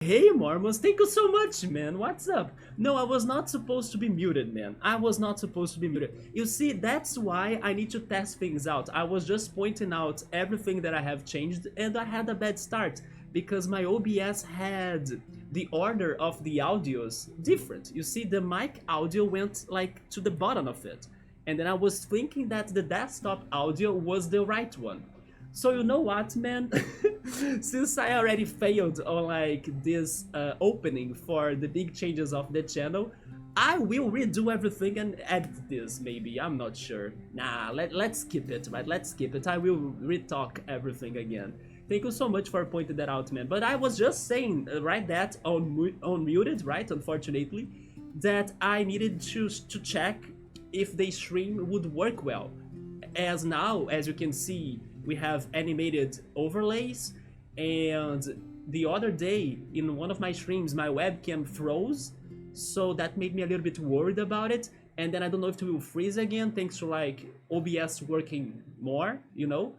Hey Marmos, thank you so much, man. What's up? No, I was not supposed to be muted, man. I was not supposed to be muted. You see, that's why I need to test things out. I was just pointing out everything that I have changed, and I had a bad start because my OBS had the order of the audios different. You see, the mic audio went like to the bottom of it, and then I was thinking that the desktop audio was the right one. So you know what, man? Since I already failed on like this opening for the big changes of the channel, I will redo everything and edit this. Maybe I'm not sure. Nah, let's skip it, right? Let's skip it. I will retalk everything again. Thank you so much for pointing that out, man. But I was just saying, right, that on muted, right? Unfortunately, that I needed to check if the stream would work well. As now, as you can see, we have animated overlays, and the other day in one of my streams my webcam froze, so that made me a little bit worried about it. And then I don't know if it will freeze again thanks to like OBS working more, you know.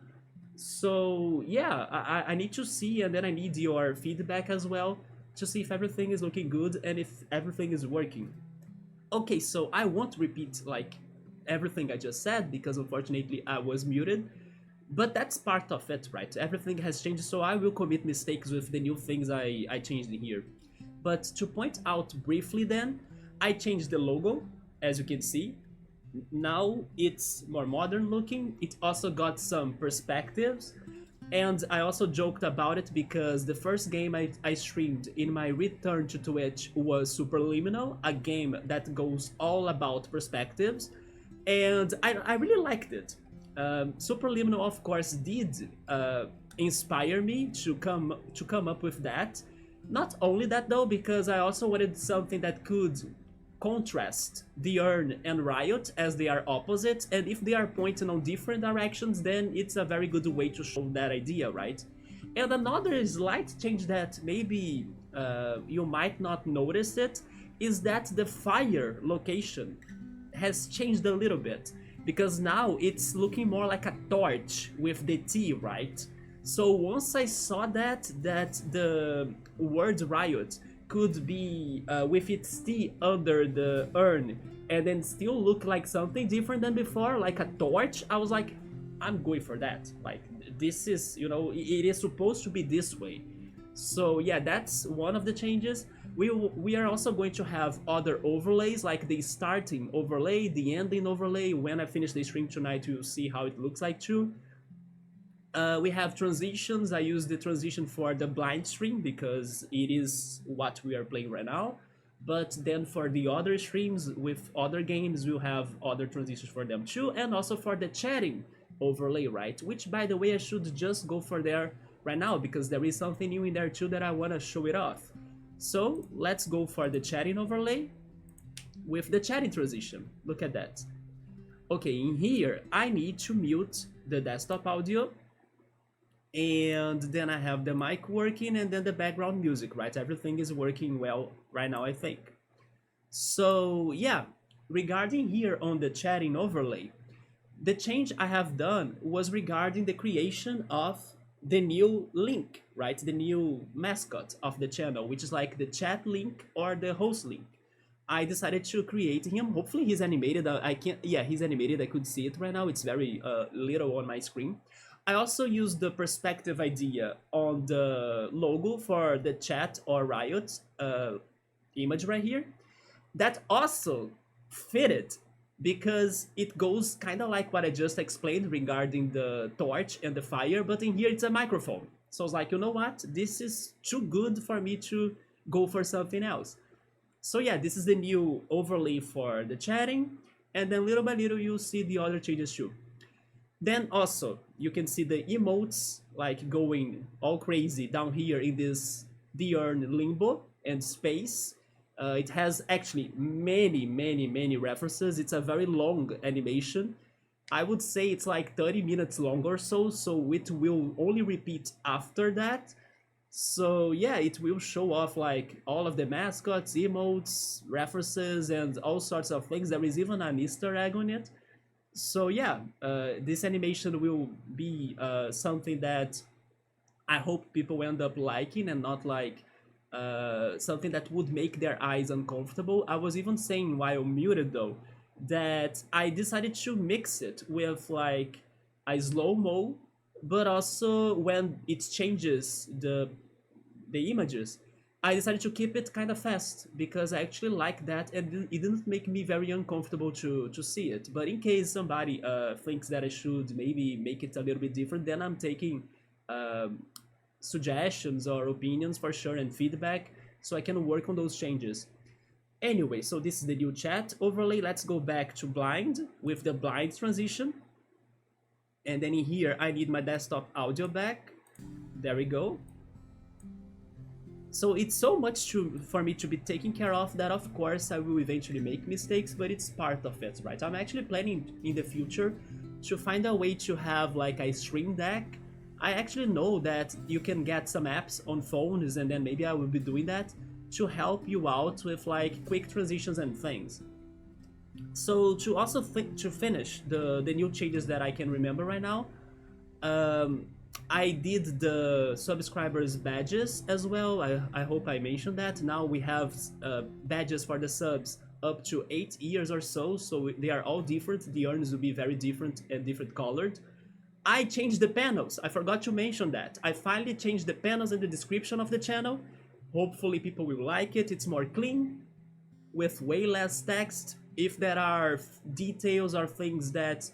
So yeah, I need to see, and then I need your feedback as well to see if everything is looking good and if everything is working. Okay, so I won't repeat like everything I just said because unfortunately I was muted, but that's part of it, right? Everything has changed, so I will commit mistakes with the new things I changed in here. But to point out briefly then, I changed the logo, as you can see. Now it's more modern looking. It also got some perspectives, and I also joked about it because the first game I streamed in my return to Twitch was Superliminal, a game that goes all about perspectives, and I really liked it. Superliminal, of course, did inspire me to come up with that. Not only that though, because I also wanted something that could contrast the Urn and Riot as they are opposite, and if they are pointing on different directions, then it's a very good way to show that idea, right? And another slight change that maybe you might not notice it is that the fire location has changed a little bit, because now it's looking more like a torch with the T, right? So once I saw that the word Riot could be with its T under the urn and then still look like something different than before, like a torch, I was like, I'm going for that. Like, this is, you know, it is supposed to be this way. So yeah, that's one of the changes. We are also going to have other overlays, like the starting overlay, the ending overlay. When I finish the stream tonight, you'll see how it looks like too. We have transitions. I use the transition for the blind stream because it is what we are playing right now. But then for the other streams with other games, we'll have other transitions for them too, and also for the chatting overlay, right? Which, by the way, I should just go for there right now because there is something new in there too that I want to show it off. So let's go for the chatting overlay with the chatting transition. Look at that. Okay, in here, I need to mute the desktop audio, and then I have the mic working, and then the background music, right? Everything is working well right now, I think. So yeah, regarding here on the chatting overlay, the change I have done was regarding the creation of the new link, right? The new mascot of the channel, which is like the chat link or the host link. I decided to create him. Hopefully he's animated. I can't, yeah, he's animated. I could see it right now. It's very little on my screen. I also used the perspective idea on the logo for the chat or Riot image right here. That also fitted because it goes kind of like what I just explained regarding the torch and the fire, but in here it's a microphone. So I was like, you know what? This is too good for me to go for something else. So yeah, this is the new overlay for the chatting, and then little by little you'll see the other changes too. Then also, you can see the emotes like going all crazy down here in this the urn limbo and space. It has actually many references. It's a very long animation. I would say it's like 30 minutes long or so, so it will only repeat after that. So yeah, it will show off like all of the mascots, emotes, references, and all sorts of things. There is even an Easter egg on it. So yeah, this animation will be something that I hope people end up liking and not like something that would make their eyes uncomfortable. I was even saying while muted though that I decided to mix it with like a slow mo, but also when it changes the images, I decided to keep it kind of fast because I actually like that, and it didn't make me very uncomfortable to see it. But in case somebody thinks that I should maybe make it a little bit different, then I'm taking um, suggestions or opinions for sure and feedback so I can work on those changes. Anyway, so this is the new chat overlay. Let's go back to blind with the blind transition. And then in here, I need my desktop audio back. There we go. So it's so much for me to be taking care of that of course I will eventually make mistakes, but it's part of it, right? I'm actually planning in the future to find a way to have like a stream deck. I actually know that you can get some apps on phones, and then maybe I will be doing that to help you out with like quick transitions and things. So to also to finish the new changes that I can remember right now, um, I did the subscribers badges as well. I hope I mentioned that. Now we have badges for the subs up to 8 years or so, so they are all different. The urns will be very different and different colored. I changed the panels. I forgot to mention that. I finally changed the panels in the description of the channel. Hopefully people will like it. It's more clean with way less text. If there are details or things that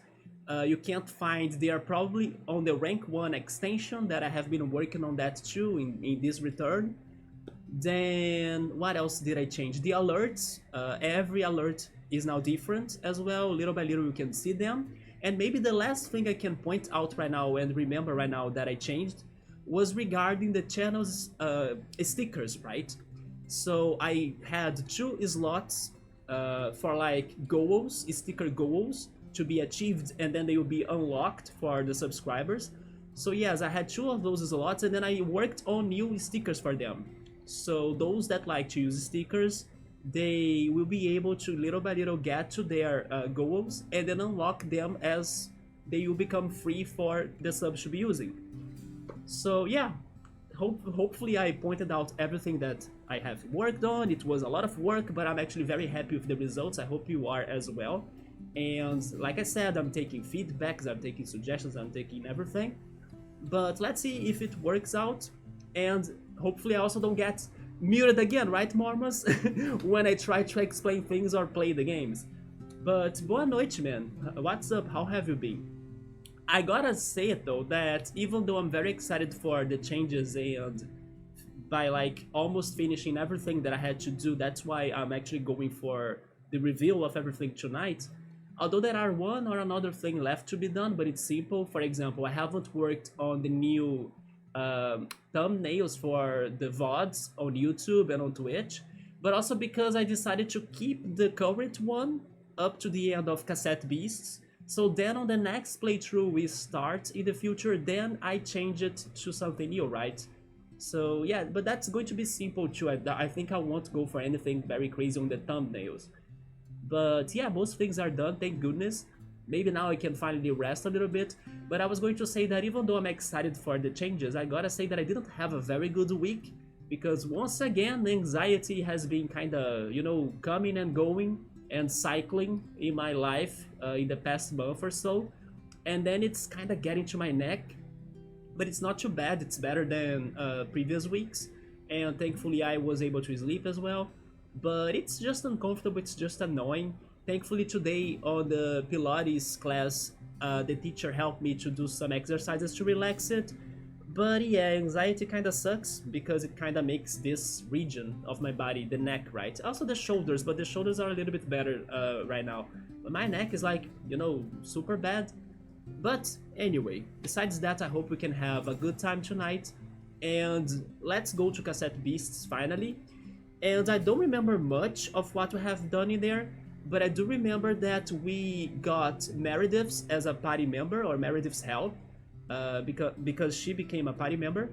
you can't find, they are probably on the rank 1 extension that I have been working on that too in this return. Then what else did I change? The alerts, every alert is now different as well. Little by little you can see them. And maybe the last thing I can point out right now and remember right now that I changed was regarding the channel's stickers, right? So I had 2 slots for like goals, sticker goals to be achieved, and then they will be unlocked for the subscribers. So yes, I had 2 of those slots, and then I worked on new stickers for them. So those that like to use stickers, they will be able to little by little get to their goals and then unlock them as they will become free for the subs to be using. So yeah, hopefully I pointed out everything that I have worked on. It was a lot of work, but I'm actually very happy with the results. I hope you are as well. And like I said, I'm taking feedbacks, I'm taking suggestions, I'm taking everything. But let's see if it works out. And hopefully I also don't get muted again, right, Mormons? When I try to explain things or play the games. But boa noite, man. What's up? How have you been? I gotta say it though, that even though I'm very excited for the changes and by like almost finishing everything that I had to do, that's why I'm actually going for the reveal of everything tonight. Although there are one or another thing left to be done, but it's simple. For example, I haven't worked on the new thumbnails for the VODs on YouTube and on Twitch, but also because I decided to keep the current one up to the end of Cassette Beasts. So then on the next playthrough we start in the future, then I change it to something new, right? So yeah, but that's going to be simple too. I think I won't go for anything very crazy on the thumbnails. But yeah, most things are done, thank goodness. Maybe now I can finally rest a little bit. But I was going to say that even though I'm excited for the changes, I gotta say that I didn't have a very good week. Because once again, anxiety has been kinda, you know, coming and going and cycling in my life in the past month or so. And then it's kinda getting to my neck. But it's not too bad, it's better than previous weeks. And thankfully I was able to sleep as well. But it's just uncomfortable, it's just annoying. Thankfully today on the Pilates class, the teacher helped me to do some exercises to relax it. But yeah, anxiety kinda sucks because it kinda makes this region of my body, the neck, right? Also the shoulders, but the shoulders are a little bit better right now. But my neck is like, you know, super bad. But anyway, besides that, I hope we can have a good time tonight. And let's go to Cassette Beasts finally. And I don't remember much of what we have done in there, but I do remember that we got Meredith's as a party member, or Meredith's help, because she became a party member.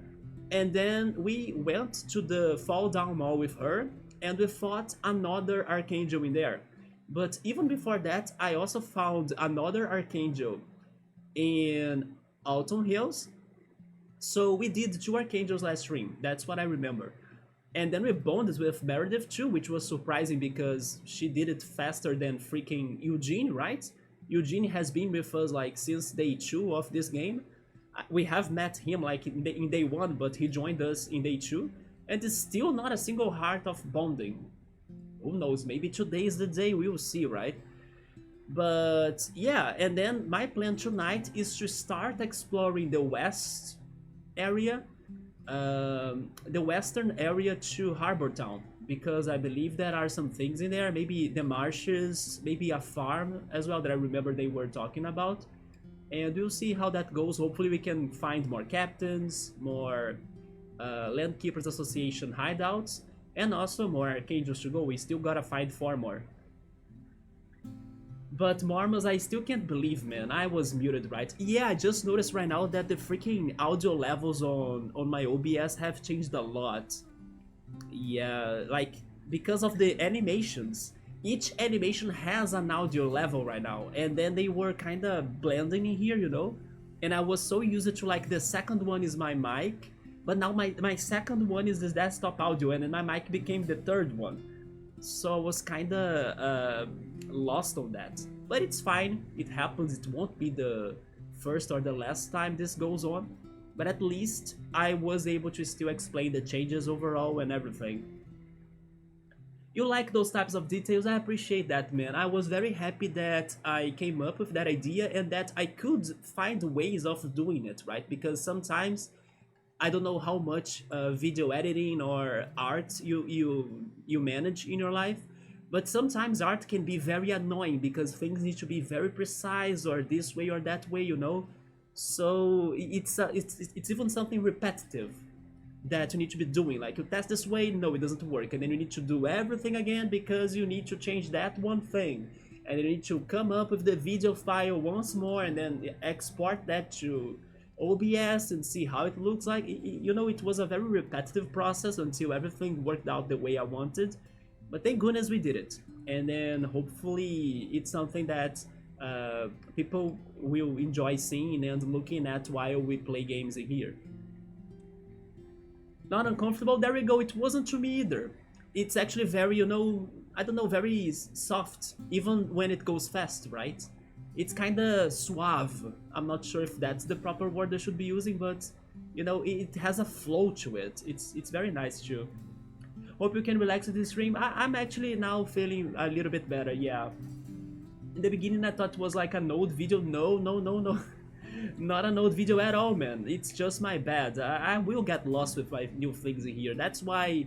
And then we went to the Falldown Mall with her, and we fought another Archangel in there. But even before that, I also found another Archangel in Alton Hills. So we did 2 Archangels last stream, that's what I remember. And then we bonded with Meredith too, which was surprising because she did it faster than freaking Eugene, right? Eugene has been with us like since day 2 of this game. We have met him like in day 1, but he joined us in day 2, and it's still not a single heart of bonding. Who knows, maybe today is the day, we will see, right? But yeah, and then my plan tonight is to start exploring the west area, the western area to Harbor Town, because I believe there are some things in there, maybe the marshes, maybe a farm as well that I remember they were talking about. And we'll see how that goes. Hopefully we can find more captains, more Landkeepers Association hideouts, and also more arcades to go. We still gotta find 4 more. But Marmos, I still can't believe, man. I was muted, right? Yeah, I just noticed right now that the freaking audio levels on my OBS have changed a lot. Yeah, like, because of the animations. Each animation has an audio level right now, and then they were kind of blending in here, you know? And I was so used to, like, the second one is my mic, but now my second one is the desktop audio, and then my mic became the third one. So I was kind of lost on that. But it's fine, it happens, it won't be the first or the last time this goes on. But at least I was able to still explain the changes overall and everything. You like those types of details, I appreciate that, man. I was very happy that I came up with that idea and that I could find ways of doing it, right? Because sometimes I don't know how much video editing or art you manage in your life, but sometimes art can be very annoying because things need to be very precise or this way or that way, you know. So it's even something repetitive that you need to be doing. Like, you test this way, no, it doesn't work, and then you need to do everything again because you need to change that one thing, and you need to come up with the video file once more and then export that to OBS and see how it looks like. You know, it was a very repetitive process until everything worked out the way I wanted. But thank goodness we did it. And then hopefully it's something that people will enjoy seeing and looking at while we play games in here. Not uncomfortable, there we go, it wasn't to me either. It's actually very, you know, I don't know, very soft, even when it goes fast, right? It's kinda suave. I'm not sure if that's the proper word I should be using, but you know, it has a flow to it. It's very nice too. Hope you can relax with this stream. I'm actually now feeling a little bit better, yeah. In the beginning I thought it was like an old video. No, no, no, no. Not an old video at all, man. It's just my bad. I will get lost with my new things in here. That's why,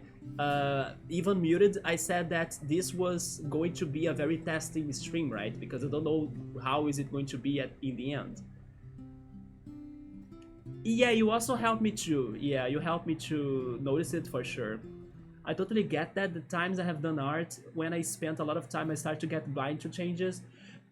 even muted, I said that this was going to be a very testing stream, right? Because I don't know how is it going to be in the end. Yeah, you also helped me too. Yeah, you helped me to notice it for sure. I totally get that. The times I have done art, when I spent a lot of time, I start to get blind to changes.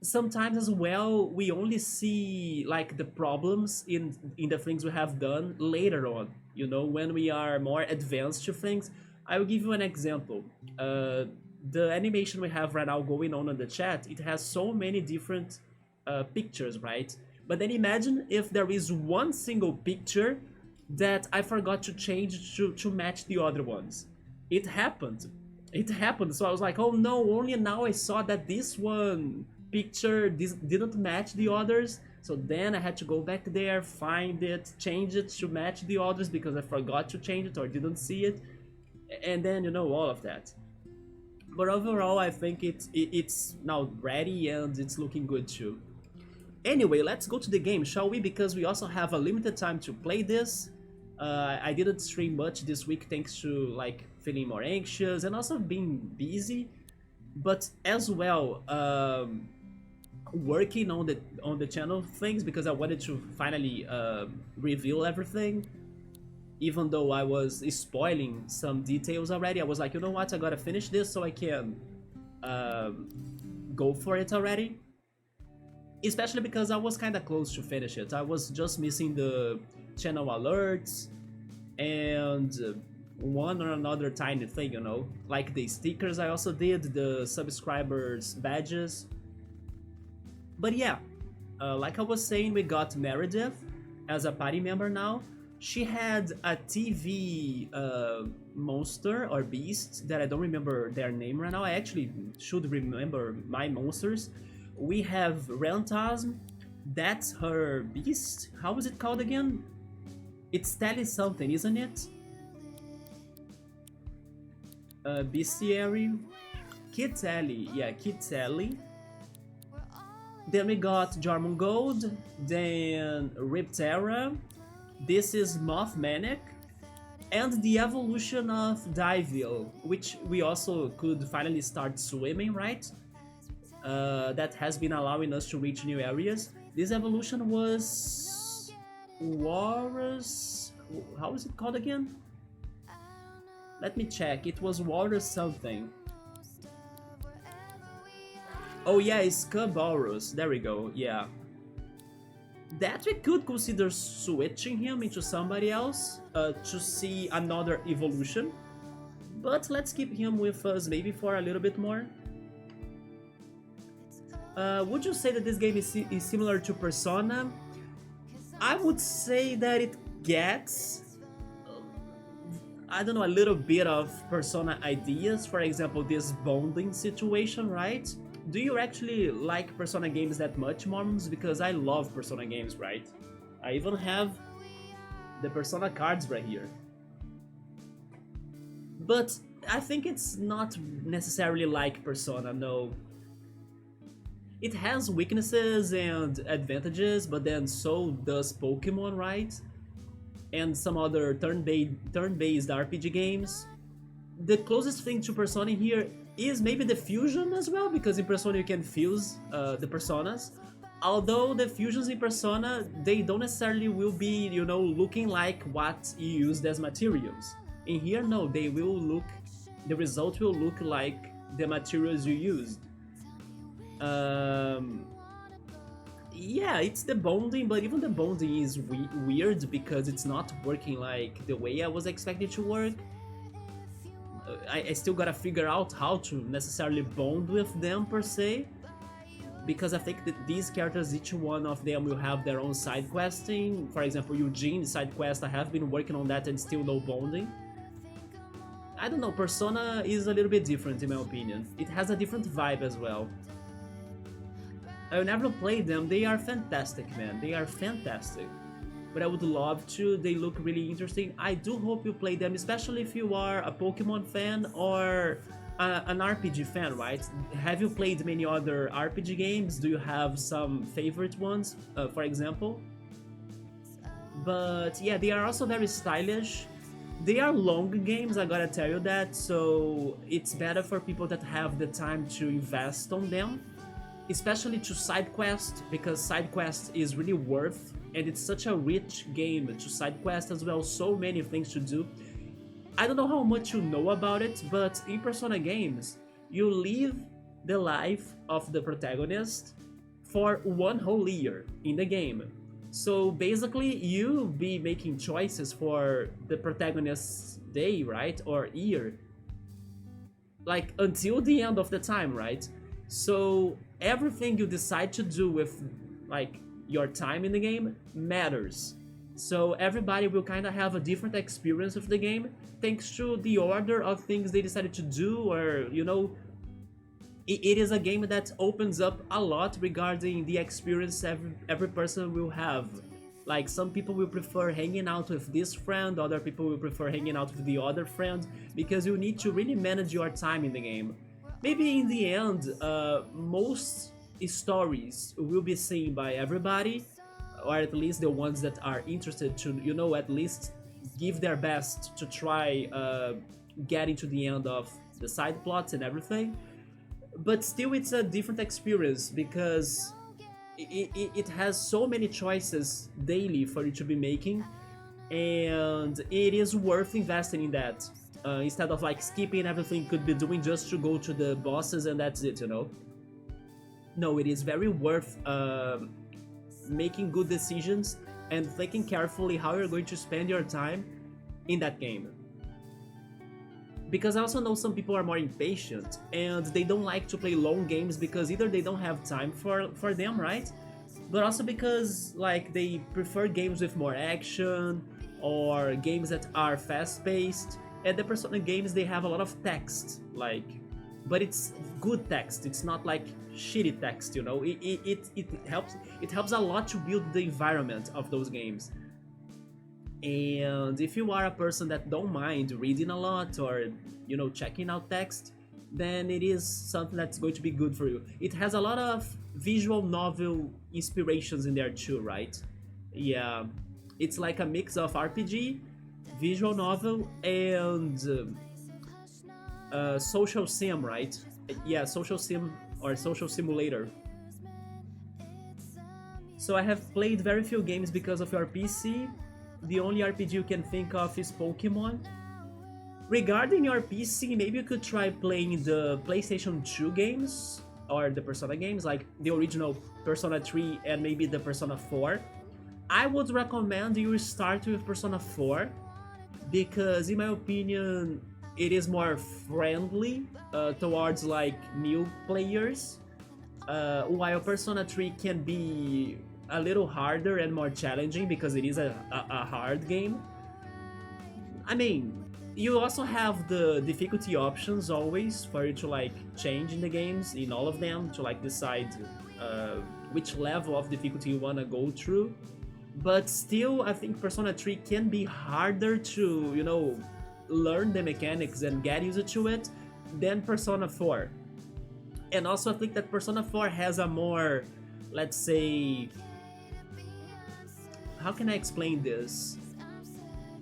Sometimes as well, we only see like the problems in the things we have done later on, you know, when we are more advanced to things. I will give you an example. The animation we have right now going on in the chat, it has so many different pictures, right? But then imagine if there is one single picture that I forgot to change to match the other ones. It happened. It happened. So I was like, oh no, only now I saw that this one picture didn't match the others. So then I had to go back there, find it, change it to match the others because I forgot to change it or didn't see it. And then, you know, all of that. But overall, I think it's now ready and it's looking good too. Anyway, let's go to the game, shall we? Because we also have a limited time to play this. I didn't stream much this week thanks to like feeling more anxious and also being busy. But as well, working on the channel things because I wanted to finally reveal everything. Even though I was spoiling some details already, I was like, you know what, I gotta finish this so I can go for it already. Especially because I was kind of close to finish it. I was just missing the channel alerts and one or another tiny thing, you know, like the stickers I also did, the subscribers badges. But yeah, like I was saying, we got Meredith as a party member now. She had a TV monster or beast that I don't remember their name right now. I actually should remember my monsters. We have Rentasm. That's her beast. How is it called again? It's Tally something, isn't it? Bestiary. Kid Tally. Yeah, Kid Tally. Then we got Jormungand. Then Riptera. This is Mothmanic, and the evolution of Divil, which we also could finally start swimming, right? That has been allowing us to reach new areas. This evolution was Walrus. How is it called again? Let me check. It was Walrus something. Oh yeah, it's Scaborus. There we go. Yeah. That we could consider switching him into somebody else to see another evolution, but let's keep him with us maybe for a little bit more. Would you say that this game is similar to Persona? I would say that it gets, I don't know, a little bit of Persona ideas. For example, this bonding situation, right? Do you actually like Persona games that much, Moms? Because I love Persona games, right? I even have the Persona cards right here. But I think it's not necessarily like Persona, no. It has weaknesses and advantages, but then so does Pokemon, right? And some other turn-based RPG games. The closest thing to Persona here is maybe the fusion as well, because in Persona you can fuse the personas. Although the fusions in Persona, they don't necessarily will be, you know, looking like what you used as materials. In here, no, they will look, the result will look like the materials you used. Yeah, it's the bonding, but even the bonding is weird because it's not working like the way I was expecting to work. I still gotta figure out how to necessarily bond with them per se, because I think that these characters, each one of them will have their own side questing. For example, Eugene's side quest, I have been working on that and still no bonding. I don't know, Persona is a little bit different in my opinion. It has a different vibe as well. I never played them, they are fantastic, man, they are fantastic. But I would love to, they look really interesting. I do hope you play them, especially if you are a Pokemon fan or an RPG fan, right? Have you played many other RPG games? Do you have some favorite ones, for example? But yeah, they are also very stylish. They are long games, I gotta tell you that, so it's better for people that have the time to invest on them. Especially to side quest, because side quest is really worth, and it's such a rich game to side quest as well, so many things to do. I don't know how much you know about it, but in Persona games, you live the life of the protagonist for one whole year in the game. So basically, you'll be making choices for the protagonist's day, right, or year, like until the end of the time, right? So everything you decide to do with like your time in the game matters. So everybody will kind of have a different experience of the game thanks to the order of things they decided to do, or you know, it is a game that opens up a lot regarding the experience every person will have. Like some people will prefer hanging out with this friend, other people will prefer hanging out with the other friend, because you need to really manage your time in the game. Maybe in the end, most stories will be seen by everybody, or at least the ones that are interested to, you know, at least give their best to try getting to the end of the side plots and everything. But still, it's a different experience because it has so many choices daily for you to be making, and it is worth investing in that. Instead of like skipping everything you could be doing just to go to the bosses and that's it, you know? No, it is very worth making good decisions and thinking carefully how you're going to spend your time in that game. Because I also know some people are more impatient and they don't like to play long games because either they don't have time for them, right? But also because like they prefer games with more action, or games that are fast-paced. And the Persona games, they have a lot of text, like, but it's good text. It's not like shitty text, you know. It helps a lot to build the environment of those games. And if you are a person that don't mind reading a lot or checking out text, then it is something that's going to be good for you. It has a lot of visual novel inspirations in there too, right? Yeah, it's like a mix of RPG, visual novel, and social sim, right? Yeah, social sim or social simulator. So I have played very few games because of your PC. The only RPG you can think of is Pokemon. Regarding your PC, maybe you could try playing the PlayStation 2 games or the Persona games, like the original Persona 3 and maybe the Persona 4. I would recommend you start with Persona 4 because, in my opinion, it is more friendly towards like new players, while Persona 3 can be a little harder and more challenging because it is a hard game. I mean, you also have the difficulty options always for you to like change in the games, in all of them, to like decide which level of difficulty you want to go through. But still, I think Persona 3 can be harder to, learn the mechanics and get used to it than Persona 4. And also, I think that Persona 4 has a more, let's say, how can I explain this?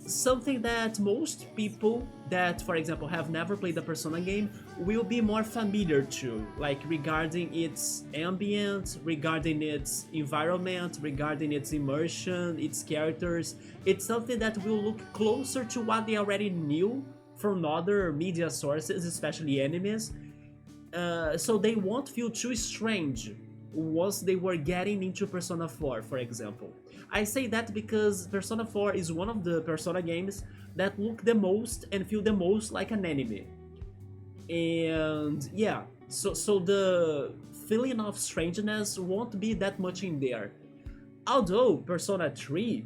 Something that most people that, for example, have never played a Persona game will be more familiar to, like regarding its ambient, regarding its environment, regarding its immersion, its characters. It's something that will look closer to what they already knew from other media sources, especially animes. So they won't feel too strange once they were getting into Persona 4, for example. I say that because Persona 4 is one of the Persona games that look the most and feel the most like an anime. And yeah, so the feeling of strangeness won't be that much in there. Although Persona 3,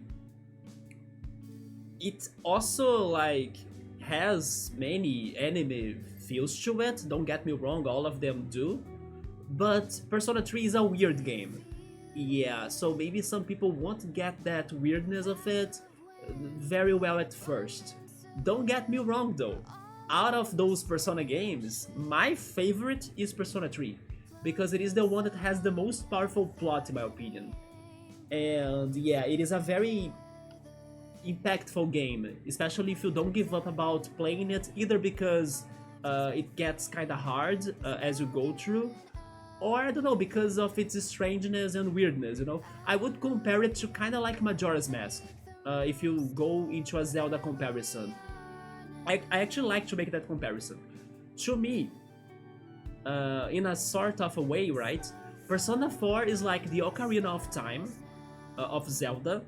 it also like has many anime feels to it, don't get me wrong, all of them do. But Persona 3 is a weird game. Yeah, so maybe some people won't get that weirdness of it very well at first. Don't get me wrong though, out of those Persona games, my favorite is Persona 3, because it is the one that has the most powerful plot in my opinion. And yeah, it is a very impactful game, especially if you don't give up about playing it, either because it gets kinda hard as you go through, or I don't know, because of its strangeness and weirdness, I would compare it to kinda like Majora's Mask, if you go into a Zelda comparison. I actually like to make that comparison. To me, in a sort of a way, right? Persona 4 is like the Ocarina of Time of Zelda,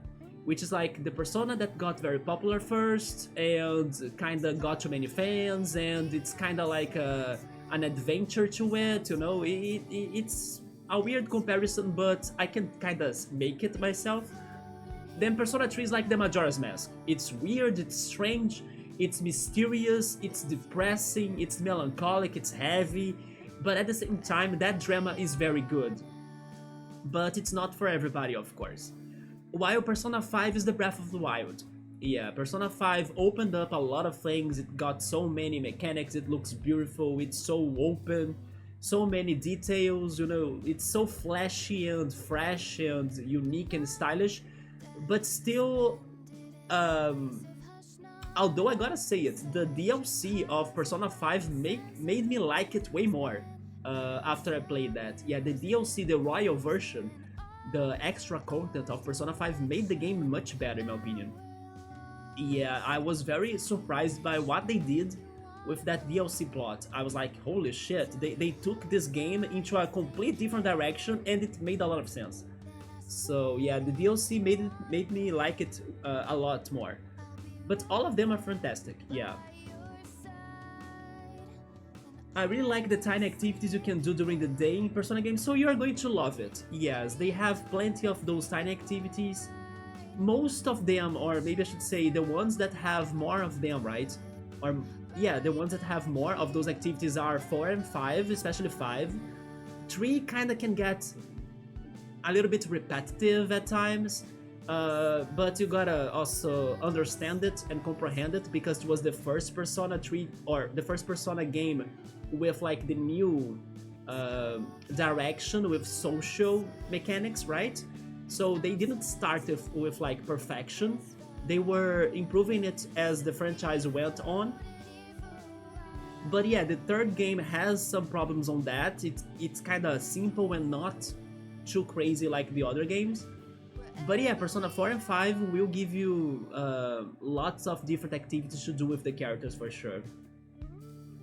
which is like the Persona that got very popular first and kinda got too many fans, and it's kinda like an adventure to it, it's a weird comparison, but I can kinda make it myself. Then Persona 3 is like the Majora's Mask. It's weird, it's strange, it's mysterious, it's depressing, it's melancholic, it's heavy, but at the same time, that drama is very good. But it's not for everybody, of course. While Persona 5 is the Breath of the Wild. Yeah, Persona 5 opened up a lot of things, it got so many mechanics, it looks beautiful, it's so open, so many details, it's so flashy and fresh and unique and stylish, but still, although I gotta say it, the DLC of Persona 5 made me like it way more after I played that. Yeah, the DLC, the Royal version, the extra content of Persona 5 made the game much better in my opinion. Yeah, I was very surprised by what they did with that DLC plot. I was like, holy shit, they took this game into a complete different direction and it made a lot of sense. So yeah, the DLC made me like it a lot more. But all of them are fantastic, yeah. I really like the tiny activities you can do during the day in Persona games, so you are going to love it. Yes, they have plenty of those tiny activities. most of them, or maybe I should say the ones that have more of them, right? Or yeah, the ones that have more of those activities are 4 and 5, especially 5. 3 kind of can get a little bit repetitive at times, but you gotta also understand it and comprehend it because it was the first Persona 3 or the first Persona game with like the new direction with social mechanics, right? So they didn't start with like perfection. They were improving it as the franchise went on. But yeah, the third game has some problems on that. It's kind of simple and not too crazy like the other games. But yeah, Persona 4 and 5 will give you lots of different activities to do with the characters for sure.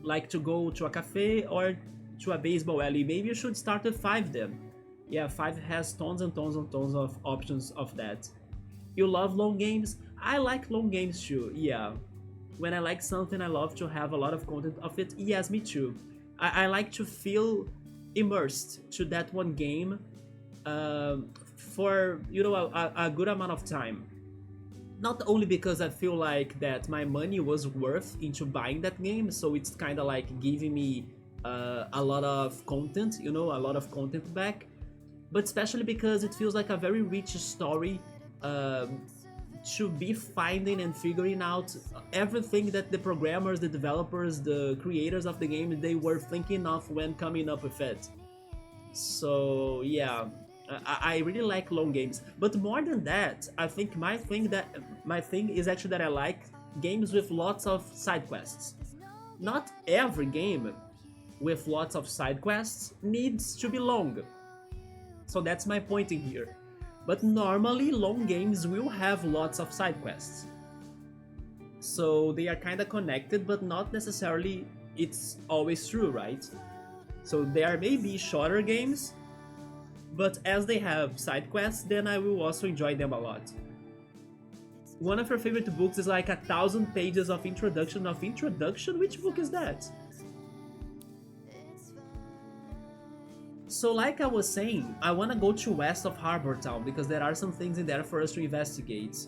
Like to go to a cafe or to a baseball alley. Maybe you should start with 5 then. Yeah, 5 has tons and tons and tons of options of that. You love long games? I like long games too, yeah. When I like something, I love to have a lot of content of it. Yes, me too. I like to feel immersed to that one game for, you know, a good amount of time. Not only because I feel like that my money was worth into buying that game, so it's kind of like giving me a lot of content, you know, a lot of content back, but especially because it feels like a very rich story to be finding and figuring out everything that the programmers, the developers, the creators of the game, they were thinking of when coming up with it. So yeah, I really like long games. But more than that, I think my thing is actually that I like games with lots of side quests. Not every game with lots of side quests needs to be long. So that's my point in here. But normally long games will have lots of side quests. So they are kind of connected, but not necessarily it's always true, right? So there may be shorter games, but as they have side quests, then I will also enjoy them a lot. One of your favorite books is like 1,000 pages of introduction of introduction? Which book is that? So like I was saying, I want to go to west of Harbor Town because there are some things in there for us to investigate.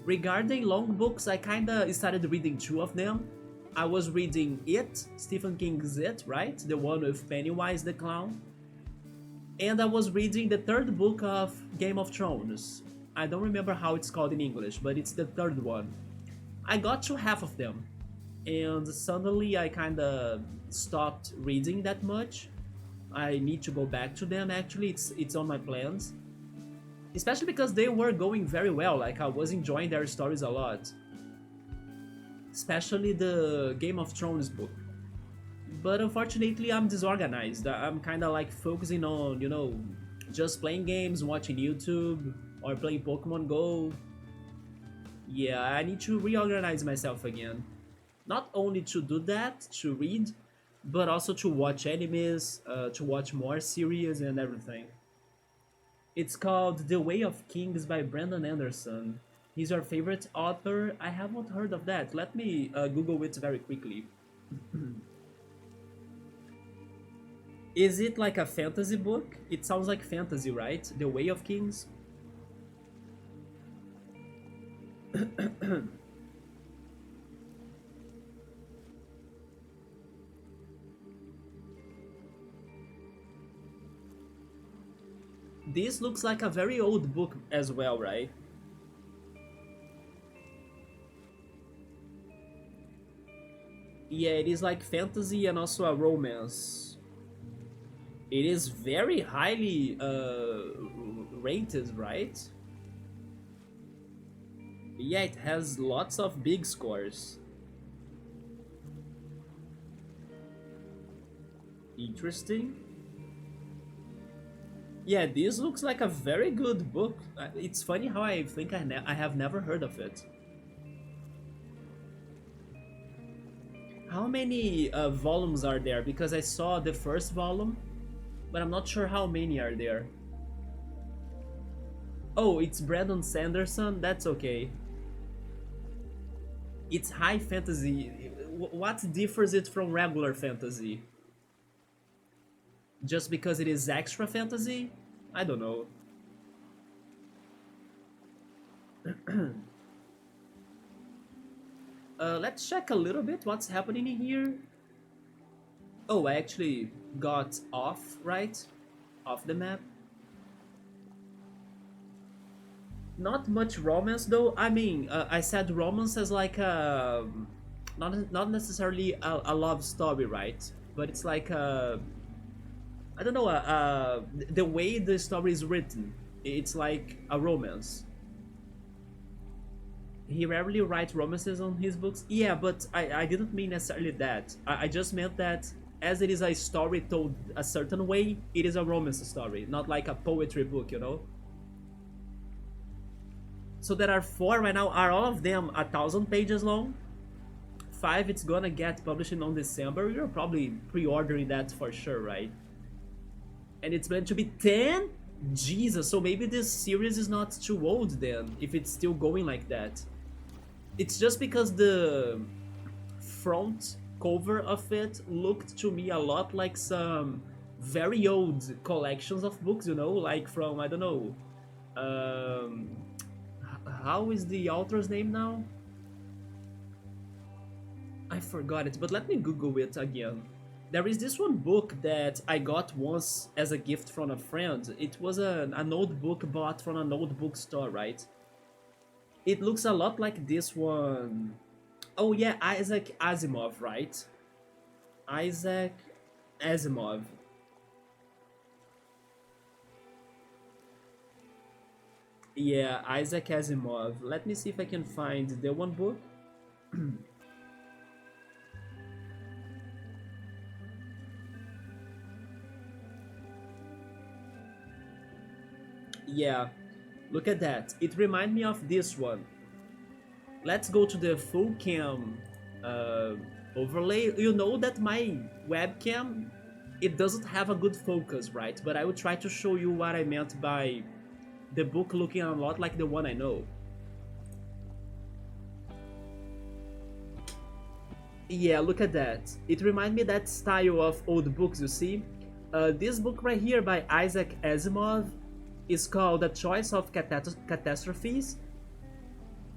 Regarding long books, I kinda started reading 2 of them. I was reading It, Stephen King's It, right? The one with Pennywise the Clown. And I was reading the 3rd book of Game of Thrones. I don't remember how it's called in English, but it's the 3rd one. I got to half of them, and suddenly I kinda stopped reading that much. I need to go back to them actually, it's on my plans. Especially because they were going very well, like I was enjoying their stories a lot. Especially the Game of Thrones book. But unfortunately I'm disorganized. I'm kinda like focusing on, you know, just playing games, watching YouTube, or playing Pokemon Go. Yeah, I need to reorganize myself again. Not only to do that, to read, but also to watch animes, to watch more series and everything. It's called The Way of Kings by Brandon Anderson. He's your favorite author? I haven't heard of that. Let me Google it very quickly. Is it like a fantasy book? It sounds like fantasy, right? The Way of Kings? This looks like a very old book as well, right? Yeah, it is like fantasy and also a romance. It is very highly rated, right? Yeah, it has lots of big scores. Interesting. Yeah, this looks like a very good book. It's funny how I think I have never heard of it. How many volumes are there? Because I saw the first volume, but I'm not sure how many are there. Oh, it's Brandon Sanderson? That's okay. It's high fantasy. What differs it from regular fantasy? Just because it is extra fantasy? I don't know. Let's check a little bit what's happening here. Oh, I actually got off, right? Off the map. Not much romance though. I mean, I said romance as like not necessarily a love story, right? But it's like I don't know, the way the story is written, it's like a romance. He rarely writes romances on his books. Yeah, but I didn't mean necessarily that. I just meant that as it is a story told a certain way, it is a romance story, not like a poetry book, you know? So there are four right now. Are all of them 1,000 pages long? Five, it's gonna get published on December. You're probably pre-ordering that for sure, right? And it's meant to be 10? Jesus, so maybe this series is not too old then, if it's still going like that. It's just because the front cover of it looked to me a lot like some very old collections of books, you know, like from, I don't know, um, how is the author's name now? I forgot it, but let me Google it again. There is this one book that I got once as a gift from a friend. It was an old book bought from an old bookstore, right? It looks a lot like this one. Oh yeah, Isaac Asimov, right? Isaac Asimov. Yeah, Isaac Asimov. Let me see if I can find the one book. Yeah, look at that. It reminds me of this one. Let's go to the full cam uh, overlay. You know that my webcam, it doesn't have a good focus, right? But I will try to show you what I meant by the book looking a lot like the one I know. Yeah, look at that. It reminds me that style of old books, you see? This book right here by Isaac Asimov is called A Choice of Catastrophes,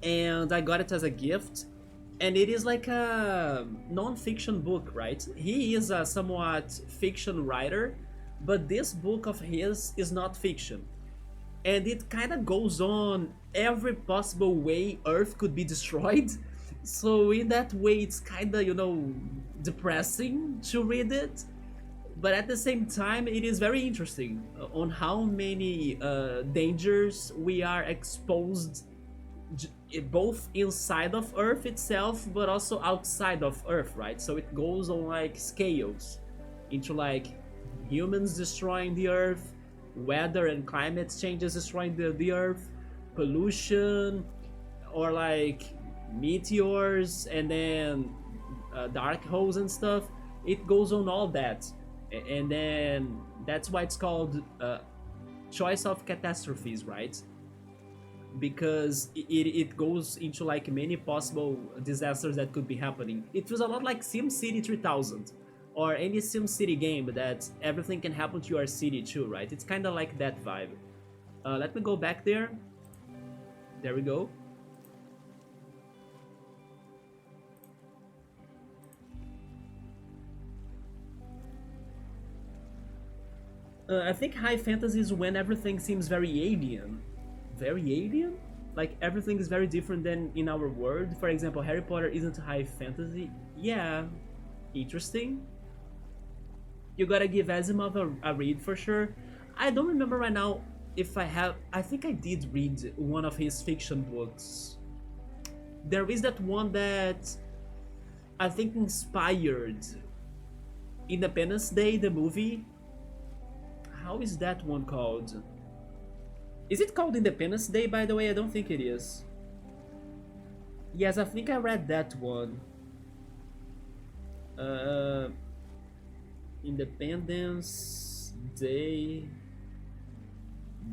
and I got it as a gift. And it is like a non-fiction book, right? He is a somewhat fiction writer, but this book of his is not fiction. And it kind of goes on every possible way Earth could be destroyed. So in that way, it's kind of, you know, depressing to read it, but at the same time it is very interesting on how many dangers we are exposed, both inside of Earth itself but also outside of Earth, right? So it goes on like scales into like humans destroying the Earth, weather and climate changes destroying the Earth, pollution, or like meteors, and then dark holes and stuff. It goes on all that, and then that's why it's called choice of catastrophes, right? Because it goes into like many possible disasters that could be happening. It feels a lot like SimCity 3000 or any SimCity game that everything can happen to your city too, right? It's kind of like that vibe. Let me go back there. There we go. I think high fantasy is when everything seems very alien. Very alien? Like everything is very different than in our world. For example, Harry Potter isn't high fantasy. Yeah, interesting. You gotta give Asimov a read for sure. I don't remember right now if I have. I think I did read one of his fiction books. There is that one that I think inspired Independence Day, the movie. How is that one called? Is it called Independence Day, by the way? I don't think it is. Yes, I think I read that one. Uh, Independence Day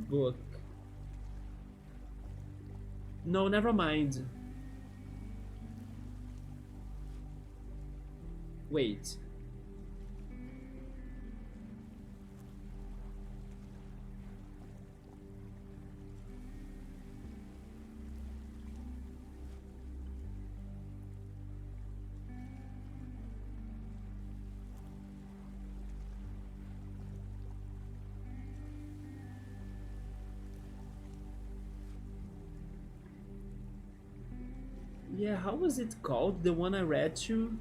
book. No, never mind. Wait. Yeah, how was it called? The one I read to?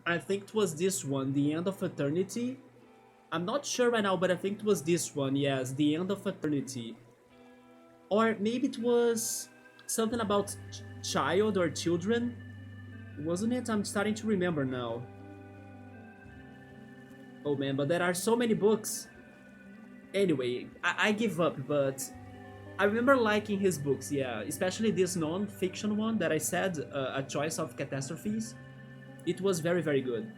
I think it was this one, The End of Eternity. I'm not sure right now, but I think it was this one, yes, The End of Eternity. Or maybe it was something about child or children, wasn't it? I'm starting to remember now. Oh man, but there are so many books. Anyway, I give up, but I remember liking his books, yeah, especially this non-fiction one that I said, A Choice of Catastrophes. It was very, very good.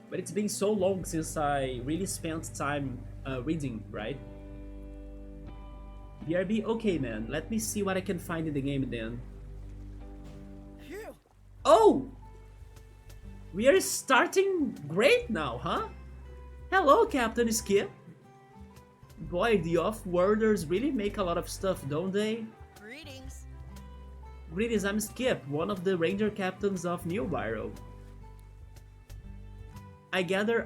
But it's been so long since I really spent time reading, right? BRB, okay man, let me see what I can find in the game then. Phew. Oh! We are starting great now, huh? Hello, Captain Skip. Boy, the off-worlders really make a lot of stuff, don't they? Greetings. Greetings, I'm Skip, one of the ranger captains of New Wirral. I gather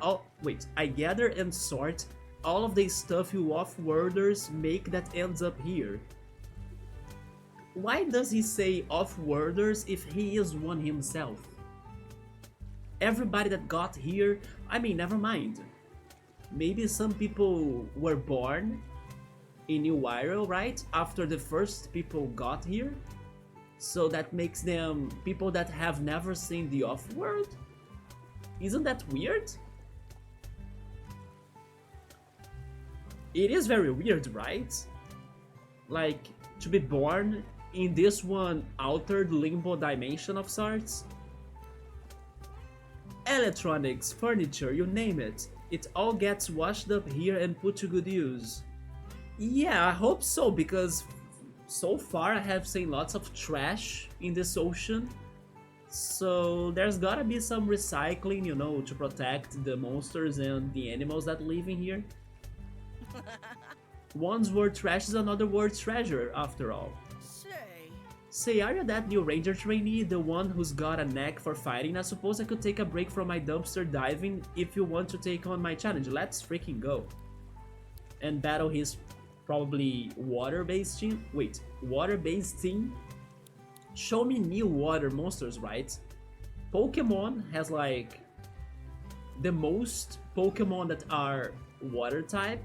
and sort all of the stuff you off-worlders make that ends up here. Why does he say off-worlders if he is one himself? Everybody that got here, I mean, never mind. Maybe some people were born in New Wirral, right? After the first people got here? So that makes them people that have never seen the off-world? Isn't that weird? It is very weird, right? Like, to be born in this one altered limbo dimension of sorts? Electronics, furniture, you name it. It all gets washed up here and put to good use. Yeah, I hope so, because so far I have seen lots of trash in this ocean. So there's gotta be some recycling, you know, to protect the monsters and the animals that live in here. One's word trash is another word treasure, after all. Say, are you that new ranger trainee, the one who's got a knack for fighting? I suppose I could take a break from my dumpster diving if you want to take on my challenge. Let's freaking go. And battle his probably water-based team? Wait, water-based team? Show me new water monsters, right? Pokemon has like the most Pokemon that are water type.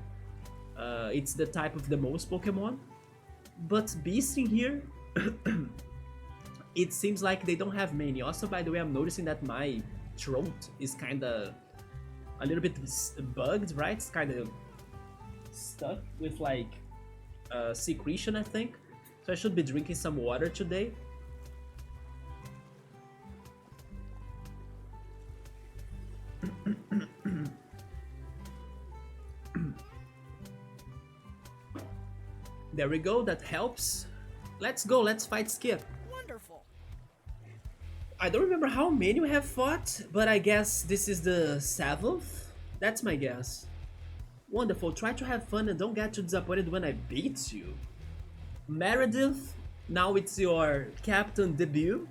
It's the type of the most Pokemon. But Beast in here, it seems like they don't have many. Also, by the way, I'm noticing that my throat is kinda a little bit bugged, right? It's kind of stuck with like secretion, I think. So I should be drinking some water today. There we go, that helps. Let's go, let's fight Skip. Wonderful. I don't remember how many we have fought, but I guess this is the 7th? That's my guess. Wonderful, try to have fun and don't get too disappointed when I beat you. Meredith, now it's your captain debut.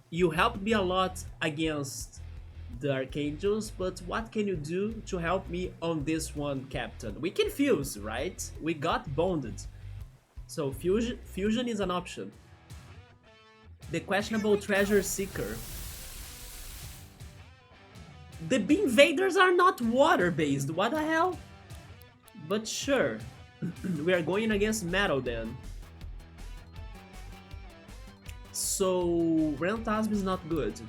You helped me a lot against the Archangels, but what can you do to help me on this one, Captain? We can fuse, right? We got bonded. So fusion is an option. The questionable treasure seeker. The Bee Invaders are not water-based, what the hell? But sure, we are going against Metal then. So, Rantasm is not good.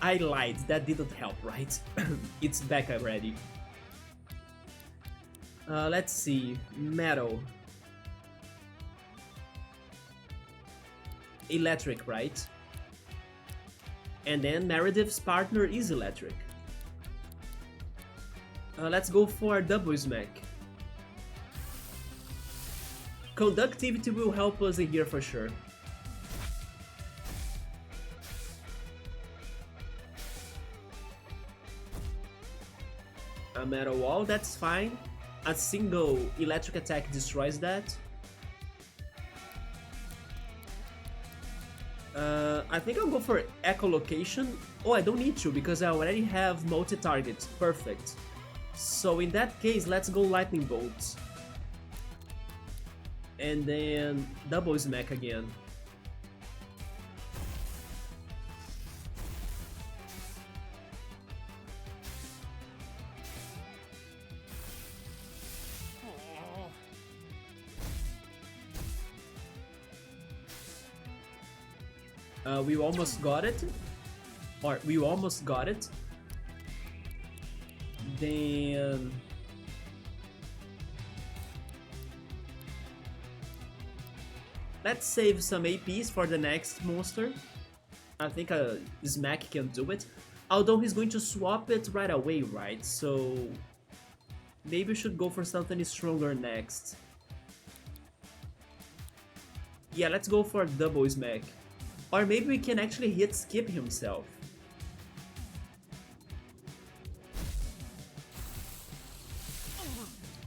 I lied, that didn't help, right? It's back already. Let's see, Metal. electric, right? And then Meredith's partner is electric. Let's go for double smack. Conductivity will help us in here for sure. A metal wall, that's fine. A single electric attack destroys that. I think I'll go for echolocation. Oh, I don't need to because I already have multi-target. Perfect. So in that case, let's go lightning bolts. And then double smack again. We almost got it. Or we almost got it. Then let's save some APs for the next monster. I think a smack can do it. Although he's going to swap it right away, right? So maybe we should go for something stronger next. Yeah, let's go for double smack. Or maybe we can actually hit Skip himself.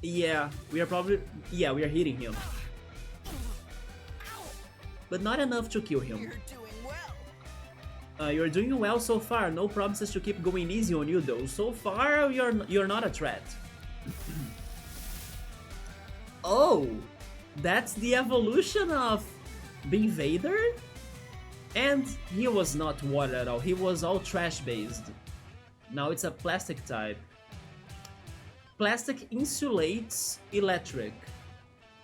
Yeah, we are probably... Yeah, we are hitting him. But not enough to kill him. You're doing well. You're doing well so far. No promises to keep going easy on you though. So far, you're not a threat. Oh, that's the evolution of Bean Vader? And he was not water at all. He was all trash based. Now it's a plastic type. Plastic insulates electric.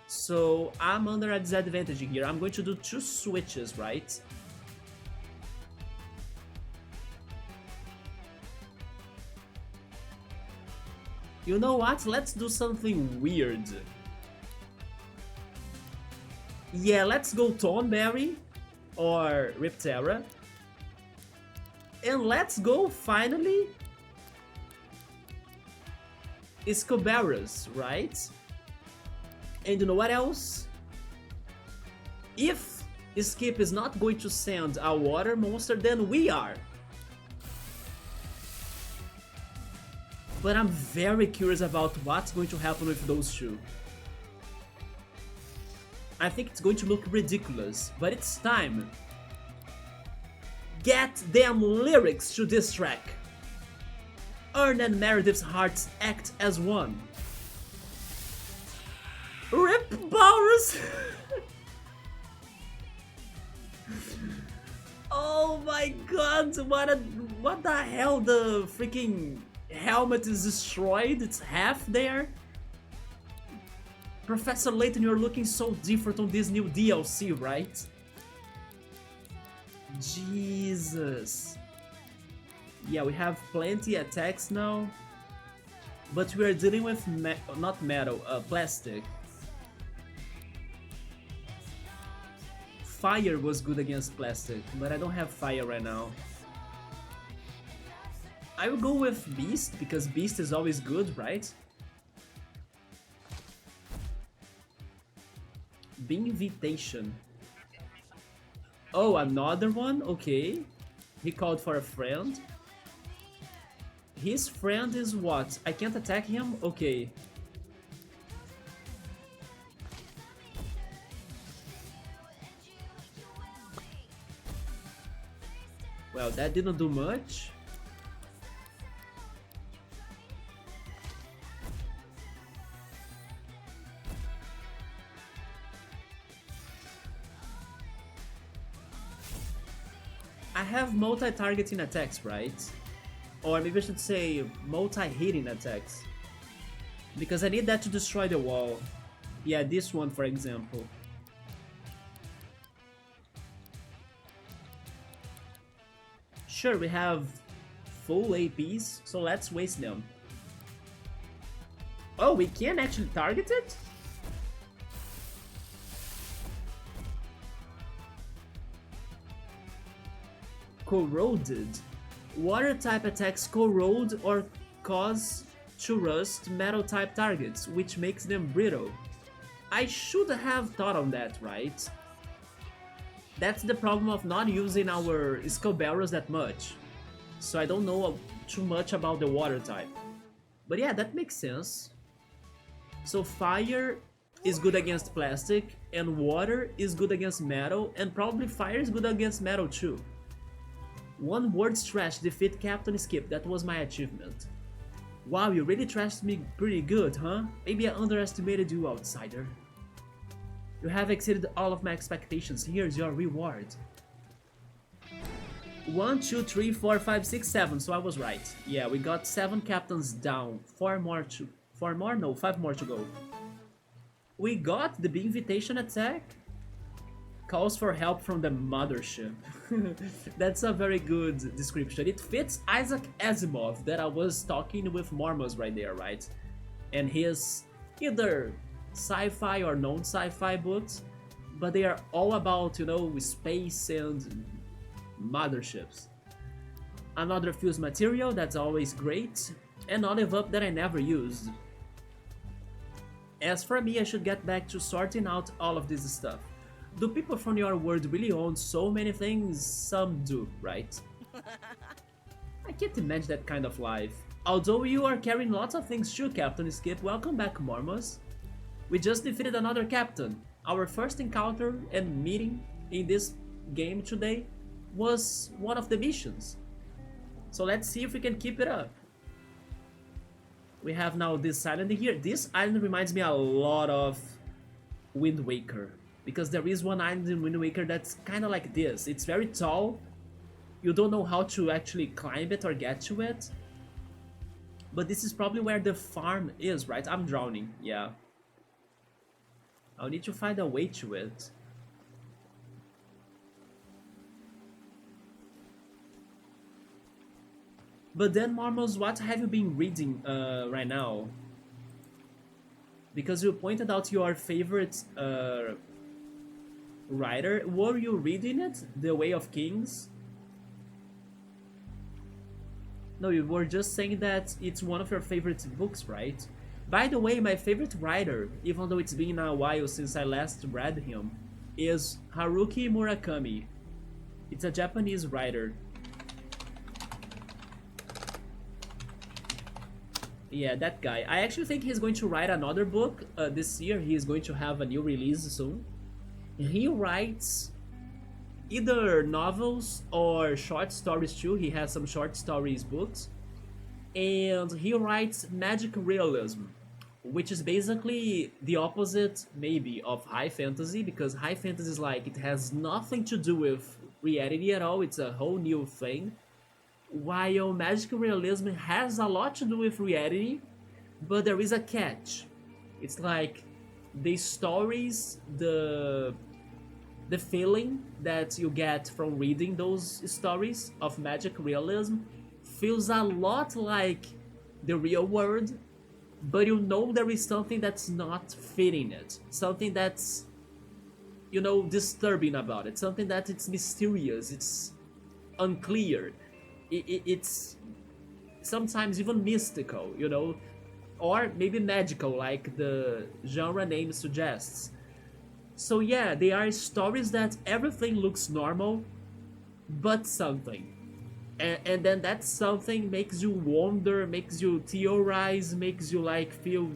So I'm under a disadvantage here. I'm going to do 2 switches, right? You know what? Let's do something weird. Yeah, let's go Thornberry or Riptera. And let's go finally Scobarus, right? And you know what else? If Skip is not going to send a water monster, then we are. But I'm very curious about what's going to happen with those two. I think it's going to look ridiculous, but it's time. Get them lyrics to this track. Earn and Meredith's hearts act as one. Rip Boris! Oh my god, what the hell, the freaking helmet is destroyed, it's half there. Professor Layton, you're looking so different on this new DLC, right? Jesus. Yeah, we have plenty attacks now. But we are dealing with not metal, plastic. Fire was good against plastic, but I don't have fire right now. I will go with Beast, because Beast is always good, right? Invitation. Oh, another one? Okay. He called for a friend. His friend is what? I can't attack him? Okay. Well, that didn't do much. I have multi-targeting attacks, right? Or maybe I should say multi-hitting attacks. Because I need that to destroy the wall. Yeah, this one for example. Sure, we have full APs, so let's waste them. Oh, we can actually target it? corroded. Water type attacks corrode or cause to rust metal type targets, which makes them brittle. I should have thought on that, right? That's the problem of not using our skull barrels that much. So I don't know too much about the water type. But yeah, that makes sense. So fire is good against plastic, and water is good against metal, and probably fire is good against metal too. One word trash defeat Captain Skip, that was my achievement. Wow, you really trashed me pretty good, huh? Maybe I underestimated you, outsider. You have exceeded all of my expectations, here's your reward. 1, 2, 3, 4, 5, 6, 7, so I was right. Yeah, we got 7 captains down, 5 more to go. We got the big invitation attack. Calls for help from the mothership. That's a very good description. It fits Isaac Asimov that I was talking with Mormons right there, right? And his either sci-fi or non-sci-fi books, but they are all about, you know, space and motherships. Another fused material, that's always great, and olive up that I never used. As for me, I should get back to sorting out all of this stuff. Do people from your world really own so many things? Some do, right? I can't imagine that kind of life. Although you are carrying lots of things too, Captain Skip, welcome back, Mormos. We just defeated another captain. Our first encounter and meeting in this game today was one of the missions. So let's see if we can keep it up. We have now this island here. This island reminds me a lot of Wind Waker, because there is one island in Wind Waker that's kind of like this. It's very tall. You don't know how to actually climb it or get to it. But this is probably where the farm is, right? I'm drowning, yeah. I'll need to find a way to it. But then, Marmos, what have you been reading right now? Because you pointed out your favorite writer. Were you reading it? The Way of Kings? No, you were just saying that it's one of your favorite books, right? By the way, my favorite writer, even though it's been a while since I last read him, is Haruki Murakami. It's a Japanese writer. Yeah, that guy. I actually think he's going to write another book this year. He is going to have a new release soon. He writes either novels or short stories too. He has some short stories books. And he writes magic realism, which is basically the opposite, maybe, of high fantasy, because high fantasy is like, it has nothing to do with reality at all. It's a whole new thing. While magic realism has a lot to do with reality, but there is a catch. It's like the stories, the feeling that you get from reading those stories of magic realism feels a lot like the real world, but you know there is something that's not fitting it. Something that's, you know, disturbing about it. Something that it's mysterious, it's unclear. It's sometimes even mystical, you know, or maybe magical, like the genre name suggests. So yeah, they are stories that everything looks normal, but something. And then that something makes you wonder, makes you theorize, makes you like feel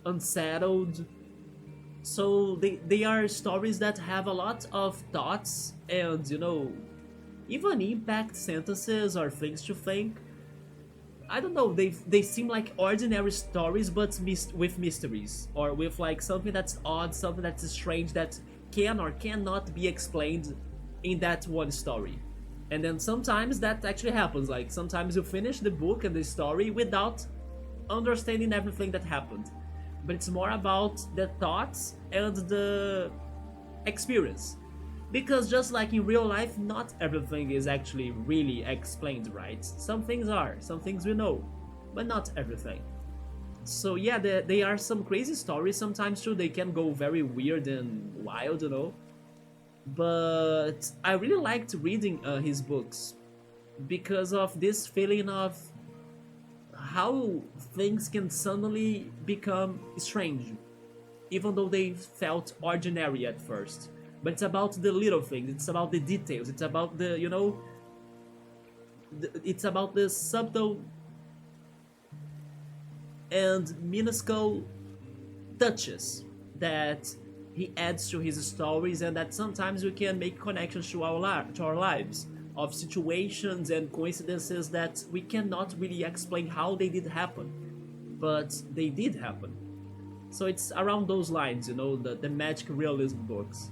unsettled. So they are stories that have a lot of thoughts and, you know, even impact sentences or things to think. I don't know, they seem like ordinary stories, but with mysteries, or with like something that's odd, something that's strange that can or cannot be explained in that one story. And then sometimes that actually happens, like sometimes you finish the book and the story without understanding everything that happened. But it's more about the thoughts and the experience. Because just like in real life, not everything is actually really explained, right? Some things are, some things we know, but not everything. So yeah, there are some crazy stories sometimes too. They can go very weird and wild, you know. But I really liked reading his books because of this feeling of how things can suddenly become strange, even though they felt ordinary at first. But it's about the little things, it's about the details, it's about the, it's about the subtle and minuscule touches that he adds to his stories, and that sometimes we can make connections to to our lives, of situations and coincidences that we cannot really explain how they did happen, but they did happen. So it's around those lines, the magic realism books.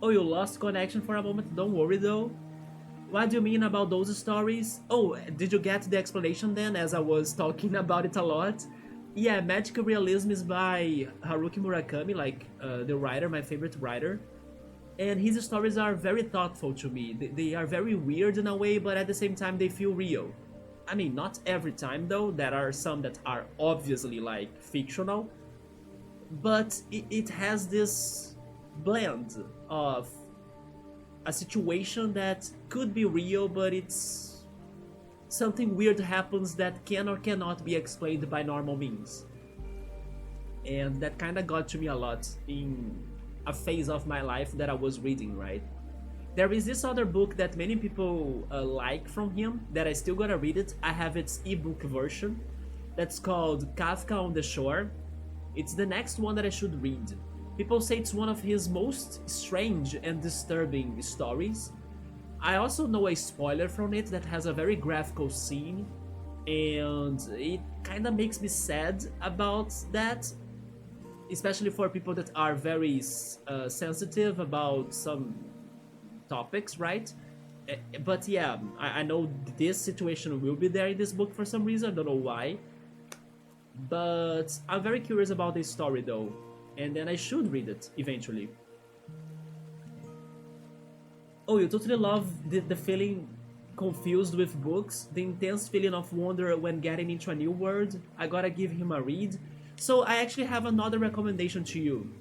Oh, you lost connection for a moment? Don't worry though. What do you mean about those stories? Oh, did you get the explanation then, as I was talking about it a lot? Yeah, Magic Realism is by Haruki Murakami, like the writer, my favorite writer. And his stories are very thoughtful to me. They are very weird in a way, but at the same time they feel real. I mean, not every time though, there are some that are obviously like fictional, but it has this blend of a situation that could be real, but it's something weird happens that can or cannot be explained by normal means. And that kind of got to me a lot in a phase of my life that I was reading, right? There is this other book that many people like from him that I still gotta read it. I have its ebook version. That's called Kafka on the Shore. It's the next one that I should read. People say it's one of his most strange and disturbing stories. I also know a spoiler from it that has a very graphical scene, and it kind of makes me sad about that, especially for people that are very sensitive about some topics, right? But yeah, I know this situation will be there in this book for some reason. I don't know why, but I'm very curious about this story though, and then I should read it eventually. Oh, you totally love the feeling confused with books, the intense feeling of wonder when getting into a new world. I gotta give him a read. So I actually have another recommendation to you.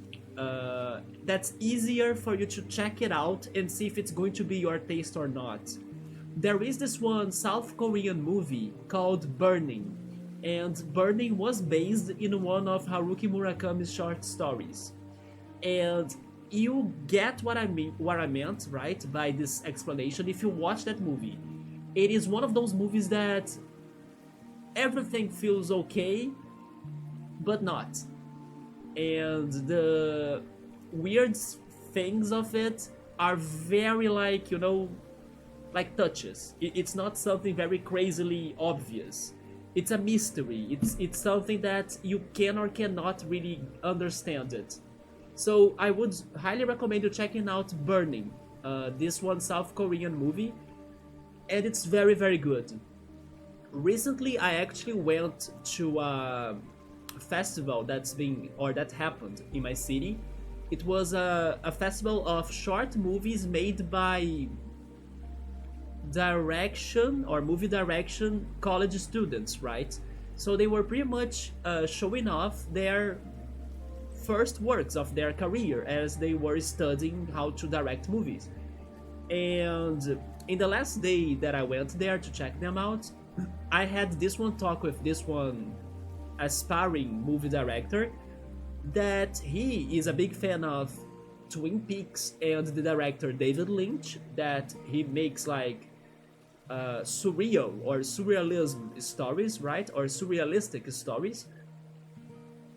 That's easier for you to check it out and see if it's going to be your taste or not. There is this one South Korean movie called Burning, and Burning was based in one of Haruki Murakami's short stories. And you get what I meant, right, by this explanation if you watch that movie. It is one of those movies that everything feels okay, but not. And the weird things of it are very like, like touches. It's not something very crazily obvious. It's a mystery. It's something that you can or cannot really understand it. So I would highly recommend you checking out Burning, this one South Korean movie, and it's very very good. Recently, I actually went to a festival that happened in my city. It was a festival of short movies made by direction or movie direction college students, right? So they were pretty much showing off their first works of their career as they were studying how to direct movies. And in the last day that I went there to check them out, I had this one talk with this one aspiring movie director that he is a big fan of Twin Peaks and the director David Lynch, that he makes like surreal or surrealism stories, right? Or surrealistic stories.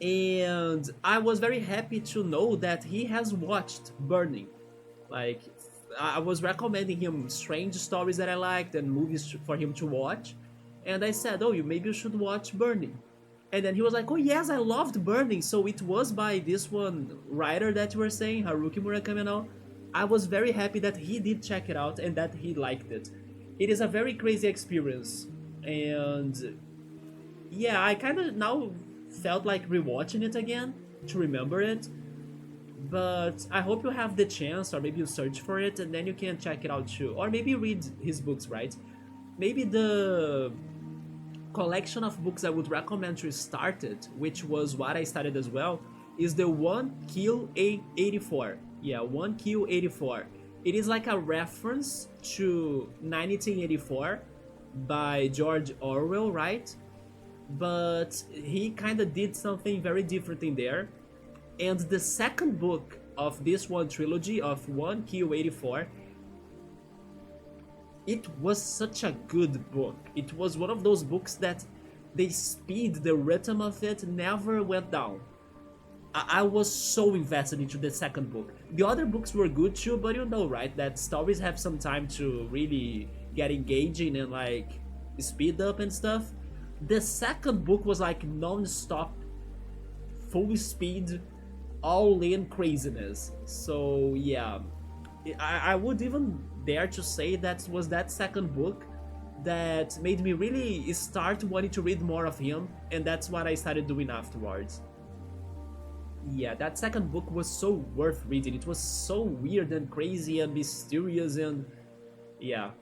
And I was very happy to know that he has watched Burning. Like, I was recommending him strange stories that I liked and movies for him to watch, and I said, "Oh, maybe you should watch Burning." And then he was like, "Oh yes, I loved Burning." So it was by this one writer that you were saying, Haruki Murakami and all. I was very happy that he did check it out and that he liked it. It is a very crazy experience, and yeah, I kind of now felt like rewatching it again to remember it. But I hope you have the chance, or maybe you search for it and then you can check it out too, or maybe read his books, right? Maybe the collection of books I would recommend to start it, which was what I started as well, is the One Kill 84. Yeah, 1Q84. It is like a reference to 1984 by George Orwell, right? But he kind of did something very different in there. And the second book of this one trilogy of 1Q84, it was such a good book. It was one of those books that the speed, the rhythm of it never went down. I was so invested into the second book. The other books were good too, but you know, right, that stories have some time to really get engaging and like speed up and stuff. The second book was like non-stop, full speed, all in craziness. So yeah, I would even dare to say that was that second book that made me really start wanting to read more of him, and that's what I started doing afterwards. Yeah, that second book was so worth reading. It was so weird and crazy and mysterious and yeah.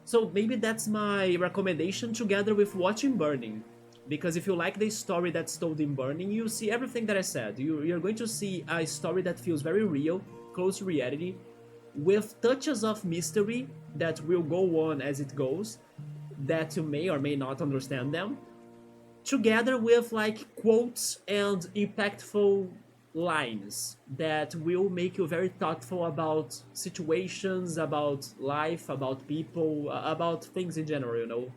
So maybe that's my recommendation together with watching Burning. Because if you like the story that's told in Burning, you see everything that I said. You're going to see a story that feels very real, close to reality, with touches of mystery that will go on as it goes, that you may or may not understand them, together with like quotes and impactful lines that will make you very thoughtful about situations, about life, about people, about things in general, you know.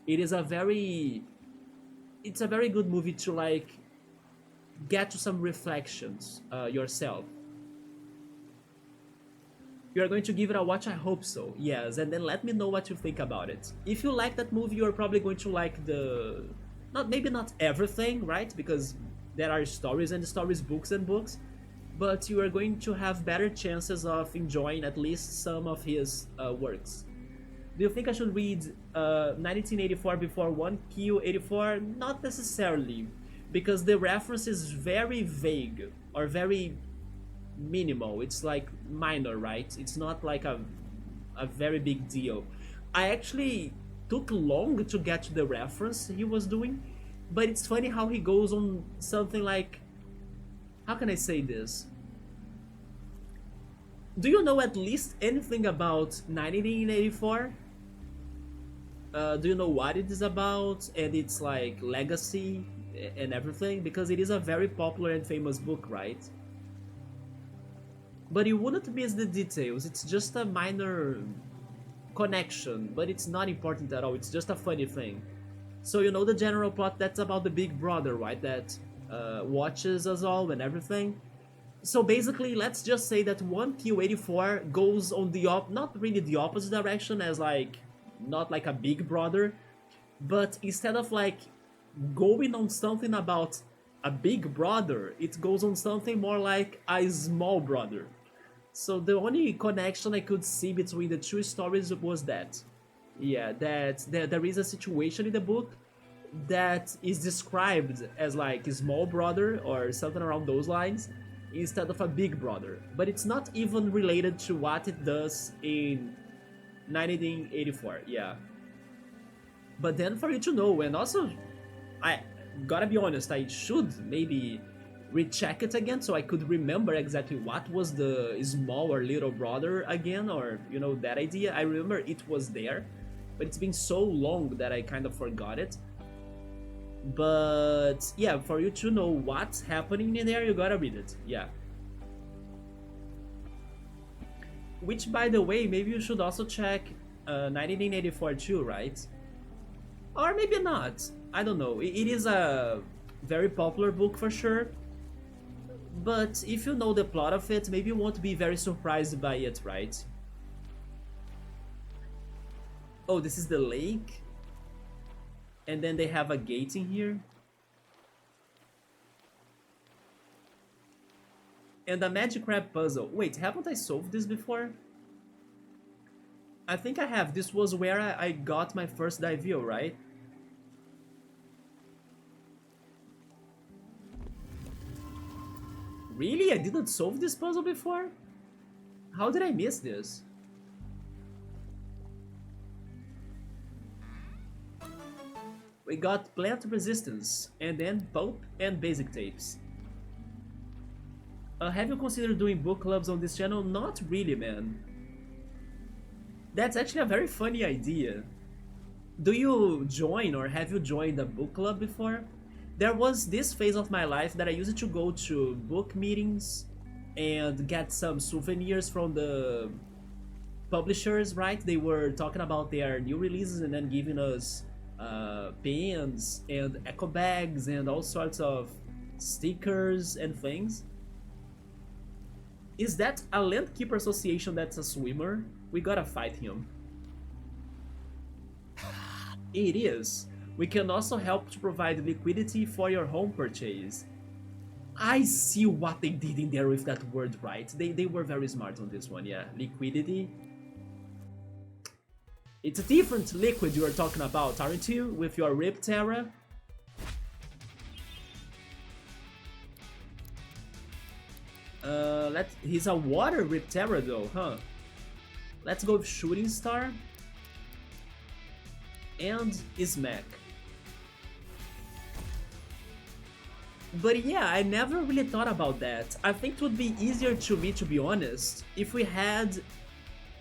It is a very it's a very good movie to like get to some reflections yourself. You're going to give it a watch, I hope so. Yes, and then let me know what you think about it. If you like that movie, you're probably going to like the not maybe not everything, right? Because there are stories and stories, books and books, but you are going to have better chances of enjoying at least some of his works. Do you think I should read 1984 before 1Q84? Not necessarily, because the reference is very vague or very minimal. It's like minor, right? It's not like a very big deal. I actually took long to get to the reference he was doing, but it's funny how he goes on something like, how can I say this? Do you know at least anything about 1984? Do you know what it is about and its like legacy and everything? Because it is a very popular and famous book, right? But you wouldn't miss the details. It's just a minor connection, but it's not important at all. It's just a funny thing. So you know the general plot, that's about the big brother, right? That watches us all and everything. So basically, let's just say that 1Q84 goes on the not really the opposite direction as like, not like a big brother, but instead of like going on something about a big brother, it goes on something more like a small brother. So the only connection I could see between the two stories was that. Yeah, that there is a situation in the book that is described as like a small brother or something around those lines instead of a big brother. But it's not even related to what it does in 1984, yeah. But then for you to know, and also, I gotta be honest, I should maybe recheck it again so I could remember exactly what was the small or little brother again, or you know, that idea. I remember it was there, but it's been so long that I kind of forgot it. But yeah, for you to know what's happening in there, you gotta read it, yeah. Which, by the way, maybe you should also check 1984 too, right? Or maybe not. I don't know. It is a very popular book for sure. But if you know the plot of it, maybe you won't be very surprised by it, right? Oh, this is the lake? And then they have a gate in here? And a magic crab puzzle. Wait, haven't I solved this before? I think I have. This was where I got my first Divio, right? Really? I didn't solve this puzzle before? How did I miss this? We got plant resistance, and then pulp and basic tapes. Have you considered doing book clubs on this channel? Not really, man. That's actually a very funny idea. Do you join or have you joined a book club before? There was this phase of my life that I used to go to book meetings and get some souvenirs from the publishers, right? They were talking about their new releases and then giving us pens and echo bags and all sorts of stickers and things. Is that a Landkeeper Association that's a swimmer? We gotta fight him. It is. We can also help to provide liquidity for your home purchase. I see what they did in there with that word, right? They were very smart on this one, yeah. Liquidity. It's a different liquid you are talking about, aren't you? With your Rip Terra? He's a water Rip Terra though, huh? Let's go with Shooting Star. And Smack. But yeah, I never really thought about that. I think it would be easier to me, to be honest, if we had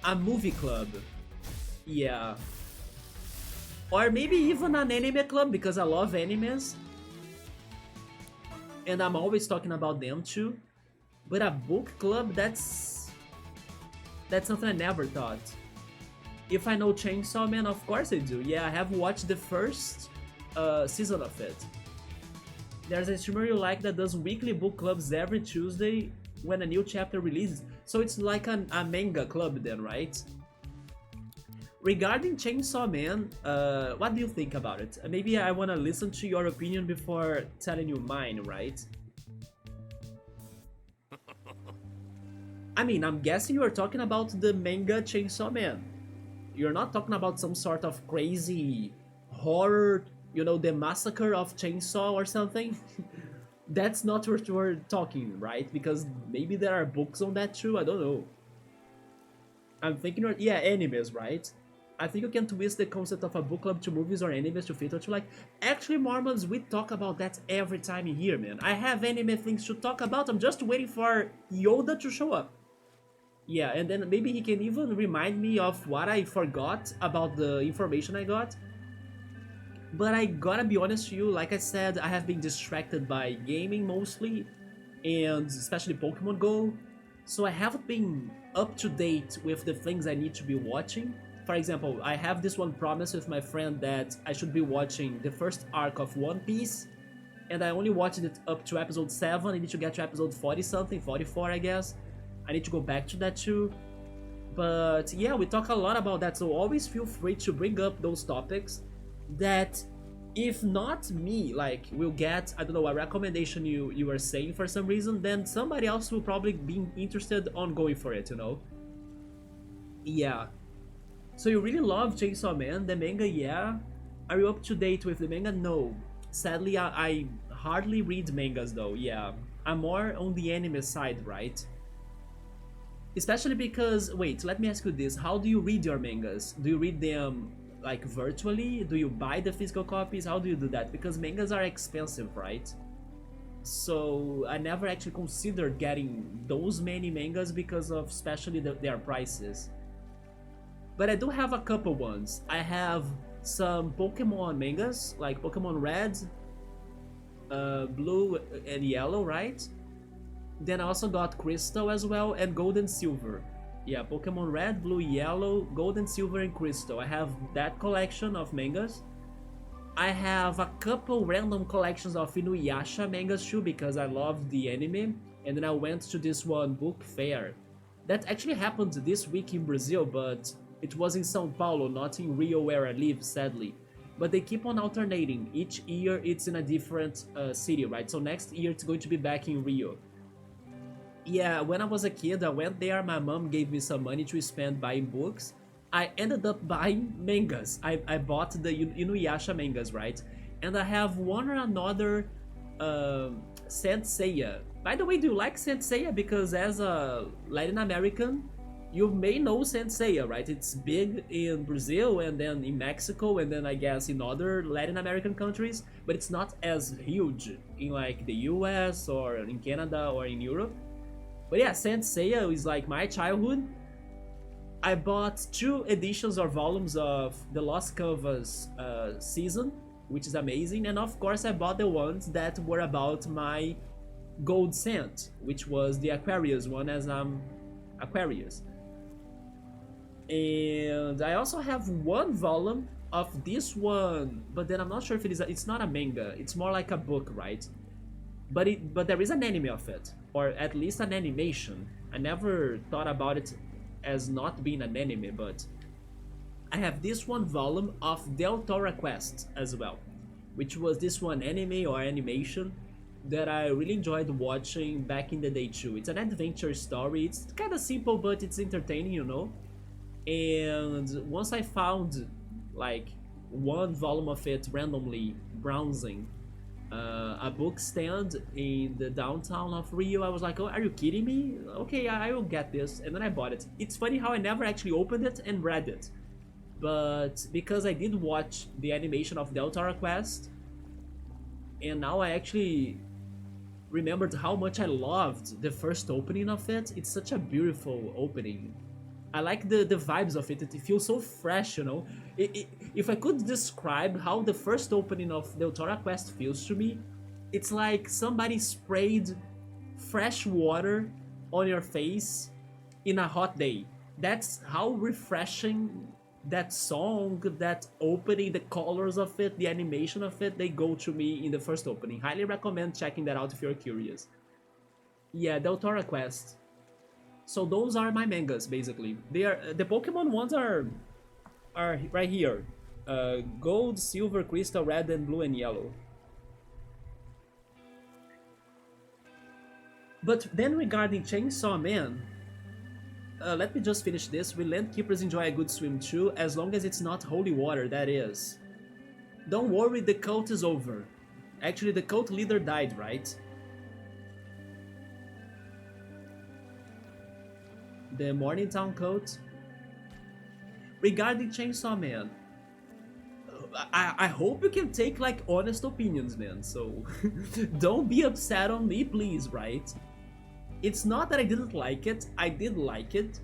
a movie club. Yeah. Or maybe even an anime club, because I love animes. And I'm always talking about them too. But a book club, that's something I never thought. If I know Chainsaw Man, of course I do. Yeah, I have watched the first season of it. There's a streamer you like that does weekly book clubs every Tuesday when a new chapter releases. So it's like a manga club then, right? Regarding Chainsaw Man, what do you think about it? Maybe I wanna listen to your opinion before telling you mine, right? I mean, I'm guessing you are talking about the manga Chainsaw Man. You're not talking about some sort of crazy horror, you know, the massacre of Chainsaw or something? That's not what we're talking, right? Because maybe there are books on that too, I don't know. I'm thinking, yeah, animes, right? I think you can twist the concept of a book club to movies or animes to fit what you like. Actually, Mormons, we talk about that every time in here, man. I have anime things to talk about, I'm just waiting for Yoda to show up. Yeah, and then maybe he can even remind me of what I forgot about the information I got. But I gotta be honest with you, like I said, I have been distracted by gaming mostly, and especially Pokemon Go, so I haven't been up to date with the things I need to be watching. For example, I have this one promise with my friend that I should be watching the first arc of One Piece, and I only watched it up to episode 7, I need to get to episode 40 something, 44 I guess. I need to go back to that too. But yeah, we talk a lot about that, so always feel free to bring up those topics that, if not me, like, will get, I don't know, a recommendation you were saying for some reason, then somebody else will probably be interested on going for it, you know? Yeah. So you really love Chainsaw Man, the manga, yeah? Are you up to date with the manga? No. Sadly, I hardly read mangas though, yeah. I'm more on the anime side, right? Especially because, wait, let me ask you this, how do you read your mangas? Do you read them, like, virtually? Do you buy the physical copies? How do you do that? Because mangas are expensive, right? So I never actually considered getting those many mangas because of especially their prices. But I do have a couple ones. I have some Pokemon mangas, like Pokemon Red, Blue, and Yellow, right? Then I also got Crystal as well, and Gold and Silver. Yeah, Pokemon Red, Blue, Yellow, Gold and Silver, and Crystal. I have that collection of mangas. I have a couple random collections of Inuyasha mangas too, because I love the anime. And then I went to this one book fair. That actually happened this week in Brazil, but it was in São Paulo, not in Rio where I live, sadly. But they keep on alternating. Each year it's in a different city, right? So next year it's going to be back in Rio. Yeah, when I was a kid, I went there, my mom gave me some money to spend buying books. I ended up buying mangas. I bought the Inuyasha mangas, right? And I have one or another Saint Seiya. By the way, do you like Saint Seiya? Because as a Latin American, you may know Saint Seiya, right? It's big in Brazil and then in Mexico and then I guess in other Latin American countries, but it's not as huge in like the US or in Canada or in Europe. But yeah, Saint Seiya is like my childhood. I bought 2 editions or volumes of the Lost Canvas season, which is amazing, and of course I bought the ones that were about my gold scent, which was the Aquarius one, as I'm Aquarius. And I also have one volume of this one, but then I'm not sure if it's not a manga, it's more like a book, right? But there is an anime of it, or at least an animation. I never thought about it as not being an anime, but I have this one volume of Del Toro Quest as well, which was this one anime or animation that I really enjoyed watching back in the day too. It's an adventure story. It's kind of simple, but it's entertaining, you know. And once I found like one volume of it randomly browsing a book stand in the downtown of Rio, I was like, oh, are you kidding me? Okay, I will get this, and then I bought it. It's funny how I never actually opened it and read it, but because I did watch the animation of Del Toro Quest, and now I actually remembered how much I loved the first opening of it. It's such a beautiful opening. I like the vibes of it. It feels so fresh, you know. If I could describe how the first opening of Del Toro Quest feels to me, it's like somebody sprayed fresh water on your face in a hot day. That's how refreshing that song, that opening, the colors of it, the animation of it, they go to me in the first opening. Highly recommend checking that out if you're curious. Yeah, Del Toro Quest. So those are my mangas, basically. They are the Pokemon ones are right here. Gold, silver, crystal, red, and blue and yellow. But then regarding Chainsaw Man, let me just finish this. Will land keepers enjoy a good swim too, as long as it's not holy water, that is. Don't worry, the cult is over. Actually, the cult leader died, right? The Morningtown cult. Regarding Chainsaw Man, I hope you can take like honest opinions, man. So don't be upset on me, please, right? It's not that I didn't like it, I did like it,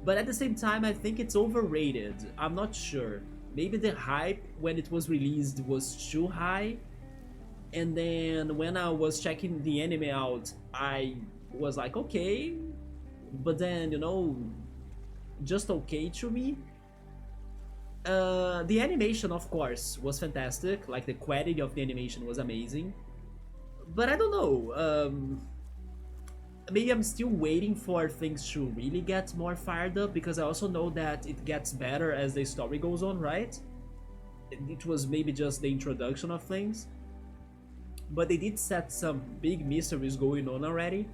but at the same time I think it's overrated. I'm not sure. Maybe the hype when it was released was too high, and then when I was checking the anime out, I was like, okay, but then, you know, just okay to me. The animation, of course, was fantastic. Like, the quality of the animation was amazing. But I don't know. Maybe I'm still waiting for things to really get more fired up, because I also know that it gets better as the story goes on, right? It was maybe just the introduction of things. But they did set some big mysteries going on already.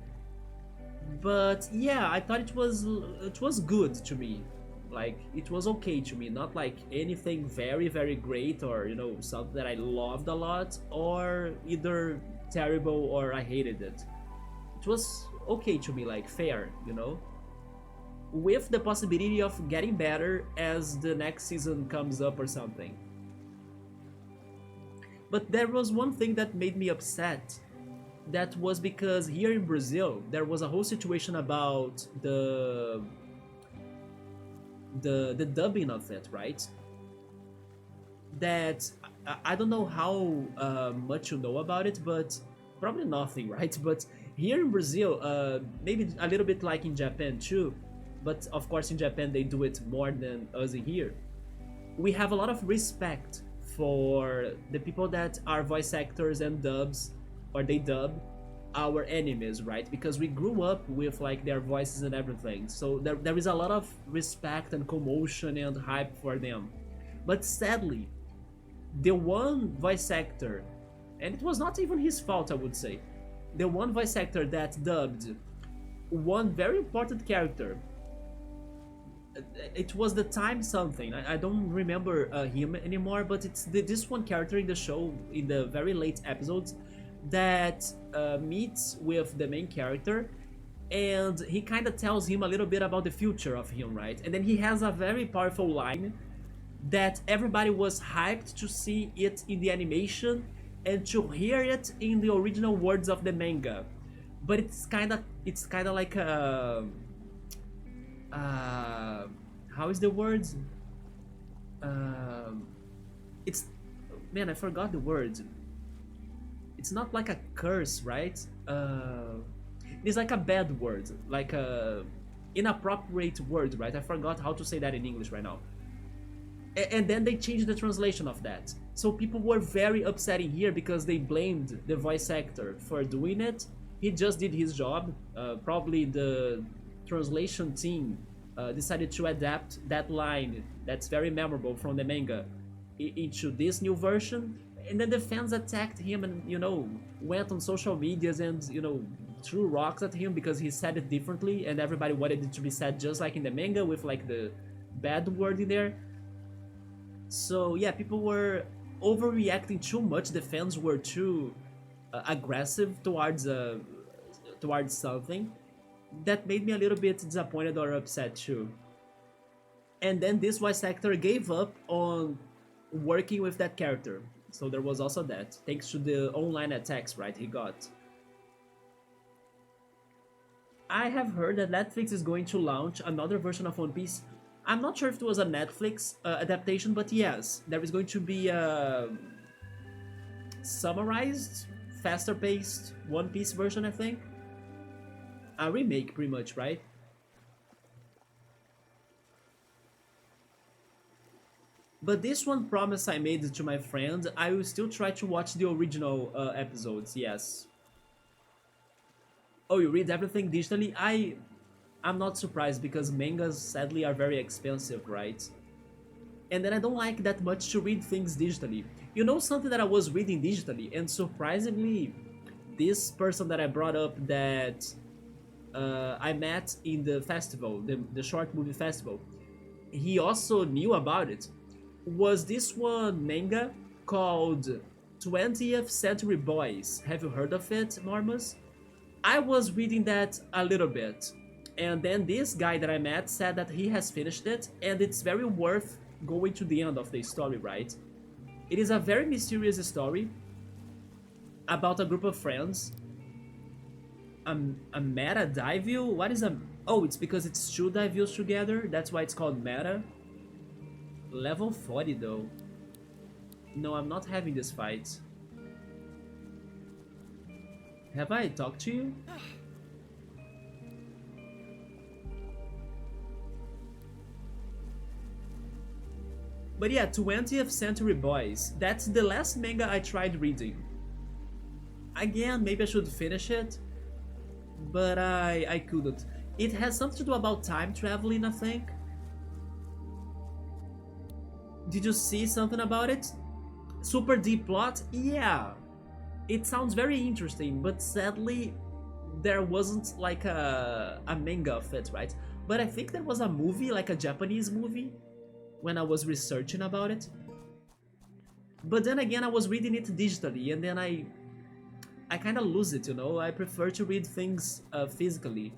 But yeah, I thought it was good to me. Like, it was okay to me, not like anything very, very great, or, you know, something that I loved a lot, or either terrible or I hated it. It was okay to me, like fair, you know, with the possibility of getting better as the next season comes up or something. But there was one thing that made me upset. That was because here in Brazil there was a whole situation about the dubbing of it, right? That I don't know how much you know about it, but probably nothing, right? But here in Brazil, maybe a little bit like in Japan too, but of course in Japan they do it more than us in here. We have a lot of respect for the people that are voice actors and dubs, or they dub our enemies, right? Because we grew up with like their voices and everything, so there is a lot of respect and commotion and hype for them. But sadly, the one voice actor, and it was not even his fault, I would say, the one voice actor that dubbed one very important character, it was the time something, I don't remember him anymore, but it's this one character in the show, in the very late episodes, that meets with the main character, and he kind of tells him a little bit about the future of him, right? And then he has a very powerful line that everybody was hyped to see it in the animation and to hear it in the original words of the manga, but it's kind of it's kind of like a how is the word? Um, it's man, I forgot the word. It's not like a curse, right? It's like a bad word, like a inappropriate word, right? I forgot how to say that in English right now. And then they changed the translation of that. So people were very upset in here because they blamed the voice actor for doing it. He just did his job. Probably the translation team decided to adapt that line that's very memorable from the manga into this new version. And then the fans attacked him and, went on social medias and, threw rocks at him because he said it differently and everybody wanted it to be said just like in the manga with like the bad word in there. So yeah, people were overreacting too much. The fans were too aggressive towards something that made me a little bit disappointed or upset too. And then this voice actor gave up on working with that character. So there was also that, thanks to the online attacks, right, he got. I have heard that Netflix is going to launch another version of One Piece. I'm not sure if it was a Netflix adaptation, but yes, there is going to be a summarized, faster-paced One Piece version, I think. A remake, pretty much, right? But this one promise I made to my friend, I will still try to watch the original episodes, yes. Oh, you read everything digitally? I'm not surprised because mangas sadly are very expensive, right? And then I don't like that much to read things digitally. You know something that I was reading digitally, and surprisingly, this person that I brought up that I met in the festival, the short movie festival, he also knew about it, was this one manga called 20th Century Boys. Have you heard of it, Normus? I was reading that a little bit, and then this guy that I met said that he has finished it, and it's very worth going to the end of the story, right? It is a very mysterious story about a group of friends. A meta divil? What is a... Oh, it's because it's two divils together, that's why it's called meta. Level 40 though. No, I'm not having this fight. Have I talked to you? But yeah, 20th Century Boys. That's the last manga I tried reading. Again, maybe I should finish it, but I couldn't. It has something to do about time traveling, I think. Did you see something about it? Super deep plot? Yeah. It sounds very interesting, but sadly, there wasn't like a manga of it, right? But I think there was a movie, like a Japanese movie, when I was researching about it. But then again, I was reading it digitally, and then I kind of lose it, I prefer to read things physically.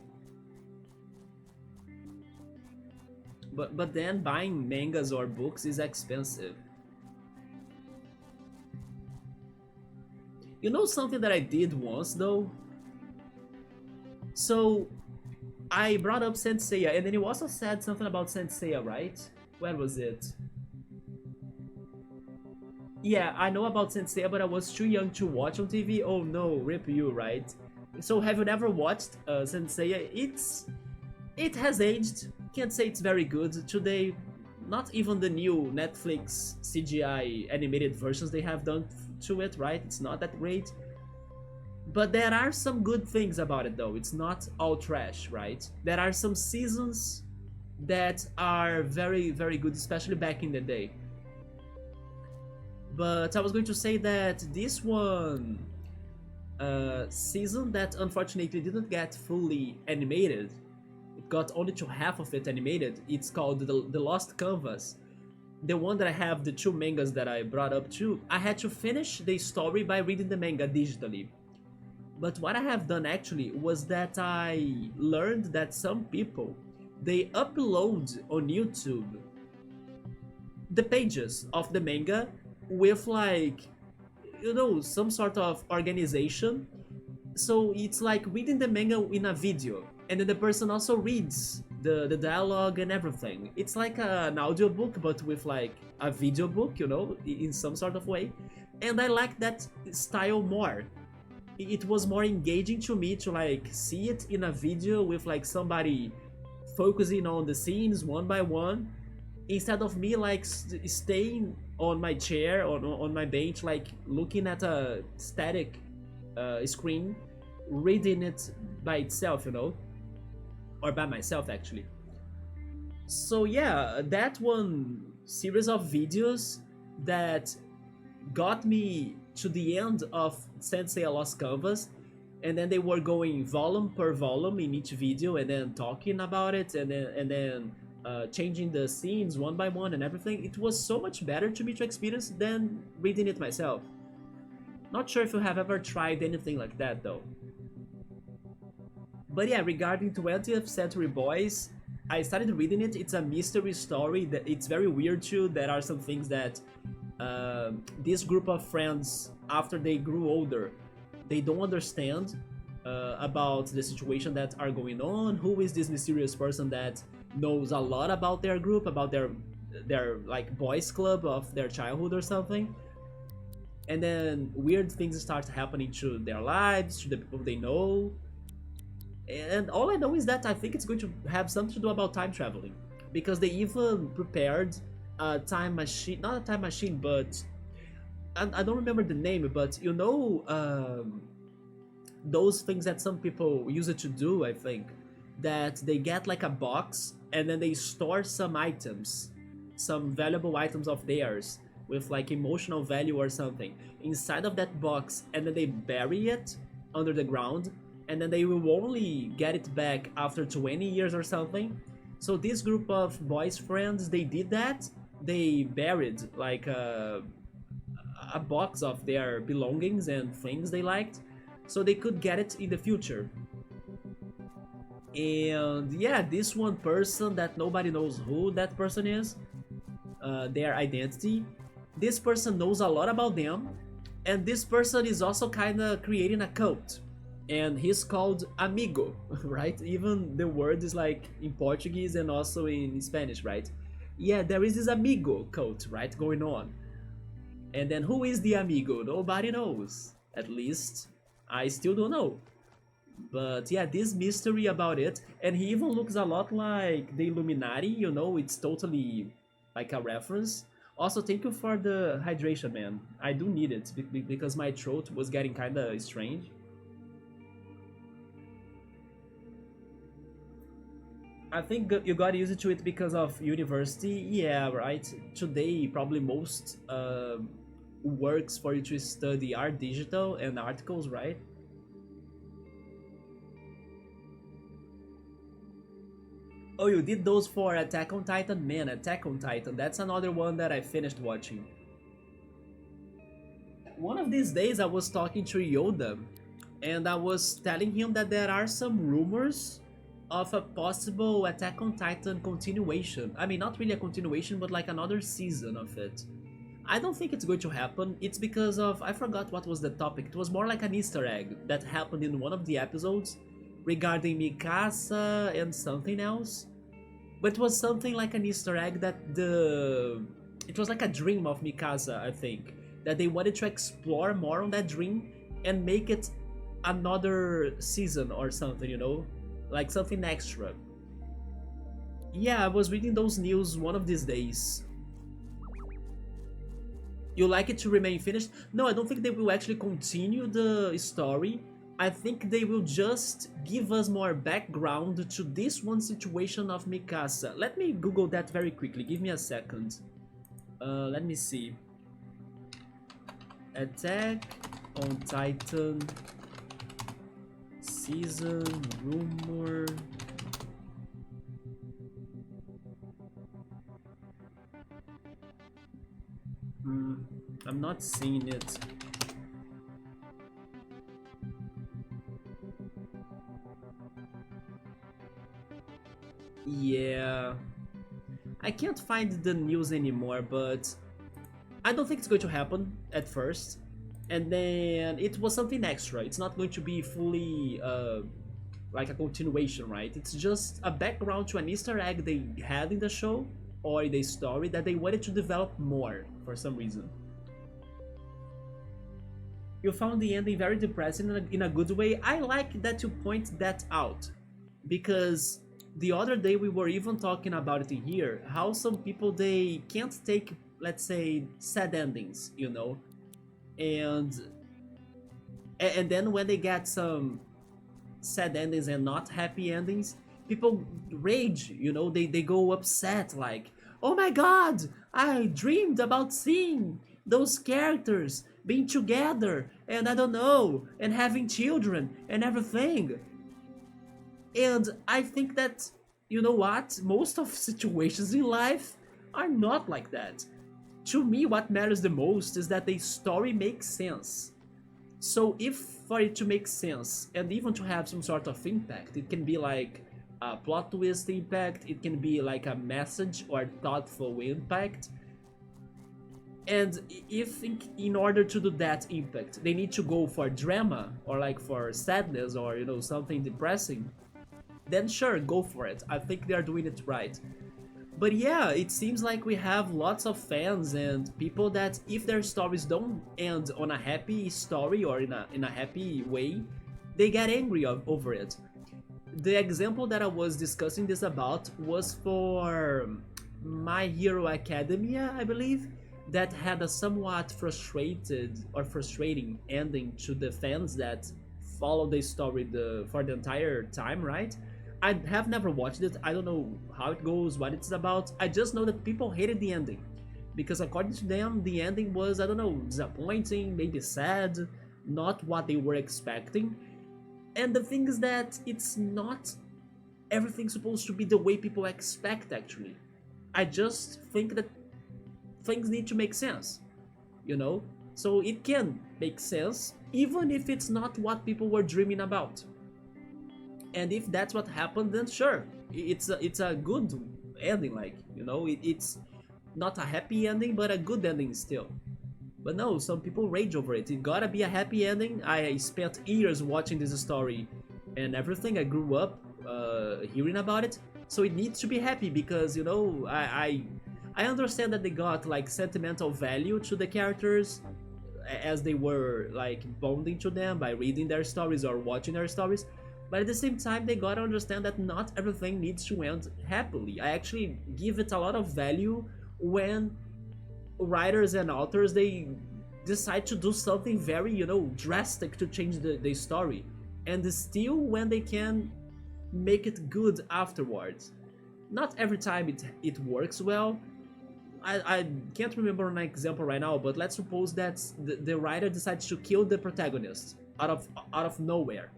But then buying mangas or books is expensive. You know something that I did once though? So I brought up Saint Seiya, and then you also said something about Saint Seiya, right? Where was it? Yeah, I know about Saint Seiya, but I was too young to watch on TV. Oh no, rip you, right? So have you never watched Saint Seiya? It has aged. Can't say it's very good today. Not even the new Netflix CGI animated versions they have done to it, right? It's not that great. But there are some good things about it though. It's not all trash, right? There are some seasons that are very, very good, especially back in the day. But I was going to say that this one season that unfortunately didn't get fully animated, it got only to half of it animated, it's called the Lost Canvas. The one that I have, the two mangas that I brought up too, I had to finish the story by reading the manga digitally. But what I have done actually was that I learned that some people, they upload on YouTube the pages of the manga with like, some sort of organization So it's like reading the manga in a video, and then the person also reads the dialogue and everything. It's like an audiobook, but with like a video book, you know, in some sort of way. And I like that style more. It was more engaging to me to like see it in a video with like somebody focusing on the scenes one by one, instead of me like staying on my chair or on my bench, like looking at a static screen, reading it by itself, you know, or by myself actually. So yeah, that one series of videos that got me to the end of Sensei a Lost Canvas, and then they were going volume per volume in each video, and then talking about it, and then changing the scenes one by one and everything. It was so much better to me to experience than reading it myself. Not sure if you have ever tried anything like that though. But yeah, regarding 20th Century Boys, I started reading it. It's a mystery story that it's very weird too. There are some things that this group of friends, after they grew older, they don't understand about the situation that are going on. Who is this mysterious person that knows a lot about their group, about their like boys club of their childhood or something? And then weird things start happening to their lives, to the people they know. And all I know is that I think it's going to have something to do about time traveling, because they even prepared a time machine, not a time machine, but I don't remember the name, but you know, those things that some people use it to do, I think, that they get like a box and then they store some items, some valuable items of theirs with like emotional value or something inside of that box, and then they bury it under the ground, and then they will only get it back after 20 years or something. So this group of boys friends, they did that. They buried like a box of their belongings and things they liked, so they could get it in the future. And yeah, this one person that nobody knows who that person is, their identity. This person knows a lot about them, and this person is also kind of creating a cult, and he's called Amigo, right? Even the word is like in Portuguese and also in Spanish, right? Yeah, there is this Amigo cult, right, going on. And then who is the Amigo? Nobody knows. At least I still don't know. But yeah, this mystery about it, and he even looks a lot like the Illuminati, you know, it's totally like a reference. Also, thank you for the hydration, man. I do need it because my throat was getting kinda strange. I think you got used to it because of university, yeah, right? Today, probably most works for you to study are digital and articles, right? Oh, you did those for Attack on Titan? Man, Attack on Titan, that's another one that I finished watching. One of these days I was talking to Yoda, and I was telling him that there are some rumors of a possible Attack on Titan continuation. I mean, not really a continuation, but like another season of it. I don't think it's going to happen. It's because of, I forgot what was the topic. It was more like an Easter egg that happened in one of the episodes regarding Mikasa and something else. But it was something like an Easter egg that it was like a dream of Mikasa, I think. That they wanted to explore more on that dream and make it another season or something, you know? Like something extra. Yeah, I was reading those news one of these days. You like it to remain finished? No, I don't think they will actually continue the story. I think they will just give us more background to this one situation of Mikasa. Let me Google that very quickly, give me a second. Let me see. Attack on Titan season rumor. I'm not seeing it. Yeah, I can't find the news anymore, but I don't think it's going to happen at first. and then it was something extra. It's not going to be fully like a continuation, right? It's just a background to an Easter egg they had in the show or the story that they wanted to develop more for some reason. You found the ending very depressing in a good way. I like that you point that out because the other day we were even talking about it in here, how some people they can't take, let's say, sad endings, you know, and and then when they get some sad endings and not happy endings, people rage, you know, they go upset like, oh my god, I dreamed about seeing those characters being together and I don't know, and having children and everything. And I think that, you know what, most of situations in life are not like that. To me, what matters the most is that the story makes sense. So if for it to make sense and even to have some sort of impact, it can be like a plot twist impact, it can be like a message or thoughtful impact. And if in order to do that impact, they need to go for drama or like for sadness or, you know, something depressing, then sure, go for it. I think they're doing it right. But yeah, it seems like we have lots of fans and people that if their stories don't end on a happy story or in a happy way, they get angry over it. The example that I was discussing this about was for My Hero Academia, I believe, that had a somewhat frustrated or frustrating ending to the fans that follow the story for the entire time, right? I have never watched it. I don't know how it goes, what it's about. I just know that people hated the ending. Because according to them, the ending was, I don't know, disappointing, maybe sad, not what they were expecting. And the thing is that it's not everything supposed to be the way people expect, actually. I just think that things need to make sense, you know? So it can make sense, even if it's not what people were dreaming about. And if that's what happened, then sure, it's a good ending, like, you know, it's not a happy ending, but a good ending still. But no, some people rage over it. It gotta be a happy ending. I spent years watching this story and everything. I grew up hearing about it, so it needs to be happy because, you know, I understand that they got like sentimental value to the characters as they were like bonding to them by reading their stories or watching their stories. But at the same time, they gotta understand that not everything needs to end happily. I actually give it a lot of value when writers and authors they decide to do something very, you know, drastic to change the story, and still when they can make it good afterwards. Not every time it works well. I can't remember an example right now, but let's suppose that the writer decides to kill the protagonist out of nowhere.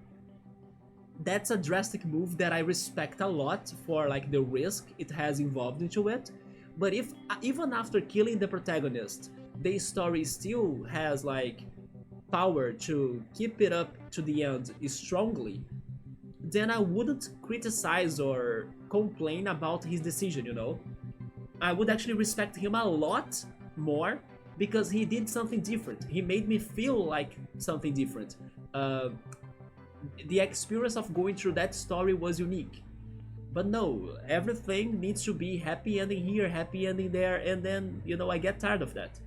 That's a drastic move that I respect a lot for like the risk it has involved into it. But if even after killing the protagonist, the story still has like power to keep it up to the end strongly, then I wouldn't criticize or complain about his decision, you know? I would actually respect him a lot more because he did something different. He made me feel like something different. The experience of going through that story was unique. But no, everything needs to be happy ending here, happy ending there, and then, you know, I get tired of that.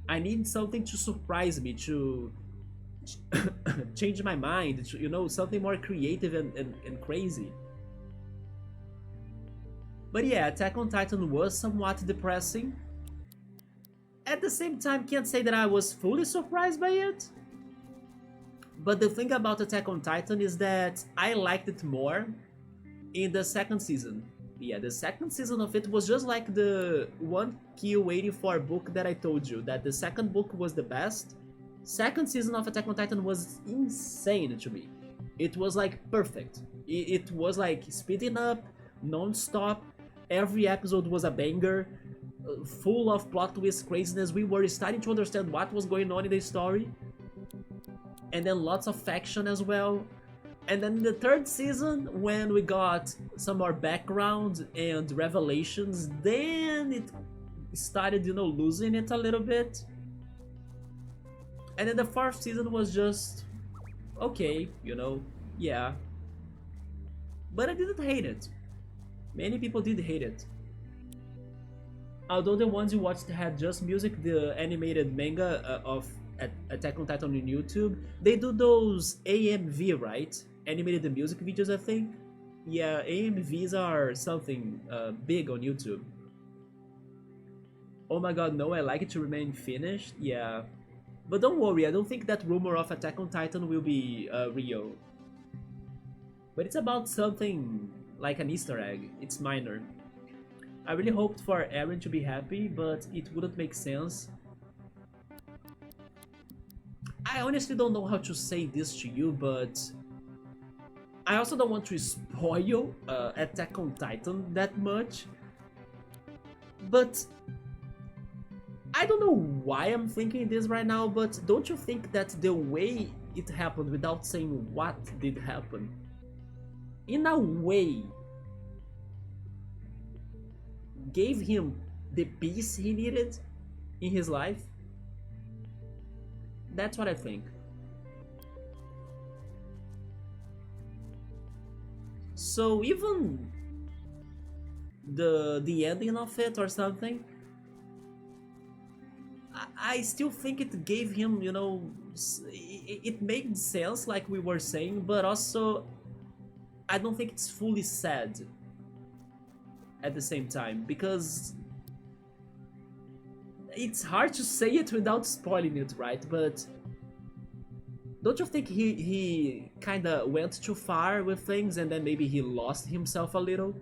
I need something to surprise me, to change my mind, to, you know, something more creative and crazy. But yeah, Attack on Titan was somewhat depressing. At the same time, can't say that I was fully surprised by it. But the thing about Attack on Titan is that I liked it more in the second season. Yeah, the second season of it was just like the 1Q84 book that I told you, that the second book was the best. Second season of Attack on Titan was insane to me. It was like perfect. It was like speeding up, non-stop. Every episode was a banger, full of plot twist craziness. We were starting to understand what was going on in the story. And then lots of action as well. And then in the third season, when we got some more background and revelations, then it started, you know, losing it a little bit. And then the fourth season was just okay, you know, yeah. But I didn't hate it. Many people did hate it. Although the ones you watched had just music, the animated manga of Attack on Titan on YouTube, they do those AMV, right? Animated music videos, I think. Yeah, AMVs are something big on YouTube. Oh my god, no, I like it to remain finished. Yeah. But don't worry, I don't think that rumor of Attack on Titan will be real. But it's about something like an Easter egg. It's minor. I really hoped for Eren to be happy, but it wouldn't make sense. I honestly don't know how to say this to you, but I also don't want to spoil Attack on Titan that much. But I don't know why I'm thinking this right now, but don't you think that the way it happened without saying what did happen, in a way, gave him the peace he needed in his life? That's what I think. So even the ending of it or something, I still think it gave him, you know, it made sense like we were saying, but also I don't think it's fully sad at the same time, because it's hard to say it without spoiling it, right? But don't you think he kinda went too far with things and then maybe he lost himself a little?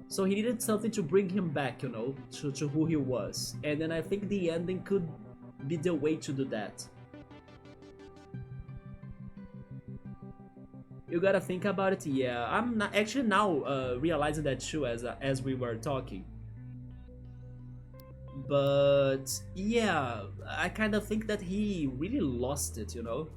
So he needed something to bring him back, you know, to who he was. And then I think the ending could be the way to do that. You gotta think about it. Yeah, I'm not, actually now realizing that too as we were talking. But yeah, I kind of think that he really lost it, you know.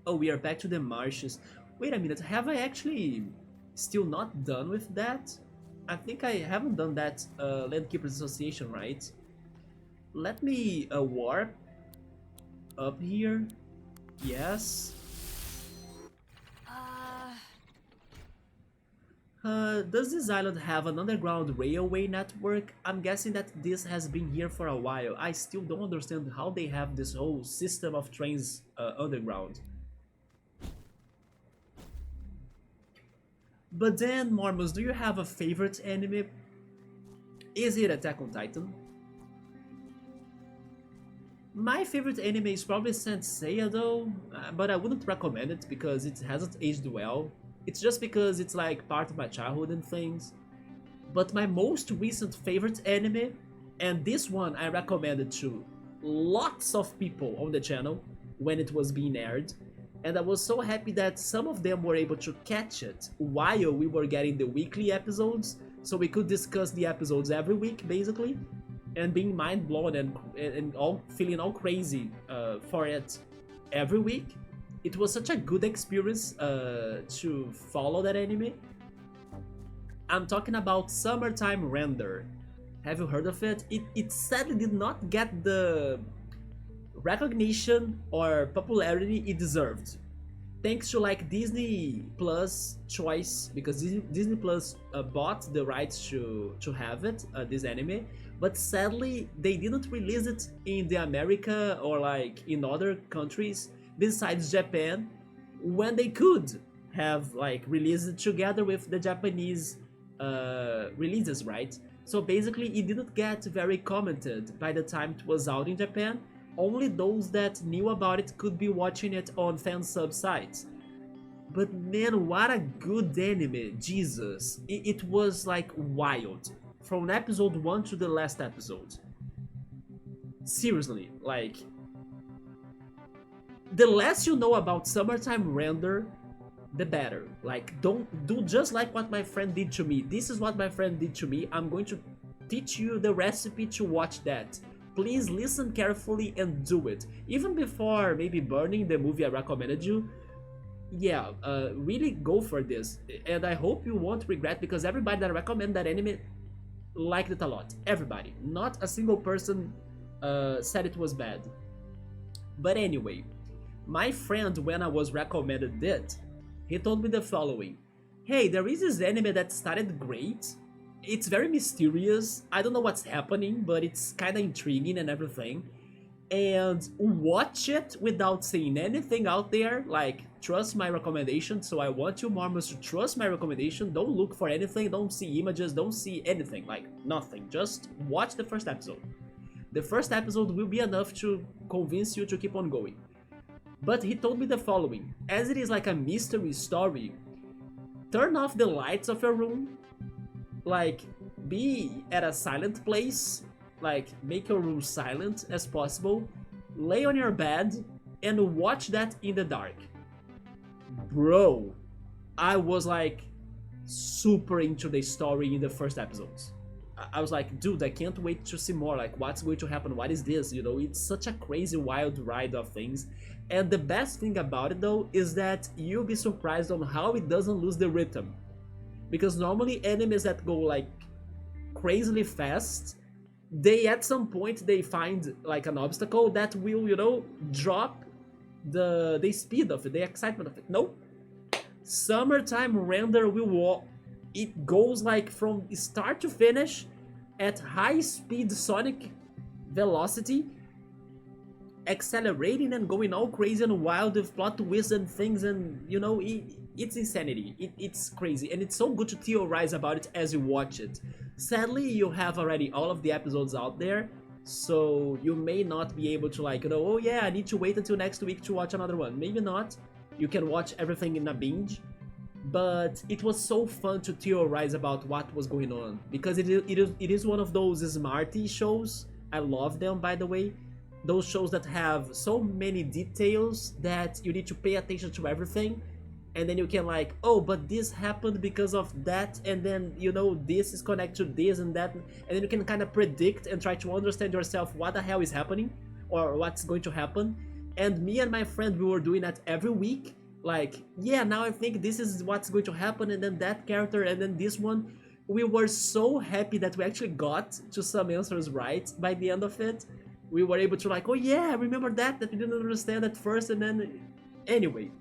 Oh, we are back to the Marshes. Wait a minute, have I actually still not done with that? I think I haven't done that Landkeepers Association, right? Let me warp up here. Yes. Does this island have an underground railway network? I'm guessing that this has been here for a while. I still don't understand how they have this whole system of trains underground. But then, Mormons, do you have a favorite anime? Is it Attack on Titan? My favorite anime is probably Saint Seiya though, but I wouldn't recommend it because it hasn't aged well. It's just because it's like part of my childhood and things. But my most recent favorite anime, and this one I recommended to lots of people on the channel when it was being aired, and I was so happy that some of them were able to catch it while we were getting the weekly episodes, so we could discuss the episodes every week basically, and being mind blown and all feeling all crazy for it every week. It was such a good experience to follow that anime. I'm talking about Summertime Render. Have you heard of it? It sadly did not get the recognition or popularity it deserved. Thanks to like Disney Plus choice, because Disney Plus bought the rights to have it, this anime, but sadly they didn't release it in the America or like in other countries besides Japan, when they could have like released it together with the Japanese releases, right? So basically it didn't get very commented by the time it was out in Japan. Only those that knew about it could be watching it on fan sub sites. But man, what a good anime, Jesus. It was like wild. From episode 1 to the last episode. Seriously, like, the less you know about Summertime Render, the better. Like, don't do just like what my friend did to me. This is what my friend did to me. I'm going to teach you the recipe to watch that. Please listen carefully and do it. Even before maybe burning the movie I recommended you. Yeah, really go for this. And I hope you won't regret, because everybody that I recommend that anime liked it a lot. Everybody. Not a single person said it was bad. But anyway, my friend, when I was recommended it, he told me the following. Hey, there is this anime that started great. It's very mysterious. I don't know what's happening, but it's kind of intriguing and everything. And watch it without seeing anything out there. Like, trust my recommendation. So I want you, Mormons, to trust my recommendation. Don't look for anything. Don't see images. Don't see anything. Like, nothing. Just watch the first episode. The first episode will be enough to convince you to keep on going. But he told me the following. As it is like a mystery story, turn off the lights of your room. Like, be at a silent place. Like, make your room silent as possible. Lay on your bed and watch that in the dark. Bro, I was like super into the story in the first episodes. I was like, dude, I can't wait to see more. Like, what's going to happen? What is this? You know, it's such a crazy, wild ride of things. And the best thing about it, though, is that you'll be surprised on how it doesn't lose the rhythm. Because normally enemies that go, like, crazily fast, they, at some point, they find, like, an obstacle that will, you know, drop the speed of it, the excitement of it. Nope. Summertime Render will... It goes like from start to finish at high speed sonic velocity, accelerating and going all crazy and wild with plot twists and things, and you know, it's insanity. It's crazy, and it's so good to theorize about it as you watch it. Sadly, you have already all of the episodes out there, so you may not be able to, like, you know, oh yeah, I need to wait until next week to watch another one. Maybe not. You can watch everything in a binge. But it was so fun to theorize about what was going on, because it is one of those smarty shows. I love them, by the way. Those shows that have so many details that you need to pay attention to everything, and then you can, like, oh, but this happened because of that, and then, you know, this is connected to this and that, and then you can kind of predict and try to understand yourself what the hell is happening or what's going to happen. And me and my friend, we were doing that every week. Like, yeah, now I think this is what's going to happen, and then that character, and then this one. We were so happy that we actually got to some answers right by the end of it. We were able to, like, oh yeah, I remember that we didn't understand at first, and then... Anyway,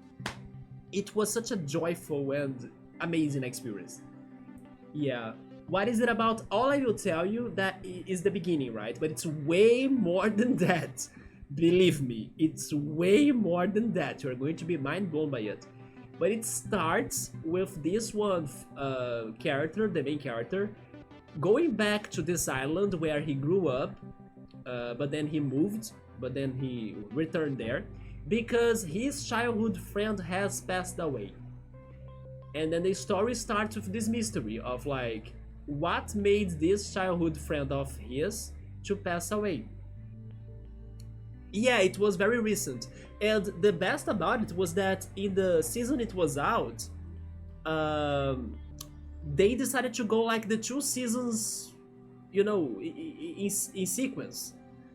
it was such a joyful and amazing experience. Yeah. What is it about? All I will tell you that is the beginning, right? But it's way more than that. Believe me, it's way more than that. You're going to be mind blown by it. But it starts with this one character, the main character, going back to this island where he grew up, but then he moved, but then he returned there because his childhood friend has passed away. And then the story starts with this mystery of, like, what made this childhood friend of his to pass away. Yeah, it was very recent. And the best about it was that in the season it was out, they decided to go like the 2 seasons, you know, in sequence.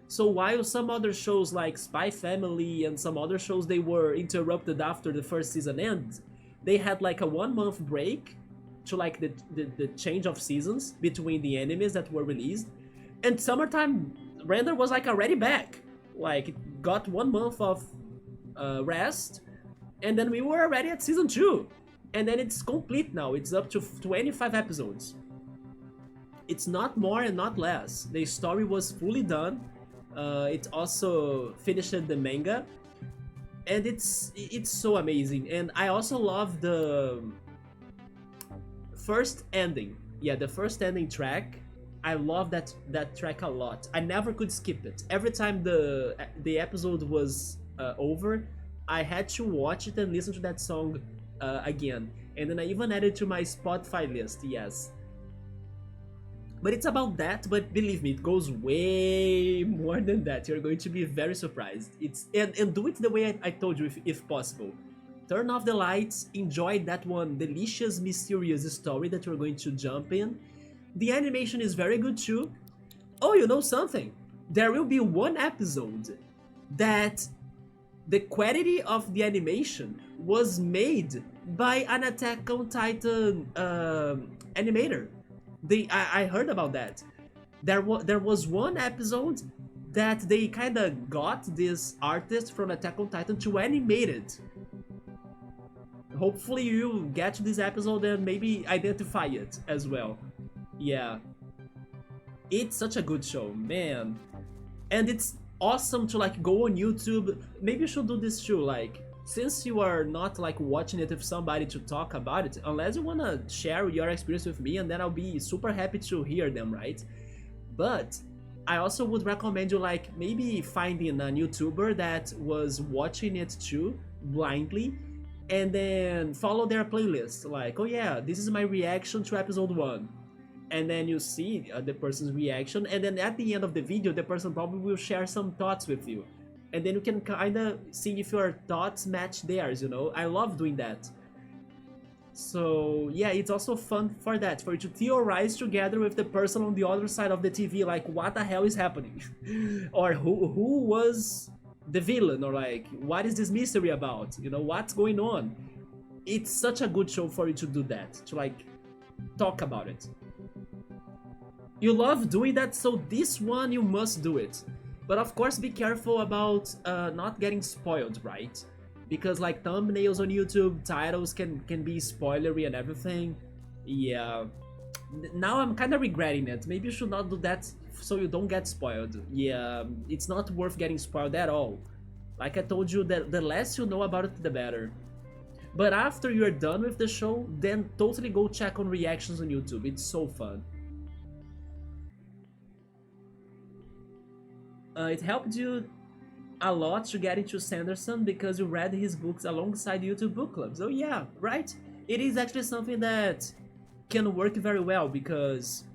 So while some other shows like Spy Family and some other shows, they were interrupted after the first season ends, they had like a 1-month break to like the change of seasons between the animes that were released. And Summertime Render was like already back. Like, it got 1 month of rest, and then we were already at season 2. And then it's complete now. It's up to 25 episodes. It's not more and not less. The story was fully done. It also finished the manga, and it's so amazing. And I also love the first ending. Yeah, the first ending track. I love that track a lot. I never could skip it. Every time the episode was over, I had to watch it and listen to that song again. And then I even added it to my Spotify list, yes. But it's about that, but believe me, it goes way more than that. You're going to be very surprised. And do it the way I told you if possible. Turn off the lights, enjoy that one delicious, mysterious story that you're going to jump in. The animation is very good too. Oh, you know something? There will be one episode that the quality of the animation was made by an Attack on Titan animator. I heard about that. There was one episode that they kind of got this artist from Attack on Titan to animate it. Hopefully you get to this episode and maybe identify it as well. Yeah. It's such a good show, man. And it's awesome to like go on YouTube. Maybe you should do this too, like since you are not like watching it with somebody to talk about it, unless you wanna share your experience with me, and then I'll be super happy to hear them, right? But I also would recommend you like maybe finding a YouTuber that was watching it too blindly, and then follow their playlist. Like, oh yeah, this is my reaction to episode 1. And then you see the person's reaction, and then at the end of the video the person probably will share some thoughts with you, and then you can kind of see if your thoughts match theirs, you know. I love doing that. So yeah, it's also fun for that, for you to theorize together with the person on the other side of the TV, like what the hell is happening or who was the villain, or like what is this mystery about, you know, what's going on. It's such a good show for you to do that, to like talk about it. You love doing that, so this one you must do it. But of course be careful about not getting spoiled, right? Because like thumbnails on YouTube, titles can be spoilery and everything. Yeah. Now I'm kind of regretting it. Maybe you should not do that so you don't get spoiled. Yeah, it's not worth getting spoiled at all. Like I told you, the less you know about it, the better. But after you're done with the show, then totally go check on reactions on YouTube. It's so fun. It helped you a lot to get into Sanderson because you read his books alongside YouTube book clubs. Oh yeah, right? It is actually something that can work very well, because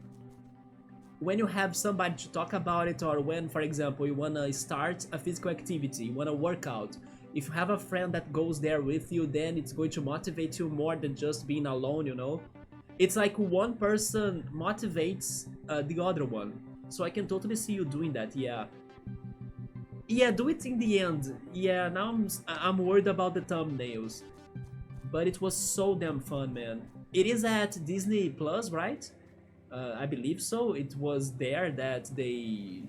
when you have somebody to talk about it, or when, for example, you wanna start a physical activity, you wanna work out, if you have a friend that goes there with you, then it's going to motivate you more than just being alone, you know? It's like one person motivates the other one. So I can totally see you doing that, yeah. Yeah, do it in the end. Yeah, now I'm worried about the thumbnails. But it was so damn fun, man. It is at Disney Plus, right? I believe so. It was there that they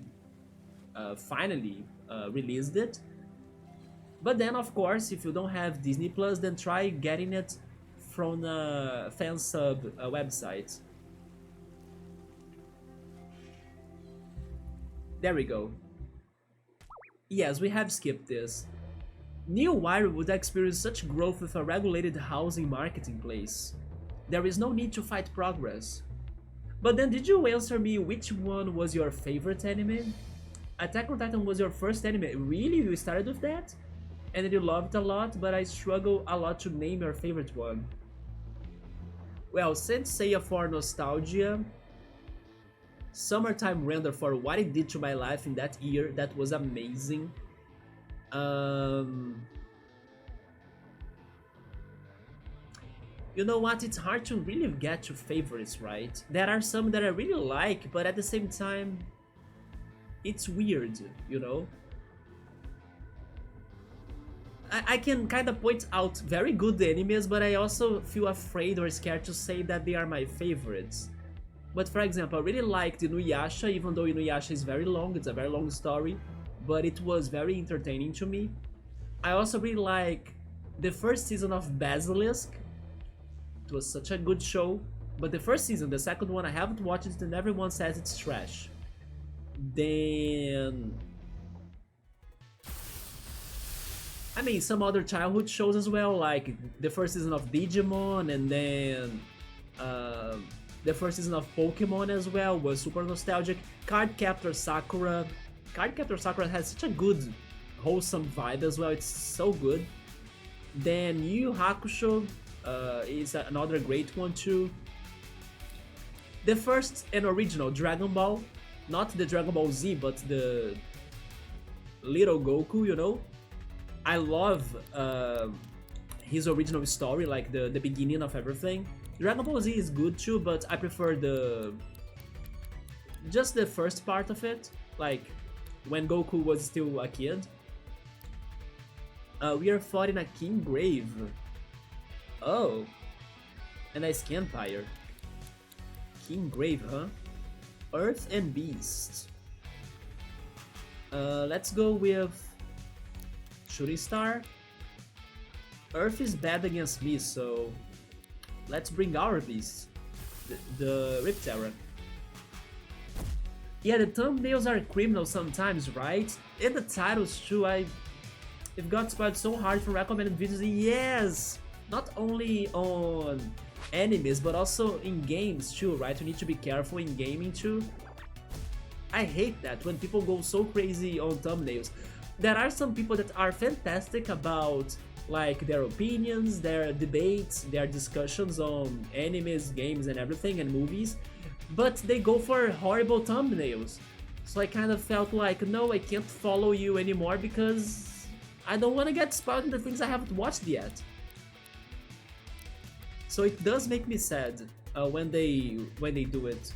finally released it. But then, of course, if you don't have Disney Plus, then try getting it from a fansub website. There we go. Yes, we have skipped this. New Wirral would experience such growth with a regulated housing market in place. There is no need to fight progress. But then did you answer me which one was your favorite anime? Attack on Titan was your first anime. Really? You started with that? And you loved it a lot, but I struggle a lot to name your favorite one. Well, Senseiya for nostalgia. Summertime Render for what it did to my life in that year. That was amazing. You know what? It's hard to really get to favorites, right? There are some that I really like, but at the same time, it's weird, you know? I can kind of point out very good animes, but I also feel afraid or scared to say that they are my favorites. But for example, I really liked Inuyasha, even though Inuyasha is very long, it's a very long story, but it was very entertaining to me. I also really like the first season of Basilisk. It was such a good show, but the first season, the second one, I haven't watched it and everyone says it's trash. Then... I mean, some other childhood shows as well, like the first season of Digimon, and then the first season of Pokemon as well was super nostalgic. Cardcaptor Sakura. Cardcaptor Sakura has such a good, wholesome vibe as well, it's so good. Then Yu Yu Hakusho is another great one too. The first and original Dragon Ball, not the Dragon Ball Z, but the little Goku, you know? I love his original story, like the beginning of everything. Dragon Ball Z is good too, but I prefer just the first part of it, like when Goku was still a kid. We are fought in a king grave. Oh, and a Ski Empire. King Grave, huh? Earth and Beast. Let's go with Shooting Star. Earth is bad against me, so let's bring our beast, the Riptera. Yeah, the thumbnails are criminal sometimes, right? And the titles too. It got spoiled so hard for recommended videos. Yes, not only on animes but also in games too, right? You need to be careful in gaming too. I hate that when people go so crazy on thumbnails. There are some people that are fantastic about like their opinions, their debates, their discussions on animes, games and everything and movies, but they go for horrible thumbnails. So I kind of felt like, no, I can't follow you anymore because I don't want to get spoiled in the things I haven't watched yet. So it does make me sad when they do it.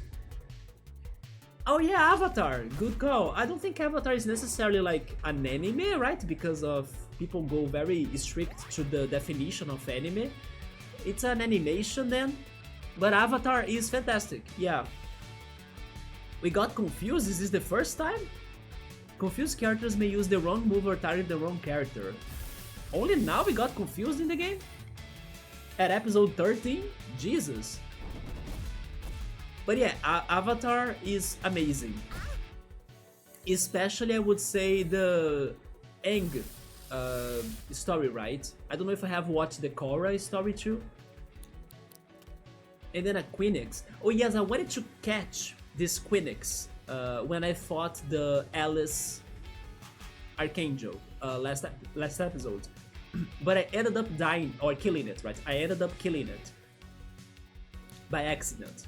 Oh yeah, Avatar, good call. I don't think Avatar is necessarily like an anime, right? Because of people go very strict to the definition of anime. It's an animation then, but Avatar is fantastic, yeah. We got confused, is this the first time? Confused characters may use the wrong move or target the wrong character. Only now we got confused in the game? At episode 13? Jesus. But yeah, Avatar is amazing. Especially I would say the Aang story, right? I don't know if I have watched the Korra story too. And then a Queenix. Oh yes, I wanted to catch this Queenix when I fought the Alice Archangel last episode. But I ended up dying, or killing it, right? I ended up killing it. By accident.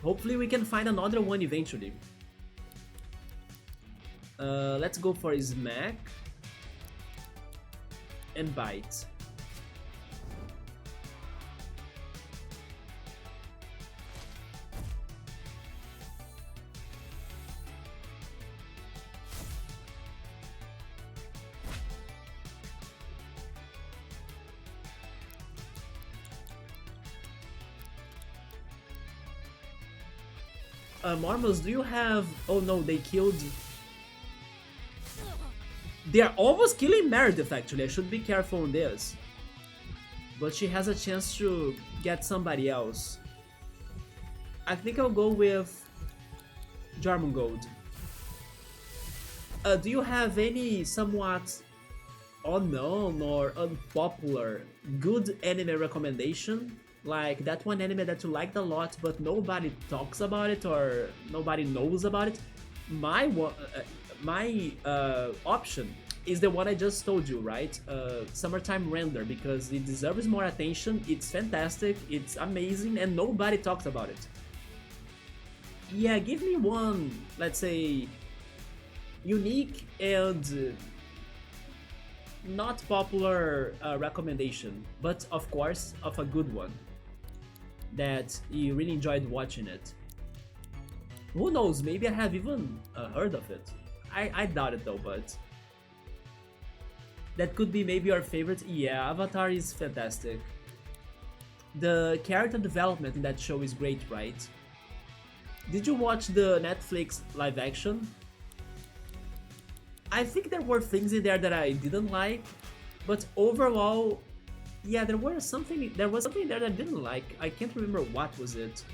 Hopefully we can find another one eventually. Let's go for Smack. And Bite. Marmos, do you have... Oh no, they killed... They are almost killing Meredith actually, I should be careful on this. But she has a chance to get somebody else. I think I'll go with Jarmongold. Do you have any somewhat unknown or unpopular good anime recommendation? Like that one anime that you liked a lot but nobody talks about it or nobody knows about it. My option is the one I just told you, right? Summertime Render, because it deserves more attention, it's fantastic, it's amazing, and nobody talks about it. Yeah, give me one, let's say, unique and not popular recommendation, but of course, of a good one. That you really enjoyed watching it. Who knows, maybe I have even heard of it. I doubt it though, but... That could be maybe your favorite. Yeah, Avatar is fantastic. The character development in that show is great, right? Did you watch the Netflix live action? I think there were things in there that I didn't like, but overall, yeah, there was something there that I didn't like. I can't remember what was it.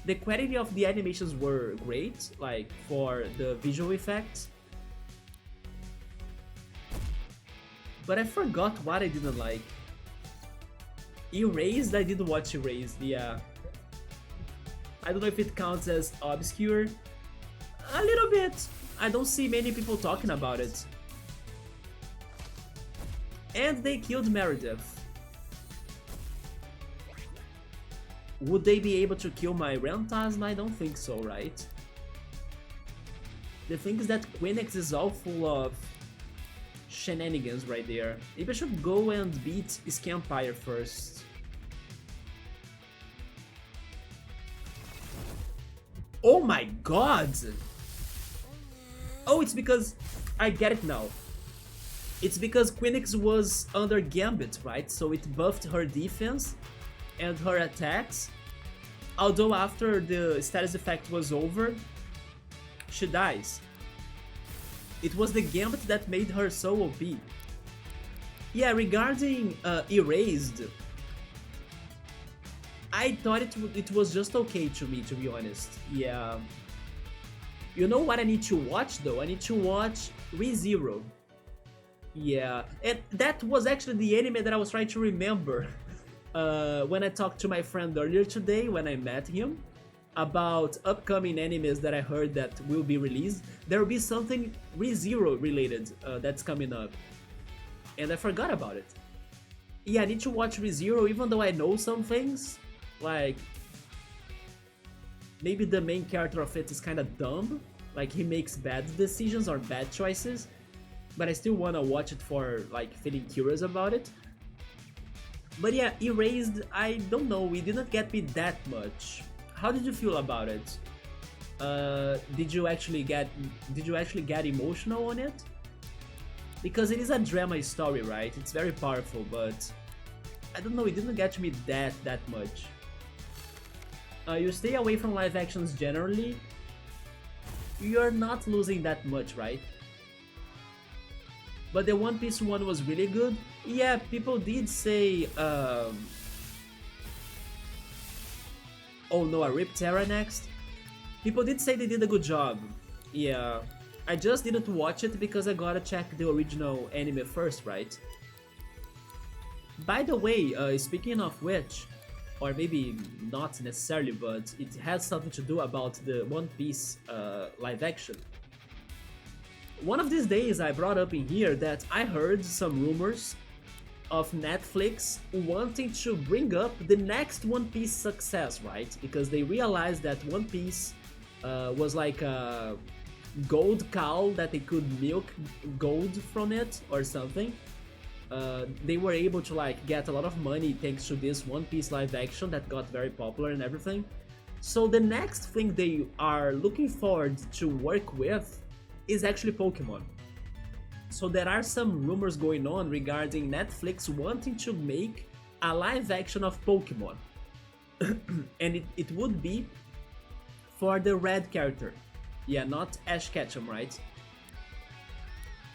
The quality of the animations were great, like for the visual effects. But I forgot what I didn't like. Erased? I did watch Erased, yeah. I don't know if it counts as obscure. A little bit. I don't see many people talking about it. And they killed Meredith. Would they be able to kill my Rentasm? I don't think so, right? The thing is that Queenix is all full of shenanigans right there. Maybe I should go and beat Scampire first. Oh my god! Oh, it's because... I get it now. It's because Queenix was under Gambit, right? So it buffed her defense. and her attacks. Although after the status effect was over, she dies. It was the Gambit that made her so OP. Yeah, regarding Erased, I thought it was just okay to me, to be honest. Yeah. You know what I need to watch though? I need to watch ReZero. Yeah, and that was actually the anime that I was trying to remember when I talked to my friend earlier today when I met him about upcoming animes that I heard that will be released. There will be something ReZero related that's coming up, and I forgot about it. Yeah, I need to watch ReZero even though I know some things, like maybe the main character of it is kind of dumb, like he makes bad decisions or bad choices, but I still wanna watch it for like feeling curious about it. But yeah, Erased, I don't know, it didn't get me that much. How did you feel about it? Did you actually get emotional on it? Because it is a drama story, right? It's very powerful, but I don't know, it didn't get me that much. You stay away from live actions generally. You're not losing that much, right? But the One Piece one was really good. Yeah, people did say, oh no, a Rip Terra next? People did say they did a good job. Yeah, I just didn't watch it because I gotta check the original anime first, right? By the way, speaking of which, or maybe not necessarily, but it has something to do about the One Piece live action. One of these days I brought up in here that I heard some rumors of Netflix wanting to bring up the next One Piece success, right? Because they realized that One Piece was like a gold cow that they could milk gold from it or something. They were able to like get a lot of money thanks to this One Piece live action that got very popular and everything. So the next thing they are looking forward to work with is actually Pokemon. So there are some rumors going on regarding Netflix wanting to make a live action of Pokemon. And it would be for the red character. Yeah, not Ash Ketchum, right?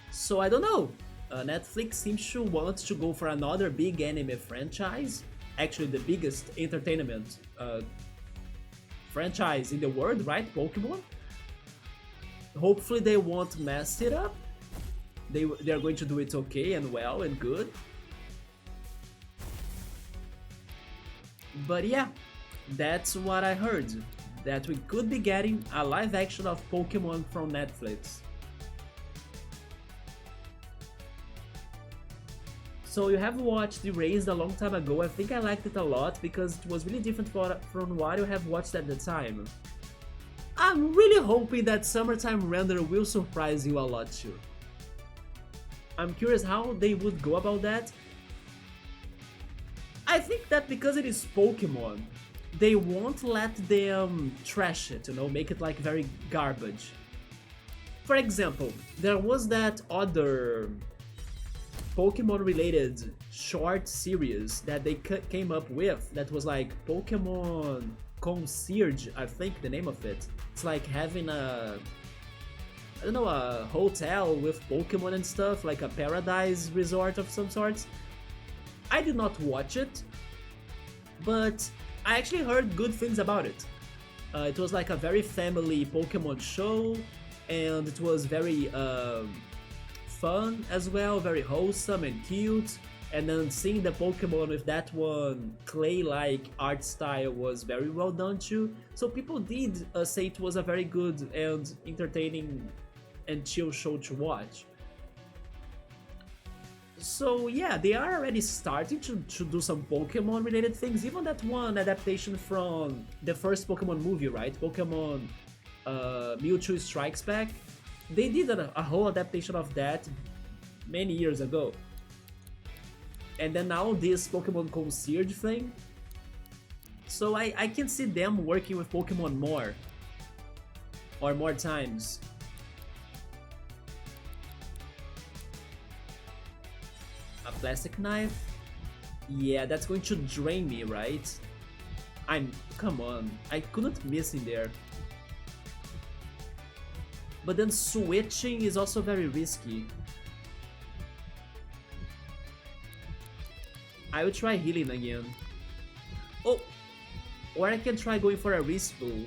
So I don't know. Netflix seems to want to go for another big anime franchise. Actually, the biggest entertainment franchise in the world, right? Pokemon. Hopefully they won't mess it up. They're going to do it okay and well and good. But yeah, that's what I heard. That we could be getting a live action of Pokemon from Netflix. So you have watched Erased a long time ago. I think I liked it a lot because it was really different from what you have watched at the time. I'm really hoping that Summertime Render will surprise you a lot too. I'm curious how they would go about that. I think that because it is Pokemon, they won't let them trash it, you know, make it like very garbage. For example, there was that other Pokemon related short series that they came up with that was like Pokemon Concierge, I think the name of it. It's like having a hotel with Pokemon and stuff, like a paradise resort of some sorts. I did not watch it, but I actually heard good things about it. It was like a very family Pokemon show, and it was very fun as well, very wholesome and cute. And then seeing the Pokemon with that one clay-like art style was very well done too. So people did say it was a very good and entertaining and chill show to watch. So yeah, they are already starting to do some Pokemon related things. Even that one adaptation from the first Pokemon movie, right? Pokemon Mewtwo Strikes Back. They did a whole adaptation of that many years ago. And then now this Pokemon Concierge thing. So I can see them working with Pokemon more. Or more times. A plastic knife. Yeah, that's going to drain me, right? Come on, I couldn't miss in there. But then switching is also very risky. I will try healing again. Oh! Or I can try going for a respool.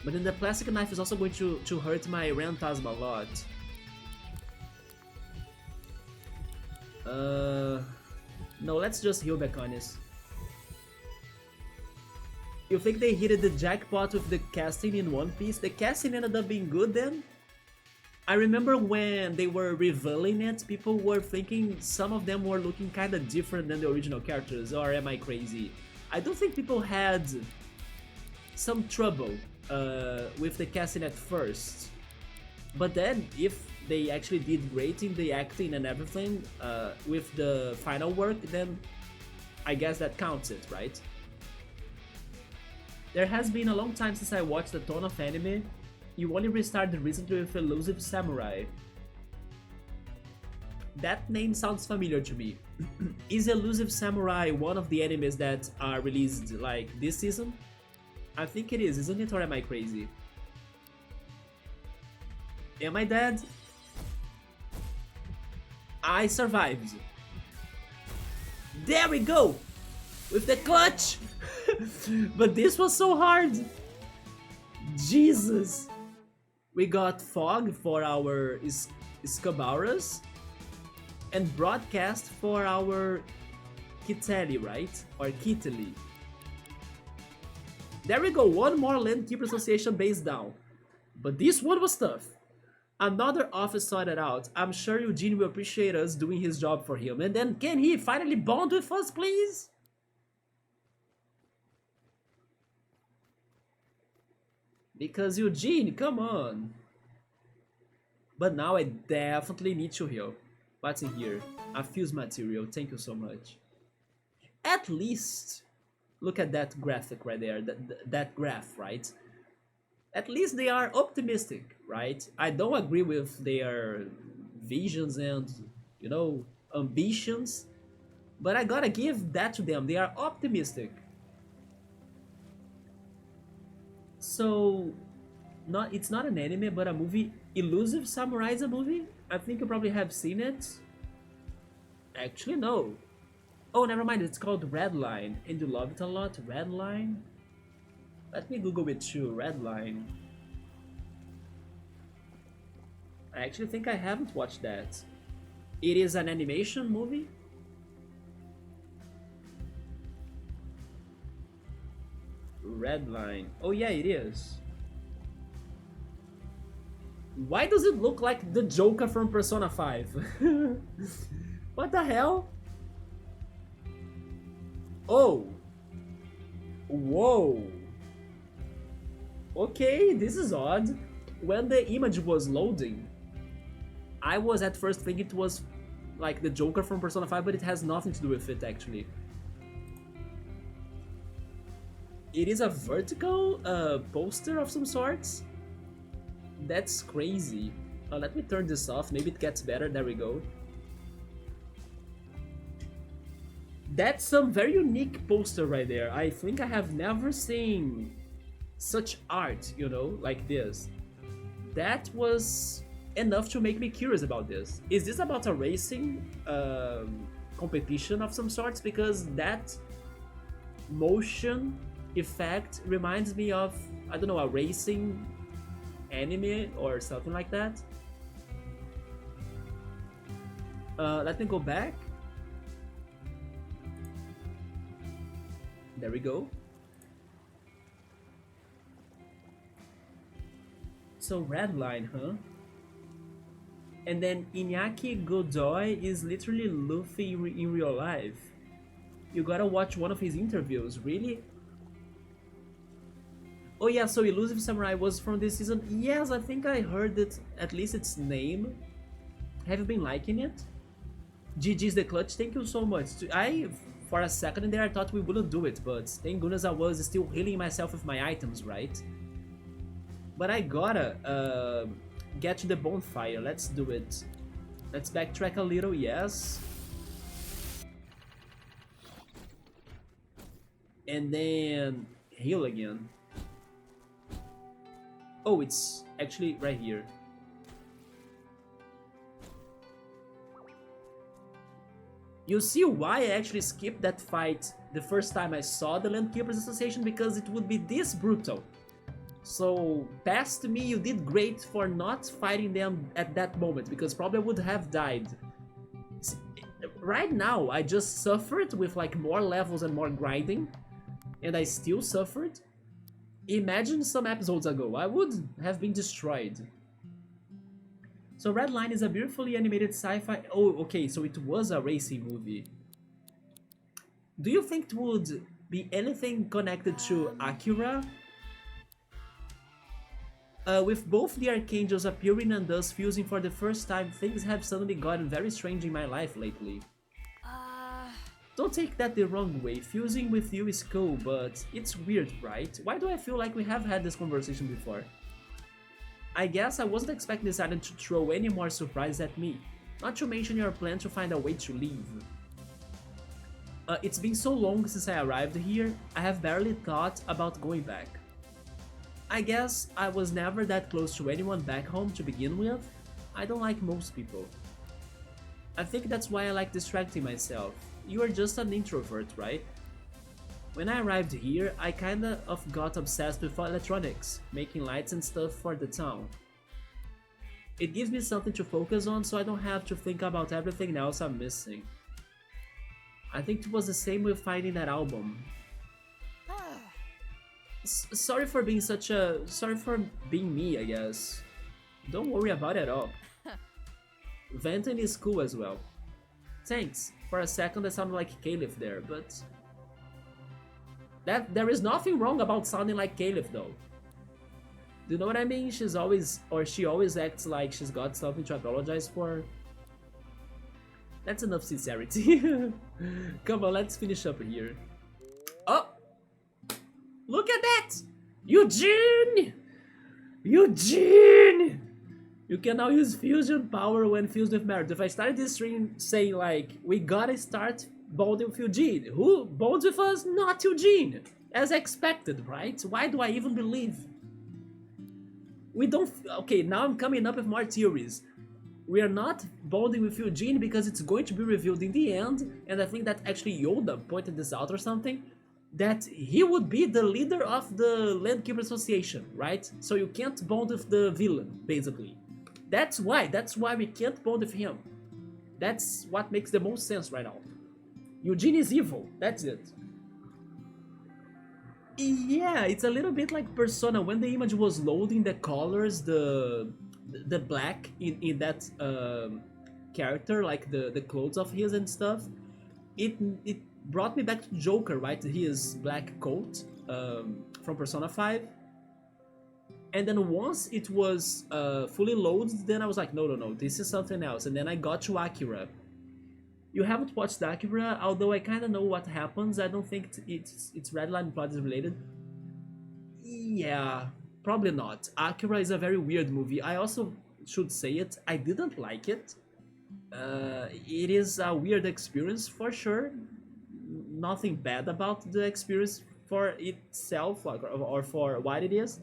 But then the plastic knife is also going to hurt my Rantasm a lot. No, let's just heal Beconis. You think they hit the jackpot with the casting in One Piece? The casting ended up being good then? I remember when they were revealing it, people were thinking some of them were looking kinda different than the original characters, or am I crazy? I don't think people had some trouble with the casting at first. But then, if they actually did great in the acting and everything with the final work, then I guess that counts it, right? There has been a long time since I watched a ton of anime. You only restarted recently with Elusive Samurai. That name sounds familiar to me. Is Elusive Samurai one of the animes that are released like this season? I think it is, isn't it, or am I crazy? Am I dead? I survived. There we go! With the clutch! But this was so hard! Jesus! We got Fog for our Scabaras and Broadcast for our Kiteli, right? Or Kiteli. There we go, one more Landkeeper Association base down. But this one was tough. Another office sorted out. I'm sure Eugene will appreciate us doing his job for him. And then can he finally bond with us, please? Because Eugene, come on. But now I definitely need to heal. What's in here? A fuse material, thank you so much. At least, look at that graphic right there, that graph, right? At least they are optimistic, right? I don't agree with their visions and, you know, ambitions, but I gotta give that to them. They are optimistic. So, it's not an anime, but a movie. Elusive Samurai is a movie? I think you probably have seen it. Actually, no. Oh, never mind, it's called Redline. And you love it a lot? Redline? Let me Google it too, Redline. I actually think I haven't watched that. It is an animation movie? Redline. Oh yeah, it is. Why does it look like the Joker from Persona 5? What the hell? Oh. Whoa. Okay, this is odd. When the image was loading, I was at first thinking it was like the Joker from Persona 5, but it has nothing to do with it actually. It is a vertical poster of some sorts. That's crazy. Let me turn this off, maybe it gets better, there we go. That's some very unique poster right there. I think I have never seen such art, you know, like this. That was enough to make me curious about this. Is this about a racing competition of some sorts? Because that motion effect reminds me of, I don't know, a racing anime or something like that. Let me go back. There we go. So Redline, huh? And then Iñaki Godoy is literally Luffy in real life. You gotta watch one of his interviews, really? Oh yeah, so Elusive Samurai was from this season? Yes, I think I heard it, at least its name. Have you been liking it? GG's the clutch, thank you so much. For a second in there, I thought we wouldn't do it, but thank goodness I was still healing myself with my items, right? But I gotta get to the bonfire, let's do it. Let's backtrack a little, yes. and then heal again. Oh, it's actually right here. You see why I actually skipped that fight the first time I saw the Landkeepers Association, because it would be this brutal. So, past me, you did great for not fighting them at that moment, because probably I would have died. Right now, I just suffered with like more levels and more grinding, and I still suffered. Imagine some episodes ago, I would have been destroyed. So Red Line is a beautifully animated sci-fi... Oh, okay, so it was a racing movie. Do you think it would be anything connected to Akira? With both the Archangels appearing and us fusing for the first time, things have suddenly gotten very strange in my life lately. Don't take that the wrong way, fusing with you is cool, but it's weird, right? Why do I feel like we have had this conversation before? I guess I wasn't expecting this island to throw any more surprises at me, not to mention your plan to find a way to leave. It's been so long since I arrived here, I have barely thought about going back. I guess I was never that close to anyone back home to begin with. I don't like most people. I think that's why I like distracting myself. You are just an introvert, right? When I arrived here, I kinda got obsessed with electronics, making lights and stuff for the town. It gives me something to focus on so I don't have to think about everything else I'm missing. I think it was the same with finding that album. Sorry for being sorry for being me, I guess. Don't worry about it at all. Venton is cool as well. Thanks. For a second I sounded like Caliph there, but... there is nothing wrong about sounding like Caliph though. Do you know what I mean? She always acts like she's got something to apologize for. That's enough sincerity. Come on, let's finish up here. Oh! Look at that! Eugene! Eugene! You can now use fusion power when fused with Merit. If I started this stream saying like, we gotta start bonding with Eugene. Who bonds with us? Not Eugene! As expected, right? Why do I even believe? We don't... Okay, now I'm coming up with more theories. We are not bonding with Eugene because it's going to be revealed in the end, and I think that actually Yoda pointed this out or something, that he would be the leader of the Landkeeper Association, right? So you can't bond with the villain, basically. That's why we can't bond with him. That's what makes the most sense right now. Eugene is evil, that's it. Yeah, it's a little bit like Persona. When the image was loading, the colors, the black in that character, like the clothes of his and stuff, it brought me back to Joker, right? His black coat from Persona 5. And then once it was fully loaded, then I was like, no, this is something else. And then I got to Akira. You haven't watched Akira, although I kind of know what happens. I don't think it's Redline plot is related. Yeah, probably not. Akira is a very weird movie. I also should say it, I didn't like it. It is a weird experience for sure. Nothing bad about the experience for itself or for what it is.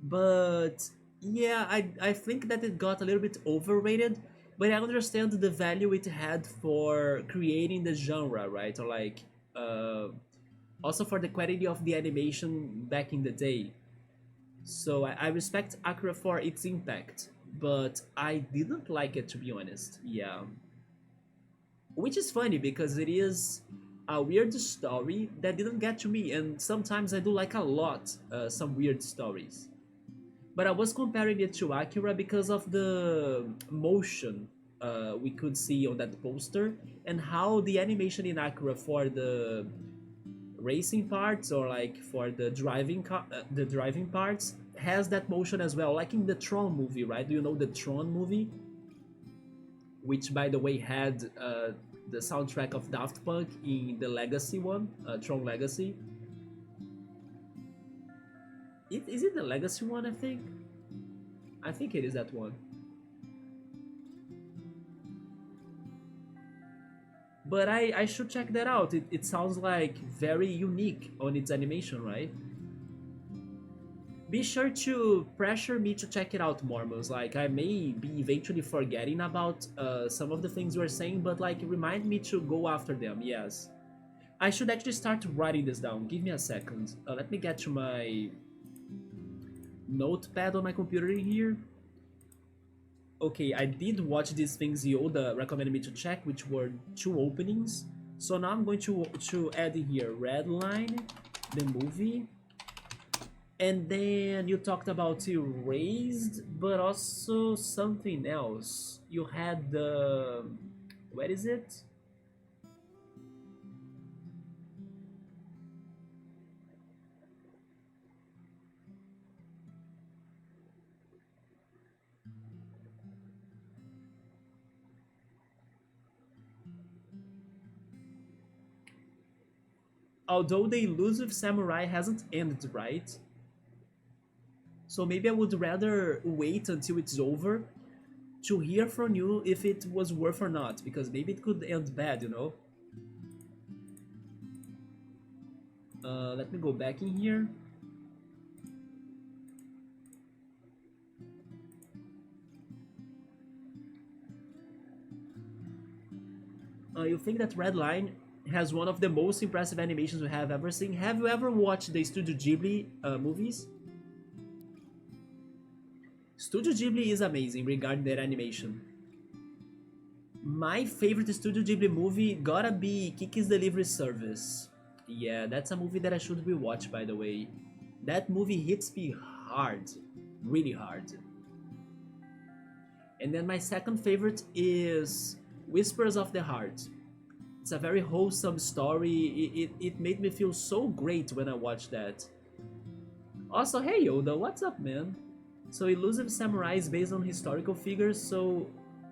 But yeah, I think that it got a little bit overrated, but I understand the value it had for creating the genre, right? Or like also for the quality of the animation back in the day. So I respect Akira for its impact, but I didn't like it, to be honest. Yeah. Which is funny because it is a weird story that didn't get to me, and sometimes I do like a lot some weird stories. But I was comparing it to Akira because of the motion we could see on that poster, and how the animation in Akira for the racing parts or like for the driving parts has that motion as well, like in the Tron movie, right? Do you know the Tron movie? Which, by the way, had the soundtrack of Daft Punk in the Legacy one, Tron Legacy. Is it the Legacy one, I think? I think it is that one. But I should check that out. It sounds like very unique on its animation, right? Be sure to pressure me to check it out, Mormons. Like, I may be eventually forgetting about some of the things you are saying, but like, remind me to go after them, yes. I should actually start writing this down. Give me a second. Let me get to my notepad on my computer here. Okay, I did watch these things Yoda recommended me to check, which were 2 openings. So now I'm going to add in here Red Line, the movie, and then you talked about Erased, but also something else. You had the... where is it? Although the Elusive Samurai hasn't ended, right? So maybe I would rather wait until it's over to hear from you if it was worth or not, because maybe it could end bad, you know? Let me go back in here. You think that Red Line has one of the most impressive animations we have ever seen? Have you ever watched the Studio Ghibli movies? Studio Ghibli is amazing regarding their animation. My favorite Studio Ghibli movie gotta be Kiki's Delivery Service. Yeah, that's a movie that I should rewatch, by the way. That movie hits me hard, really hard. And then my second favorite is Whispers of the Heart. It's a very wholesome story. It made me feel so great when I watched that. Also, hey Yoda, what's up, man? So Elusive Samurai is based on historical figures, so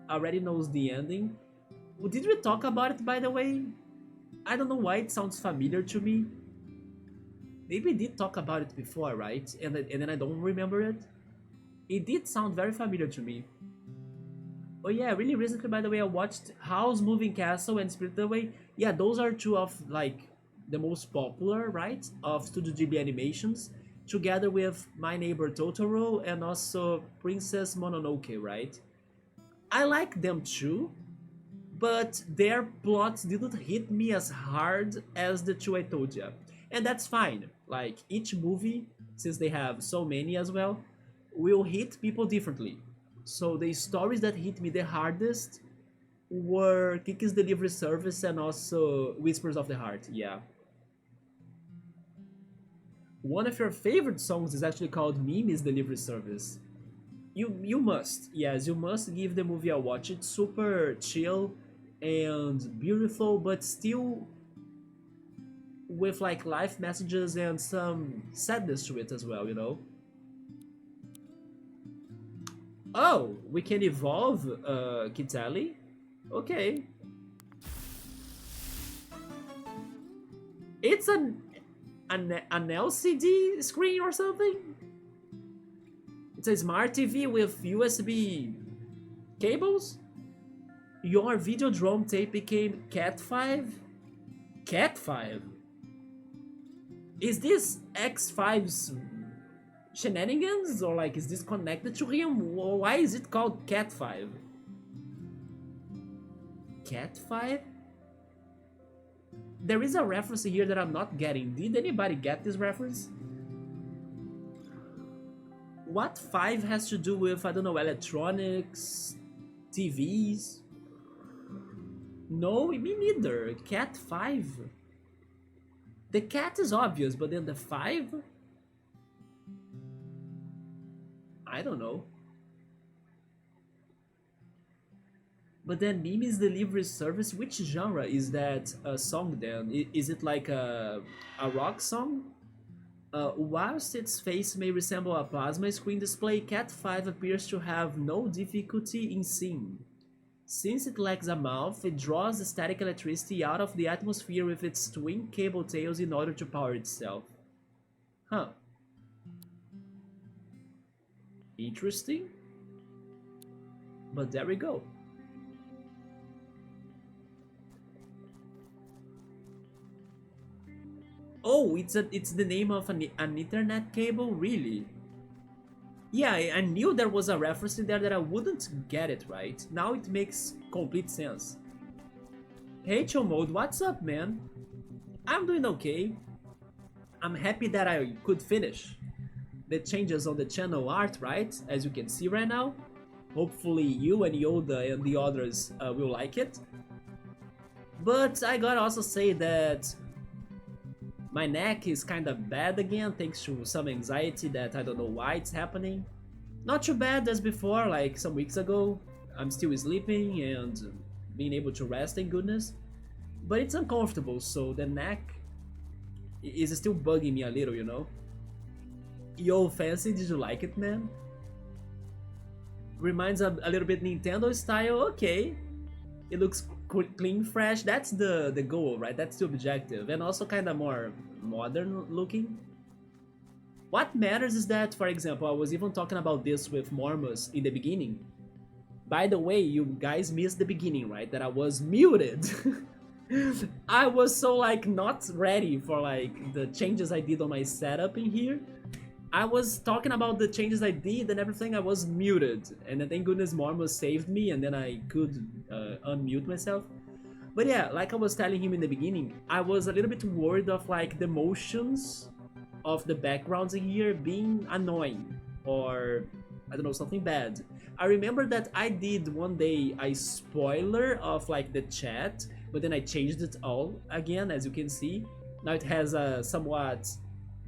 already knows the ending. Did we talk about it, by the way? I don't know why it sounds familiar to me. Maybe we did talk about it before, right? And then I don't remember it. It did sound very familiar to me. Oh yeah, really recently, by the way, I watched House Moving Castle and Spirited Away. Yeah, those are 2 of like the most popular, right, of Studio Ghibli animations, together with My Neighbor Totoro and also Princess Mononoke, right? I like them too, but their plots didn't hit me as hard as the 2 I told you. And that's fine. Like, each movie, since they have so many as well, will hit people differently. So the stories that hit me the hardest were Kiki's Delivery Service and also Whispers of the Heart, yeah. One of your favorite songs is actually called Mimi's Delivery Service. You must, yes, you must give the movie a watch. It's super chill and beautiful, but still with like life messages and some sadness to it as well, you know? Oh, we can evolve Kitali? Okay. It's an LCD screen or something? It's a smart TV with USB cables? Your Videodrome tape became Cat 5? Cat 5? Is this X5's shenanigans? Or like, is this connected to him? Why is it called Cat 5? Cat 5? There is a reference here that I'm not getting. Did anybody get this reference? What 5 has to do with, I don't know, electronics, TVs? No, me neither. Cat 5? The cat is obvious, but then the 5? I don't know. But then Mimi's Delivery Service, which genre is that song then? Is it like a rock song? Whilst its face may resemble a plasma screen display, Cat 5 appears to have no difficulty in seeing. Since it lacks a mouth, it draws static electricity out of the atmosphere with its twin cable tails in order to power itself. Huh. Interesting. But there we go. Oh, it's the name of an Ethernet cable, really? Yeah, I knew there was a reference in there that I wouldn't get it right. Now it makes complete sense. Hey Mode, what's up, man? I'm doing okay. I'm happy that I could finish the changes on the channel art, right? As you can see right now. Hopefully you and Yoda and the others will like it. But I gotta also say that my neck is kinda bad again thanks to some anxiety that I don't know why it's happening. Not too bad as before, like some weeks ago. I'm still sleeping and being able to rest, thank goodness. But it's uncomfortable, so the neck is still bugging me a little, you know? Yo, fancy, did you like it, man? Reminds a little bit Nintendo style, okay. It looks clean, fresh, that's the goal, right? That's the objective, and also kind of more modern looking. What matters is that, for example, I was even talking about this with Mormos in the beginning. By the way, you guys missed the beginning, right? That I was muted. I was so like not ready for like the changes I did on my setup in here. I was talking about the changes I did and everything. I was muted, and then thank goodness Mormos saved me, and then I could unmute myself. But yeah, like I was telling him in the beginning, I was a little bit worried of like the motions of the backgrounds in here being annoying or I don't know, something bad. I remember that I did one day a spoiler of like the chat, but then I changed it all again, as you can see. Now it has a somewhat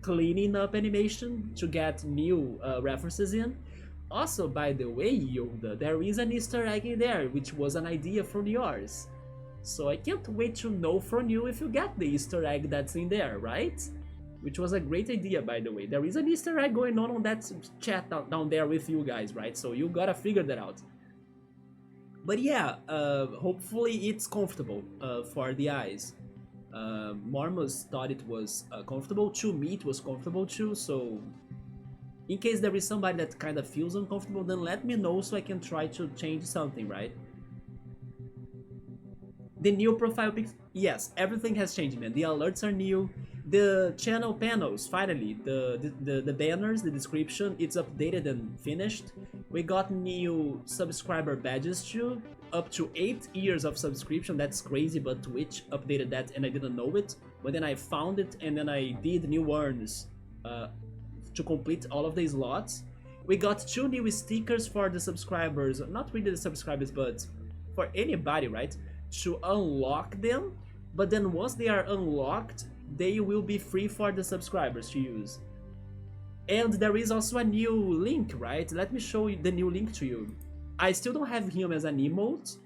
cleaning up animation to get new references in. Also, by the way, Yoda, there is an Easter egg in there, which was an idea from yours. So I can't wait to know from you if you get the Easter egg that's in there, right? Which was a great idea, by the way. There is an Easter egg going on that chat down there with you guys, right? So you gotta figure that out. But yeah, hopefully it's comfortable for the eyes. Mormos thought it was comfortable. To me, it was comfortable too. So in case there is somebody that kind of feels uncomfortable, then let me know so I can try to change something, right? The new profile pics, yes, everything has changed, man. The alerts are new. The channel panels, finally, the banners, the description, it's updated and finished. We got new subscriber badges too, up to 8 years of subscription. That's crazy, but Twitch updated that and I didn't know it. But then I found it and then I did new urns to complete all of the slots. We got 2 new stickers for the subscribers, not really the subscribers, but for anybody, right? To unlock them, but then once they are unlocked, they will be free for the subscribers to use. And there is also a new link, right? Let me show you the new link to you. I still don't have him as an emote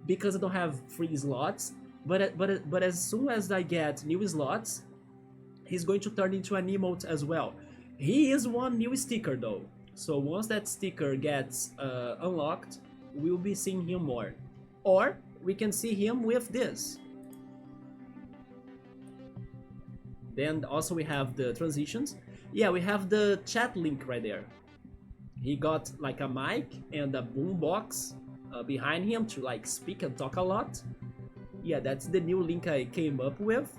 because I don't have free slots, but as soon as I get new slots, he's going to turn into an emote as well. He is one new sticker though, so once that sticker gets unlocked, we'll be seeing him more. Or we can see him with this. Then also we have the transitions. Yeah, we have the chat link right there. He got like a mic and a boombox behind him to like speak and talk a lot. Yeah, that's the new link I came up with.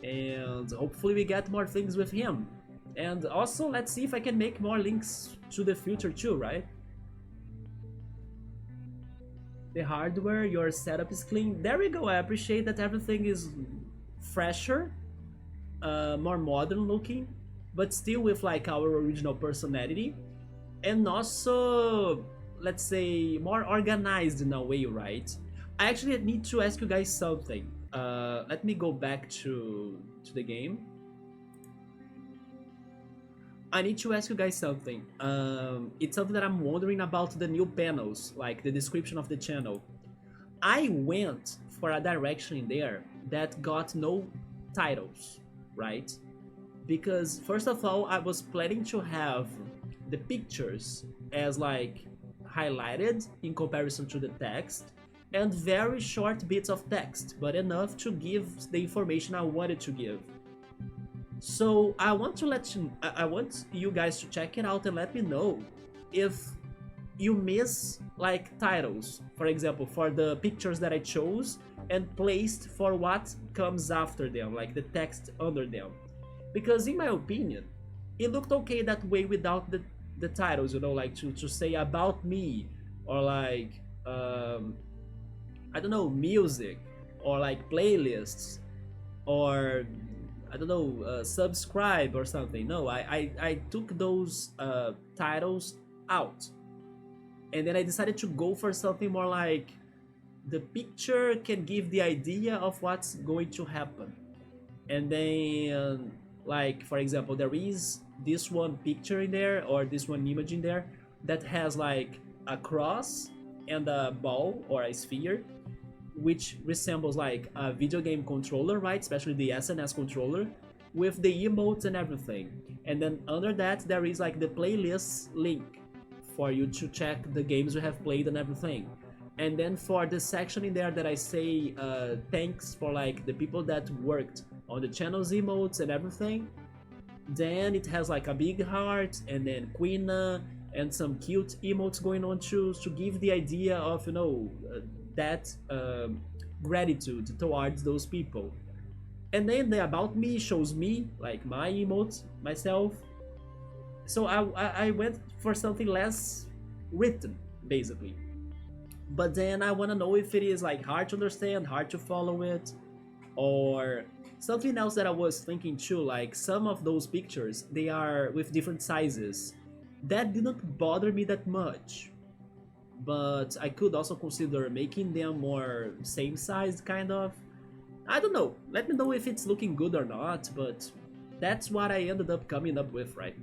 And hopefully we get more things with him. And also let's see if I can make more links to the future too, right? The hardware, your setup is clean. There we go. I appreciate that everything is fresher, more modern looking, but still with like our original personality, and also, let's say, more organized in a way, right? I actually need to ask you guys something. Let me go back to the game. I need to ask you guys something. It's something that I'm wondering about the new panels, like the description of the channel. I went for a direction in there that got no titles, right? Because first of all, I was planning to have the pictures as like highlighted in comparison to the text, and very short bits of text, but enough to give the information I wanted to give. So I want you guys to check it out and let me know if you miss like titles, for example, for the pictures that I chose and placed for what comes after them, like the text under them. Because in my opinion, it looked okay that way without the titles, you know, like to say about me, or like um, I don't know, music, or like playlists, or I don't know, subscribe or something. No, I took those titles out, and then I decided to go for something more like the picture can give the idea of what's going to happen. And then, like for example, there is this one picture in there, or this one image in there, that has like a cross and a ball or a sphere, which resembles like a video game controller, right? Especially the SNS controller, with the emotes and everything. And then under that, there is like the playlist link for you to check the games you have played and everything. And then for the section in there that I say thanks for like the people that worked on the channel's emotes and everything, then it has like a big heart and then Quina and some cute emotes going on too, to give the idea of, you know, that gratitude towards those people. And then the about me shows me, like my emotes, myself. So I went for something less written, basically. But then I want to know if it is like hard to understand, hard to follow it, or something else that I was thinking too, like some of those pictures, they are with different sizes. That didn't bother me that much, but I could also consider making them more same size, kind of. I don't know, let me know if it's looking good or not, but that's what I ended up coming up with, right?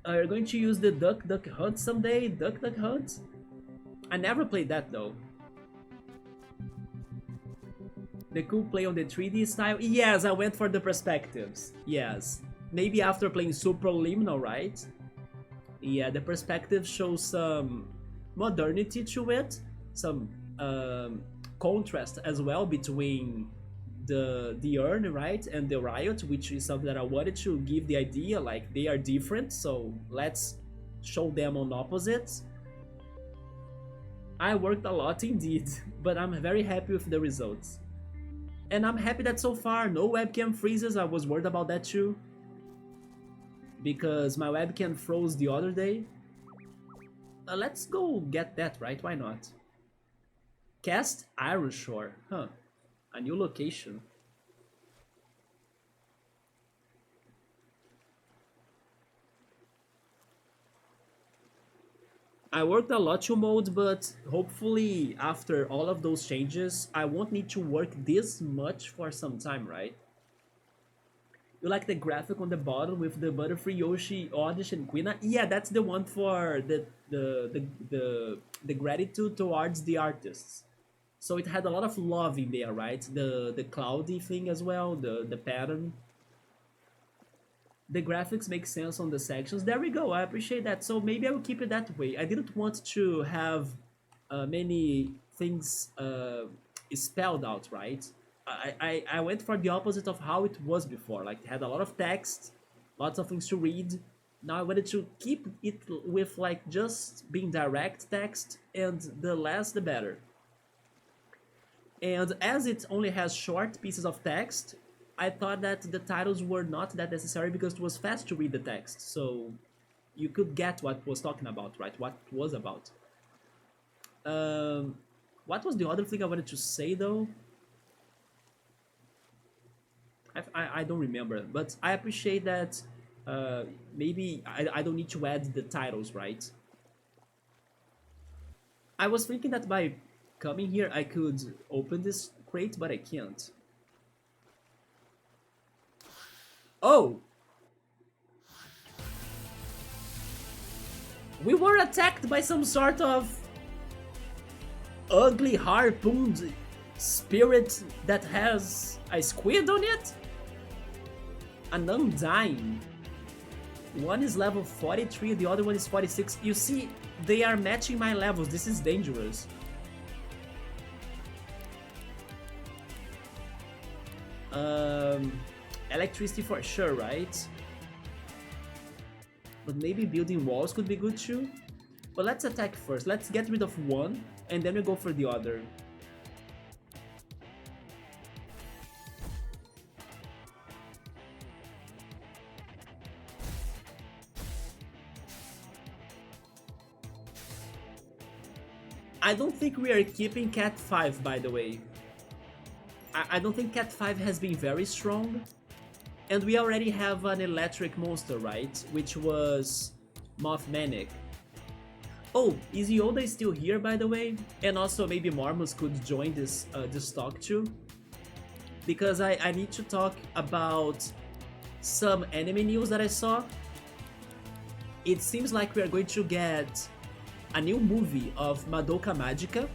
You're going to use the Duck Duck Hunt someday? Duck Duck Hunt? I never played that though. The cool play on the 3D style? Yes, I went for the perspectives. Yes. Maybe after playing Supraliminal, right? Yeah, the perspective shows some modernity to it. Some contrast as well between the urn, right, and the Riot, which is something that I wanted to give the idea, like they are different, so let's show them on opposites. I worked a lot indeed, but I'm very happy with the results. And I'm happy that so far no webcam freezes. I was worried about that too, because my webcam froze the other day. Let's go get that, right? Why not? Cast Iron Shore, huh? A new location. I worked a lot to mode, but hopefully after all of those changes, I won't need to work this much for some time, right? You like the graphic on the bottom with the Butterfree, Yoshi, Oddish, and Quina? Yeah, that's the one for the gratitude towards the artists. So it had a lot of love in there, right? The cloudy thing as well, the pattern. The graphics make sense on the sections. There we go, I appreciate that. So maybe I will keep it that way. I didn't want to have many things spelled out, right? I went for the opposite of how it was before. Like, it had a lot of text, lots of things to read. Now I wanted to keep it with like just being direct text, and the less the better. And as it only has short pieces of text, I thought that the titles were not that necessary because it was fast to read the text. So you could get what was talking about, right? What it was about. What was the other thing I wanted to say though? I don't remember, but I appreciate that maybe I don't need to add the titles, right? I was thinking that by coming here I could open this crate, but I can't. Oh! We were attacked by some sort of ugly harpooned spirit that has a squid on it? An undying. One is level 43, the other one is 46. You see, they are matching my levels. This is dangerous. Electricity for sure, right? But maybe building walls could be good too. But let's attack first. Let's get rid of one, and then we go for the other. I don't think we are keeping Cat 5, by the way. I don't think Cat 5 has been very strong. And we already have an electric monster, right? Which was Mothmanic. Oh, is Yoda still here, by the way? And also maybe Marmos could join this talk too. Because I need to talk about some anime news that I saw. It seems like we are going to get a new movie of Madoka Magica,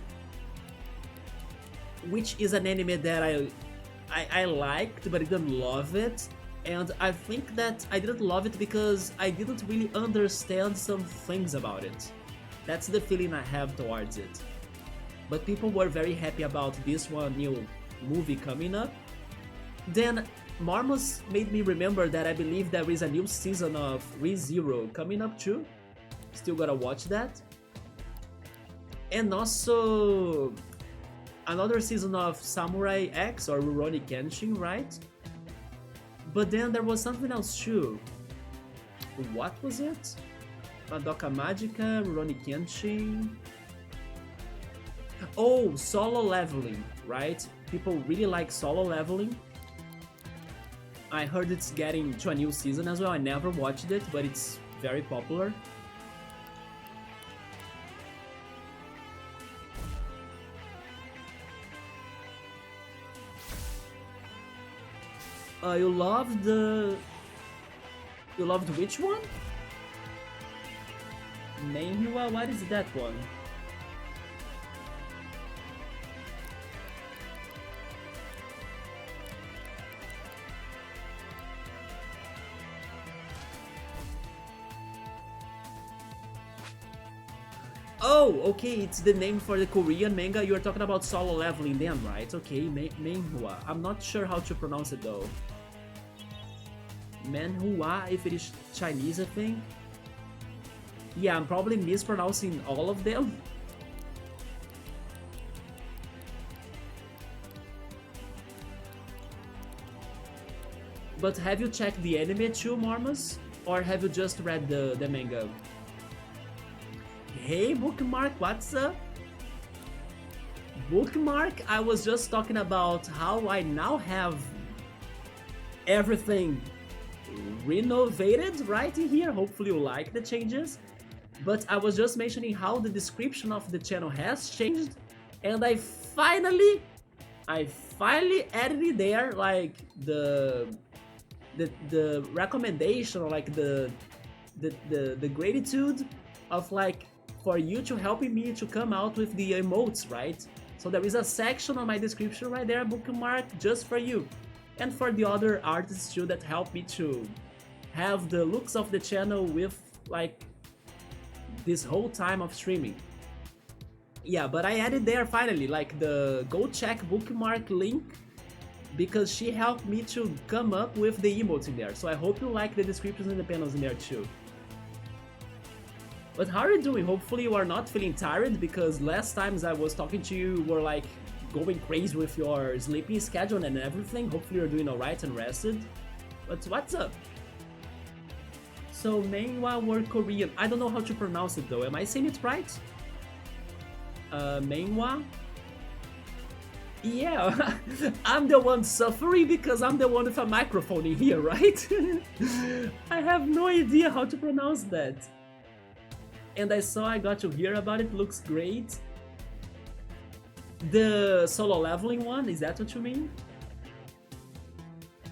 which is an anime that I liked, but I didn't love it. And I think that I didn't love it because I didn't really understand some things about it. That's the feeling I have towards it. But people were very happy about this one new movie coming up. Then Marmos made me remember that I believe there is a new season of ReZero coming up too. Still gotta watch that. And also another season of Samurai X or Rurouni Kenshin, right? But then there was something else too. What was it? Madoka Magica, Rurouni Kenshin. Oh, Solo Leveling, right? People really like Solo Leveling. I heard it's getting to a new season as well. I never watched it, but it's very popular. You loved which one? Manhwa? What is that one? Oh, okay, it's the name for the Korean manga. You're talking about Solo Leveling then, right? Okay, Manhwa. I'm not sure how to pronounce it though. Manhua, if it is Chinese, I think. Yeah, I'm probably mispronouncing all of them. But have you checked the anime too, Marmos? Or have you just read the manga? Hey, Bookmark, what's up? Bookmark, I was just talking about how I now have everything renovated right in here. Hopefully you like the changes. But I was just mentioning how the description of the channel has changed, and I finally added it there, like the recommendation, or like the gratitude of like for you to helping me to come out with the emotes, right? So there is a section on my description right there, Bookmark, just for you. And for the other artists too that help me to have the looks of the channel with like this whole time of streaming. Yeah, but I added there finally, like the go check Bookmark link, because she helped me to come up with the emotes in there. So I hope you like the descriptions and the panels in there too. But how are you doing? Hopefully you are not feeling tired, because last times I was talking to you, you were like going crazy with your sleeping schedule and everything. Hopefully you're doing alright and rested. But what's up? So Manhwa were Korean. I don't know how to pronounce it though. Am I saying it right? Manhwa? Yeah, I'm the one suffering because I'm the one with a microphone in here, right? I have no idea how to pronounce that. And I got to hear about it. Looks great. The Solo Leveling one, is that what you mean?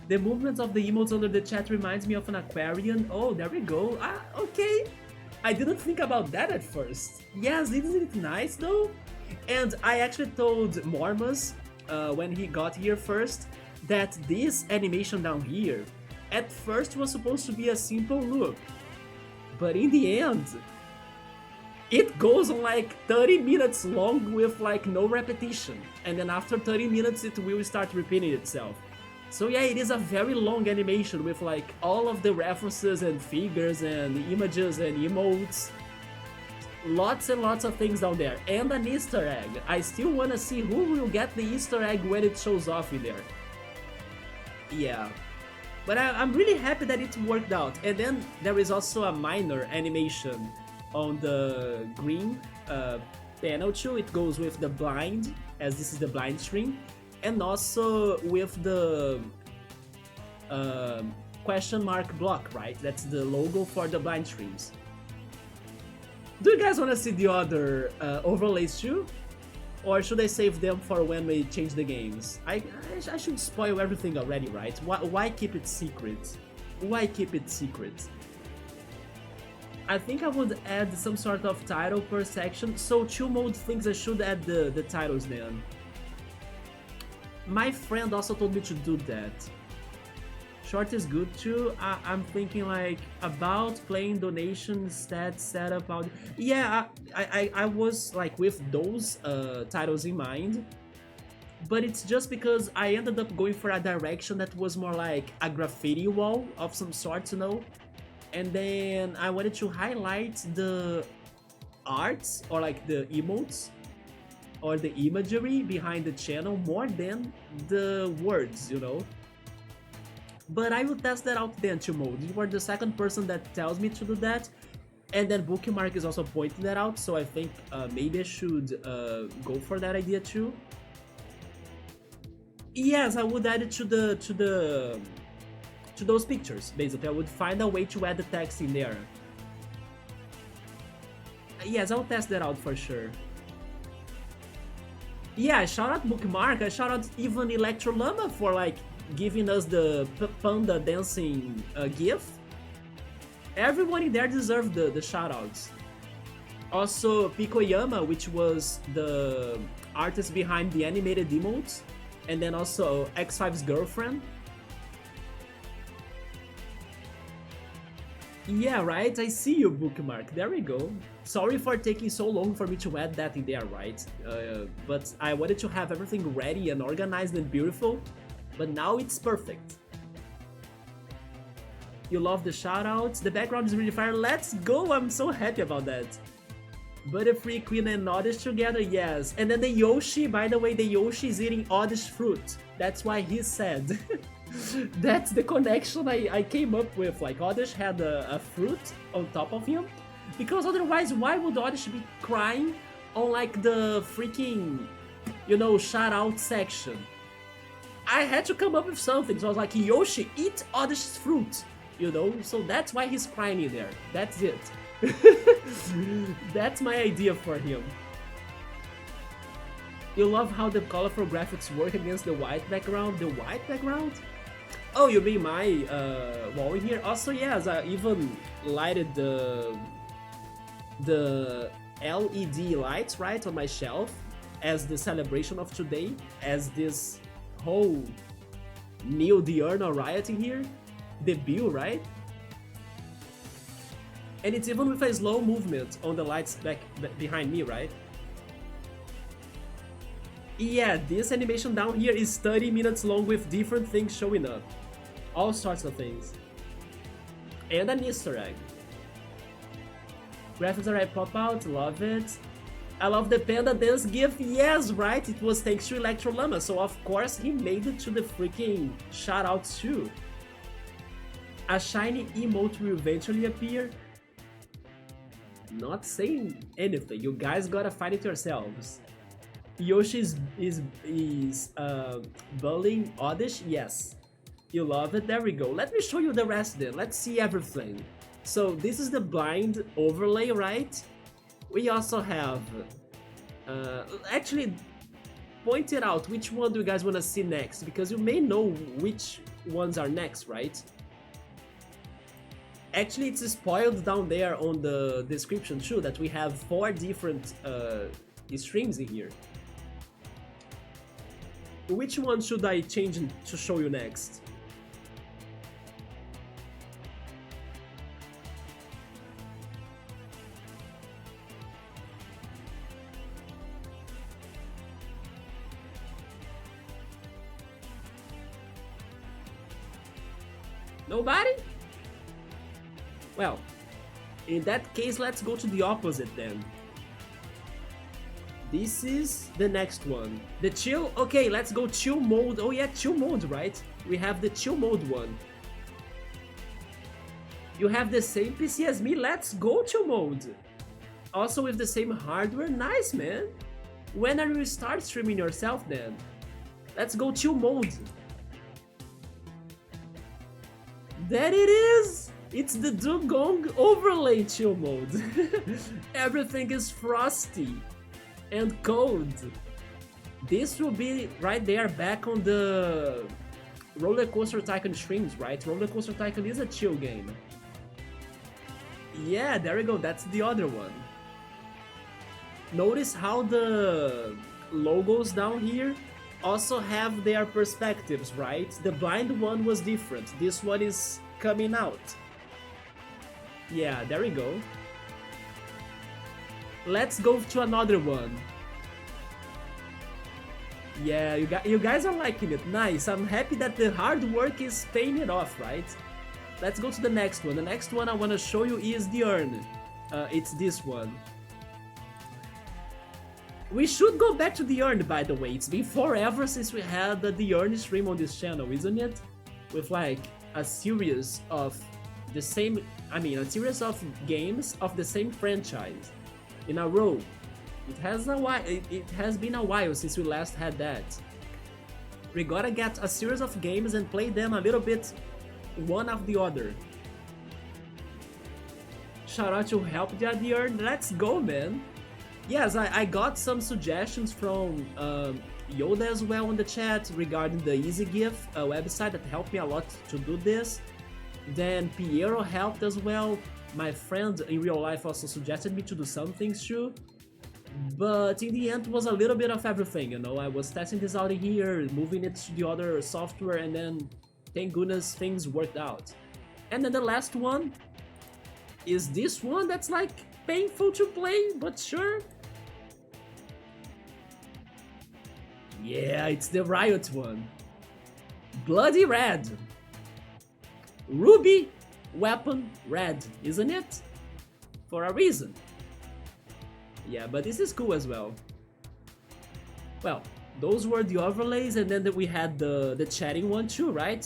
The movements of the emotes under the chat reminds me of an aquarium. Oh, there we go. Ah, okay. I didn't think about that at first. Yes, isn't it nice though? And I actually told Mormus when he got here first that this animation down here at first was supposed to be a simple look. But in the end, it goes on like 30 minutes long with like no repetition. And then after 30 minutes it will start repeating itself. So yeah, it is a very long animation with like all of the references and figures and images and emotes. Lots and lots of things down there. And an Easter egg. I still wanna see who will get the Easter egg when it shows off in there. Yeah. But I'm really happy that it worked out. And then there is also a minor animation on the green panel too. It goes with the blind, as this is the blind string, and also with the question mark block, right? That's the logo for the blind streams. Do you guys want to see the other overlays too? Or should I save them for when we change the games? I should spoil everything already, right? Why keep it secret? Why keep it secret? I think I would add some sort of title per section. So Chill Mode thinks I should add the titles then. My friend also told me to do that. Short is good too. I'm thinking like about playing donation stats setup. Yeah, I was like with those titles in mind, but it's just because I ended up going for a direction that was more like a graffiti wall of some sort, you know. And then I wanted to highlight the arts or like the emotes or the imagery behind the channel more than the words, you know. But I will test that out then, Chill Mode. You are the second person that tells me to do that. And then Bookmark is also pointing that out, so I think maybe I should go for that idea too. Yes, I would add it to those pictures, basically. I would find a way to add the text in there. Yes, I'll test that out for sure. Yeah, shout out Bookmark, I shout out even Electro Llama for like giving us the panda dancing gif. Everyone in there deserved the shoutouts. Also Pikoyama, which was the artist behind the animated emotes, and then also X5's girlfriend. Yeah, right, I see you, Bookmark. There we go. Sorry for taking so long for me to add that in there, right? But I wanted to have everything ready and organized and beautiful. But now it's perfect. You love the shoutouts. The background is really fire. Let's go! I'm so happy about that. Butterfree, Queen, and Oddish together, yes. And then the Yoshi, by the way, the Yoshi is eating Oddish fruit. That's why he's sad. That's the connection I came up with. Like, Oddish had a fruit on top of him. Because otherwise, why would Oddish be crying on like the freaking, you know, shoutout section? I had to come up with something, so I was like, Yoshi, eat Oddish's fruit, you know? So that's why he's crying in there. That's it. That's my idea for him. You love how the colorful graphics work against the white background? The white background? Oh, you mean my wall in here? Also, yes, I even lighted the LED lights, right, on my shelf as the celebration of today, as this whole Neil Diurno Riot in here, debut, right? And it's even with a slow movement on the lights back behind me, right? Yeah, this animation down here is 30 minutes long with different things showing up. All sorts of things. And an Easter egg. Graphics already pop out, love it. I love the panda dance gif, yes, right? It was thanks to Electro Llama, so of course he made it to the freaking shoutouts too. A shiny emote will eventually appear. Not saying anything, you guys gotta find it yourselves. Yoshi is bullying Oddish, yes. You love it, there we go. Let me show you the rest then, let's see everything. So this is the blind overlay, right? We also have, actually, point it out, which one do you guys want to see next? Because you may know which ones are next, right? Actually, it's spoiled down there on the description too, that we have 4 different streams in here. Which one should I change to show you next? Nobody? Well, in that case, let's go to the opposite then. This is the next one. The chill, okay, let's go chill mode. Oh yeah, chill mode, right? We have the chill mode one. You have the same PC as me, let's go chill mode. Also with the same hardware, nice man. When are you start streaming yourself then? Let's go chill mode. There it is! It's the Dugong overlay chill mode. Everything is frosty and cold. This will be right there back on the Roller Coaster Tycoon streams, right? Roller Coaster Tycoon is a chill game. Yeah, there we go, that's the other one. Notice how the logos down here also have their perspectives, right? The blind one was different, this one is coming out. Yeah, there we go. Let's go to another one. Yeah, you guys are liking it, nice. I'm happy that the hard work is paying it off, right? Let's go to the next one. The next one I want to show you is the urn. It's this one. We should go back to the urn, by the way. It's been forever since we had the urn stream on this channel, isn't it? With like a series of the same, a series of games of the same franchise in a row. It has been a while since we last had that. We gotta get a series of games and play them a little bit one after the other. Shout out to help the urn. Let's go, man. Yes, I got some suggestions from Yoda as well in the chat regarding the EasyGIF website that helped me a lot to do this. Then Piero helped as well. My friend in real life also suggested me to do some things too. But in the end, it was a little bit of everything, you know. I was testing this out here, moving it to the other software, and then thank goodness things worked out. And then the last one is this one that's like painful to play, but sure. Yeah, it's the Riot one. Bloody red. Ruby weapon red, isn't it? For a reason. Yeah, but this is cool as well. Well, those were the overlays, and then we had the chatting one too, right?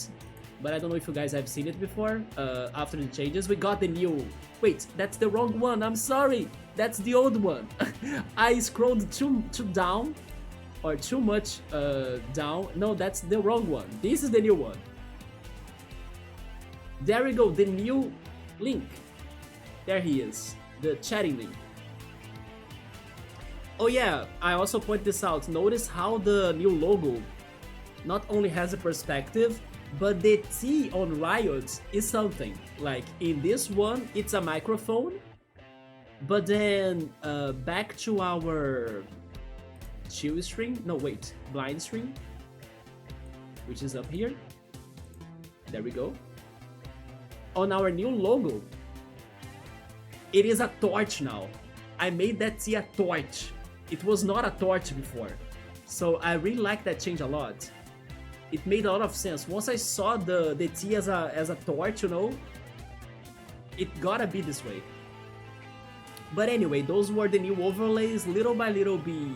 But I don't know if you guys have seen it before. After the changes, we got the new... Wait, that's the wrong one, I'm sorry! That's the old one! I scrolled too down, or too much down. No, that's the wrong one. This is the new one. There we go, the new Link. There he is, the chatting Link. Oh yeah, I also point this out. Notice how the new logo not only has a perspective, but the T on Riot is something. Like in this one, it's a microphone, but then back to our chill string, no wait, blind string, which is up here. There we go. On our new logo, it is a torch now. I made that T a torch. It was not a torch before. So I really like that change a lot. It made a lot of sense. Once I saw the T as a torch, you know, it gotta be this way. But anyway, those were the new overlays. Little by little be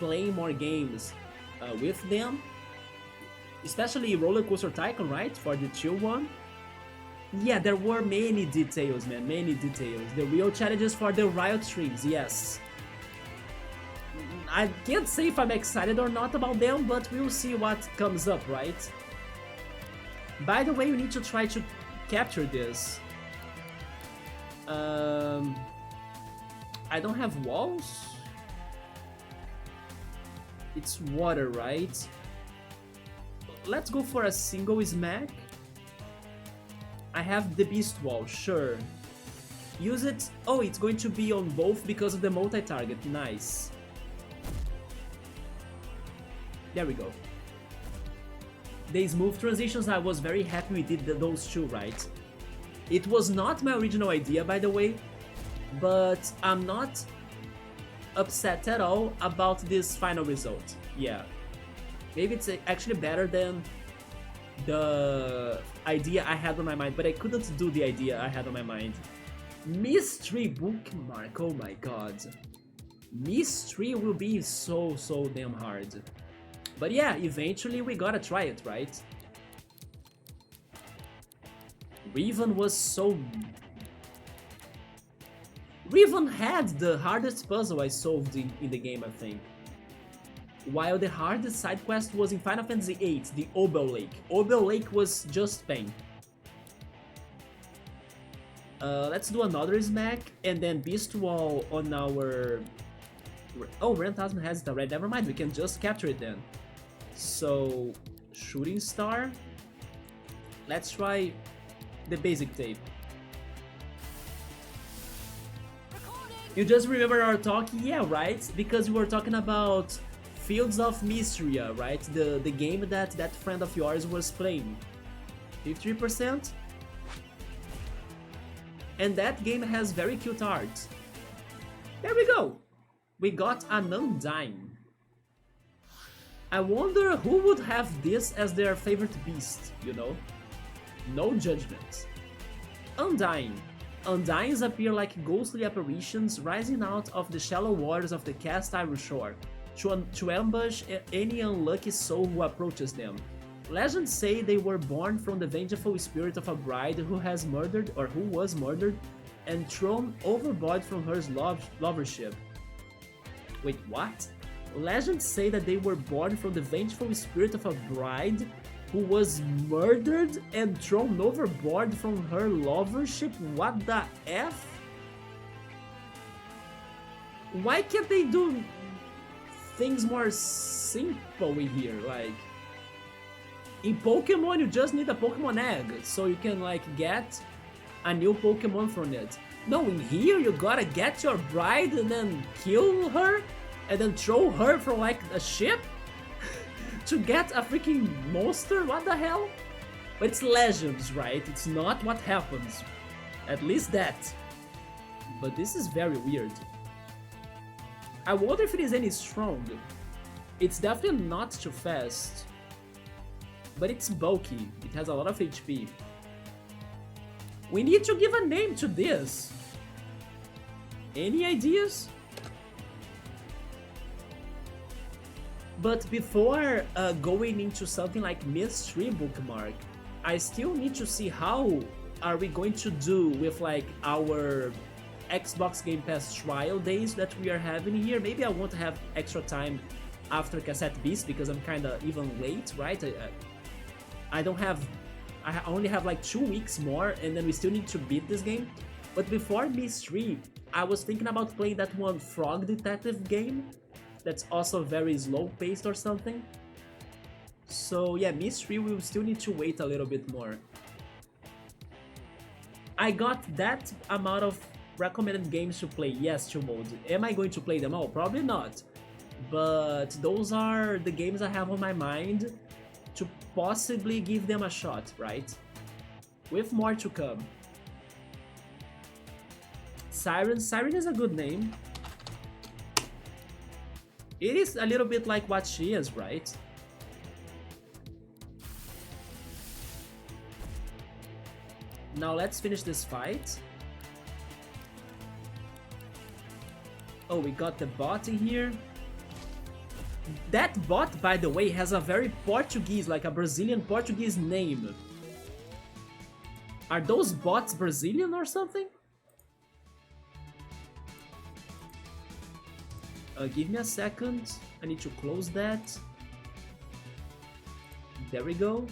playing more games with them. Especially Roller Coaster Tycoon, right? For the chill one. Yeah, there were many details, man, many details. The real challenges for the Riot streams, yes. I can't say if I'm excited or not about them, but we'll see what comes up, right? By the way, we need to try to capture this. I don't have walls. It's water, right? Let's go for a single smack. I have the beast wall, sure. Use it. Oh, it's going to be on both because of the multi-target. Nice. There we go. The smooth transitions, I was very happy we did those two, right? It was not my original idea, by the way, but I'm not upset at all about this final result. Yeah. Maybe it's actually better than the idea I had on my mind, but I couldn't do the idea I had on my mind. Mystery bookmark, oh my god. Mystery will be so damn hard. But yeah, eventually we gotta try it, right? Riven was so... Riven had the hardest puzzle I solved in the game, I think. While the hardest side quest was in Final Fantasy VIII, the Obel Lake. Obel Lake was just pain. Let's do another smack, and then Beast Wall on our... Oh, Rentasm has it already, never mind, we can just capture it then. So, Shooting Star. Let's try the basic tape. You just remember our talk? Yeah, right? Because we were talking about Fields of Mysteria, right? The game that friend of yours was playing. 53%? And that game has very cute art. There we go! We got an Undyne. I wonder who would have this as their favorite beast, you know? No judgment. Undyne. Undynes appear like ghostly apparitions rising out of the shallow waters of the cast iron shore to ambush any unlucky soul who approaches them. Legends say they were born from the vengeful spirit of a bride who was murdered and thrown overboard from her lover ship. Wait, what? Legends say that they were born from the vengeful spirit of a bride who was murdered and thrown overboard from her lover ship? What the F? Why can't they do things more simple in here? Like, in Pokemon you just need a Pokemon egg, so you can like get a new Pokemon from it. No, in here you gotta get your bride and then kill her and then throw her from like a ship to get a freaking monster? What the hell? But it's legends, right? It's not what happens. At least that. But this is very weird. I wonder if it is any strong. It's definitely not too fast. But it's bulky. It has a lot of HP. We need to give a name to this. Any ideas? But before going into something like Mystery Bookmark, I still need to see how are we going to do with like our Xbox Game Pass trial days that we are having here. Maybe I won't have extra time after Cassette Beasts because I'm kinda even late, right? I only have like 2 weeks more and then we still need to beat this game. But before Mystery, I was thinking about playing that one Frog Detective game that's also very slow paced or something. So yeah, Mystery will still need to wait a little bit more. I got that amount of recommended games to play, yes, to mode. Am I going to play them all? Probably not. But those are the games I have on my mind to possibly give them a shot, right? With more to come. Siren is a good name. It is a little bit like what she is, right? Now let's finish this fight. Oh, we got the bot in here. That bot, by the way, has a very Portuguese, like a Brazilian Portuguese name. Are those bots Brazilian or something? Give me a second. I need to close that. There we go.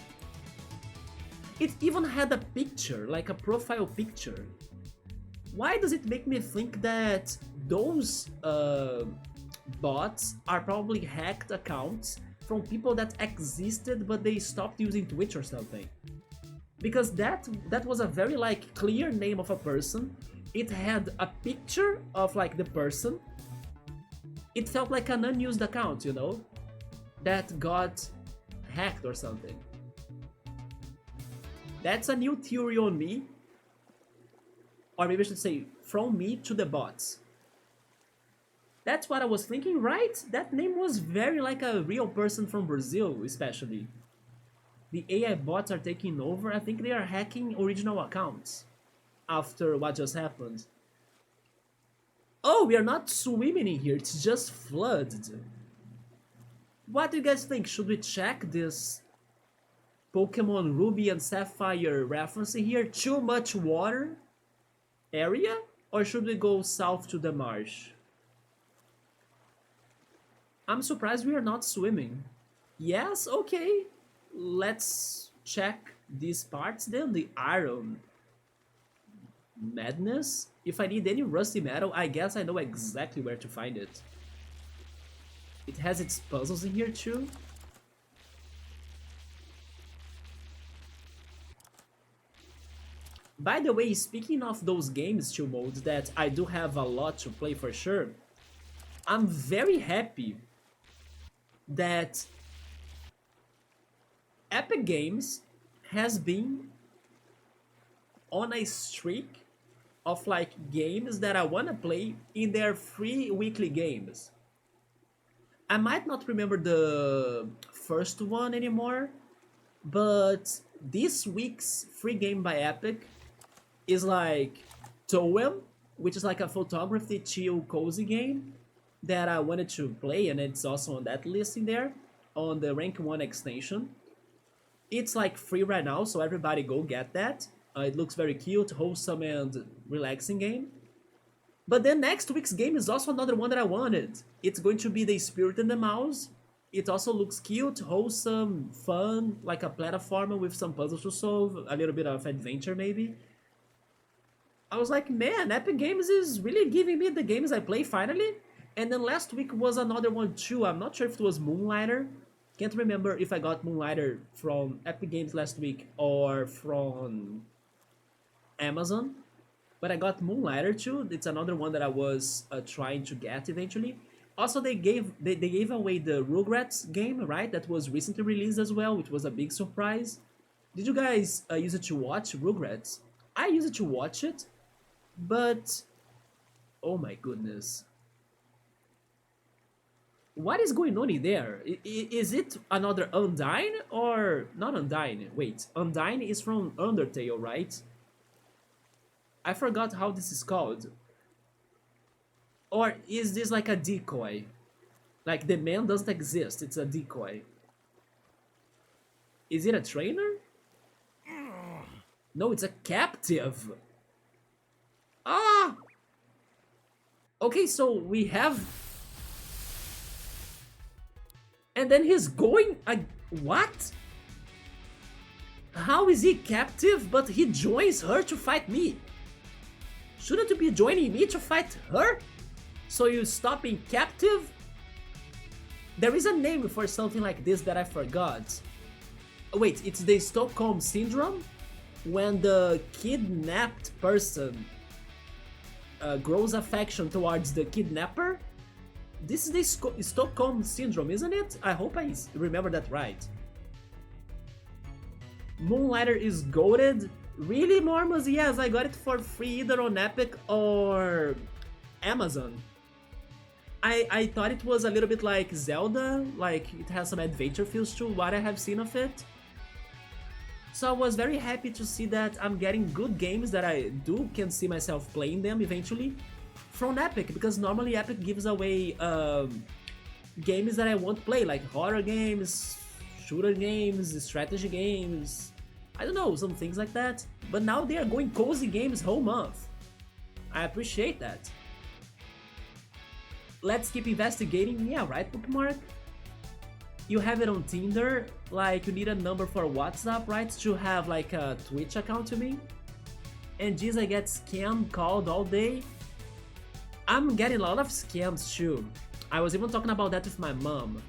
It even had a picture, like a profile picture. Why does it make me think that those bots are probably hacked accounts from people that existed but they stopped using Twitch or something? Because that was a very like clear name of a person. It had a picture of like the person. It felt like an unused account, you know, that got hacked or something. That's a new theory on me. Or maybe I should say, from me to the bots. That's what I was thinking, right? That name was very like a real person from Brazil, especially. The AI bots are taking over. I think they are hacking original accounts after what just happened. Oh, we are not swimming in here, it's just flooded. What do you guys think? Should we check this Pokemon Ruby and Sapphire reference here? Too much water area? Or should we go south to the marsh? I'm surprised we are not swimming. Yes, okay. Let's check these parts then. The iron madness. If I need any rusty metal, I guess I know exactly where to find it. It has its puzzles in here too. By the way, speaking of those games, chill modes, that I do have a lot to play for sure, I'm very happy that Epic Games has been on a streak of like games that I wanna play in their free weekly games. I might not remember the first one anymore, but this week's free game by Epic is like Toem, which is like a photography chill cozy game that I wanted to play, and it's also on that list in there on the rank 1 extension. It's like free right now, so everybody go get that. It looks very cute, wholesome, and relaxing game. But then next week's game is also another one that I wanted. It's going to be The Spirit and the Mouse. It also looks cute, wholesome, fun, like a platformer with some puzzles to solve, a little bit of adventure maybe. I was like, man, Epic Games is really giving me the games I play finally. And then last week was another one too. I'm not sure if it was Moonlighter. Can't remember if I got Moonlighter from Epic Games last week or from Amazon. But I got Moonlighter too. It's another one that I was trying to get eventually. Also, they gave away the Rugrats game, right? That was recently released as well, which was a big surprise. Did you guys use it to watch Rugrats? I used it to watch it, but oh my goodness. What is going on in there? Is it another Undyne or not Undyne? Wait, Undyne is from Undertale, right? I forgot how this is called. Or is this like a decoy? Like the man doesn't exist, it's a decoy. Is it a trainer? No, it's a captive. Ah! Okay, so we have... And then he's going... What? How is he captive but he joins her to fight me? Shouldn't you be joining me to fight her? So you stop being captive? There is a name for something like this that I forgot. Wait, it's the Stockholm Syndrome? When the kidnapped person grows affection towards the kidnapper? This is the Stockholm Syndrome, isn't it? I hope I remember that right. Moonlighter is goated. Really, Mormos? Yes, I got it for free either on Epic or Amazon. I thought it was a little bit like Zelda, like it has some adventure feels to what I have seen of it. So I was very happy to see that I'm getting good games that I can see myself playing them eventually from Epic, because normally Epic gives away games that I won't play, like horror games, shooter games, strategy games, I don't know, some things like that. But now they are going cozy games whole month. I appreciate that. Let's keep investigating. Yeah, right, Bookmark? You have it on Tinder, like you need a number for WhatsApp, right, to have like a Twitch account to me? And geez, I get scam called all day. I'm getting a lot of scams too. I was even talking about that with my mom.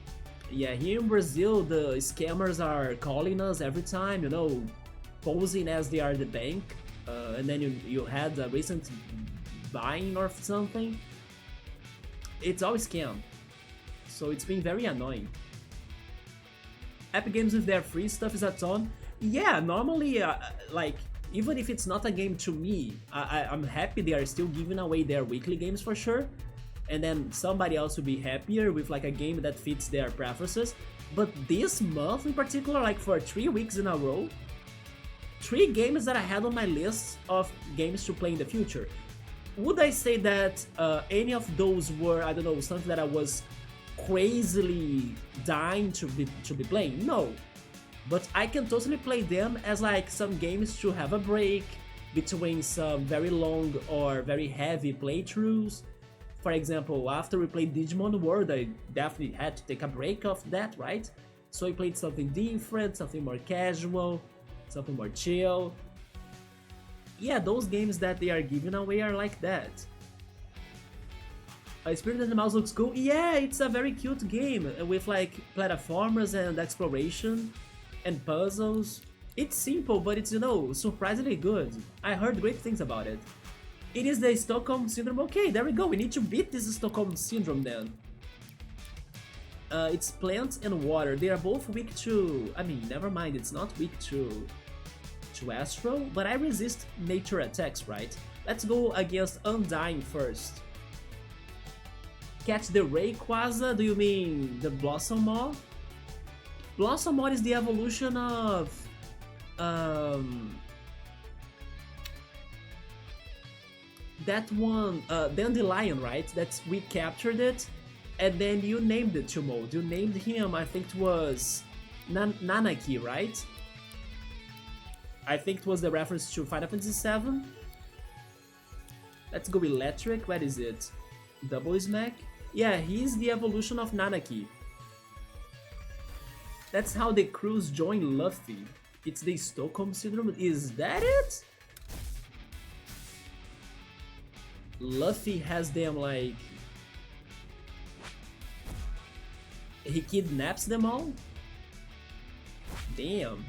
Yeah, here in Brazil, the scammers are calling us every time, you know, posing as they are the bank, and then you had a recent buying or something. It's always scam, so it's been very annoying. Epic Games with their free stuff is a ton. Yeah, normally, like, even if it's not a game to me, I'm happy they are still giving away their weekly games for sure. And then somebody else will be happier with like a game that fits their preferences. But this month in particular, like for 3 weeks in a row, 3 games that I had on my list of games to play in the future. Would I say that any of those were, I don't know, something that I was crazily dying to be playing? No. But I can totally play them as like some games to have a break between some very long or very heavy playthroughs. For example, after we played Digimon World, I definitely had to take a break of that, right? So I played something different, something more casual, something more chill. Yeah, those games that they are giving away are like that. Spirit and the Mouse looks cool. Yeah, it's a very cute game with like platformers and exploration and puzzles. It's simple, but it's, you know, surprisingly good. I heard great things about it. It is the Stockholm Syndrome. Okay, there we go. We need to beat this Stockholm Syndrome then. It's plants and water. They are both weak to... I mean, never mind. It's not weak to Astro, but I resist nature attacks, right? Let's go against Undying first. Catch the Rayquaza? Do you mean the Blossom Mall? Blossom Mall is the evolution of... that one, Dandelion, right? That's we captured it, and then you named it to Mold. You named him, I think it was Nanaki, right? I think it was the reference to Final Fantasy VII. Let's go Electric. What is it? Double Smack? Yeah, he's the evolution of Nanaki. That's how the crews join Luffy. It's the Stockholm Syndrome. Is that it? Luffy has them like... he kidnaps them all? Damn.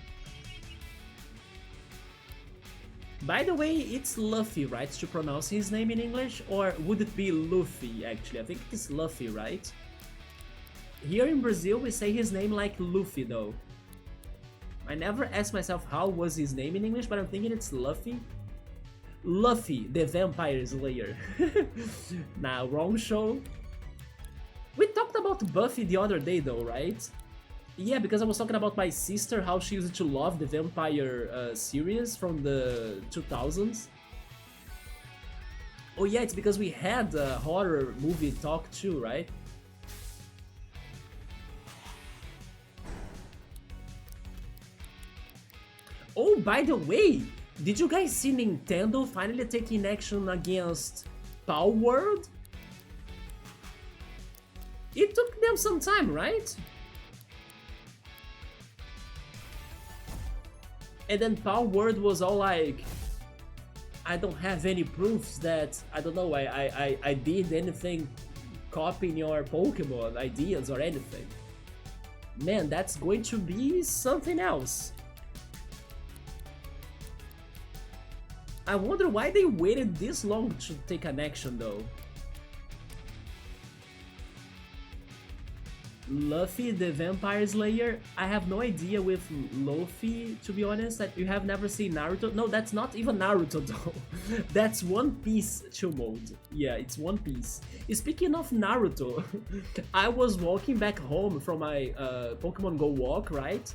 By the way, it's Luffy, right, to pronounce his name in English? Or would it be Luffy, actually? I think it's Luffy, right? Here in Brazil, we say his name like Luffy, though. I never asked myself how was his name in English, but I'm thinking it's Luffy. Luffy, the Vampire Slayer. Nah, wrong show. We talked about Buffy the other day though, right? Yeah, because I was talking about my sister, how she used to love the Vampire series from the 2000s. Oh yeah, it's because we had a horror movie talk too, right? Oh, by the way, did you guys see Nintendo finally taking action against Power World? It took them some time, right? And then Power World was all like, I don't have any proofs that, I don't know, I did anything copying your Pokemon ideas or anything. Man, that's going to be something else. I wonder why they waited this long to take an action though. Luffy, the Vampire Slayer, I have no idea with Luffy, to be honest, that you have never seen Naruto. No, that's not even Naruto though. That's One Piece chill mode. Yeah, it's One Piece. Speaking of Naruto, I was walking back home from my Pokemon Go walk, right?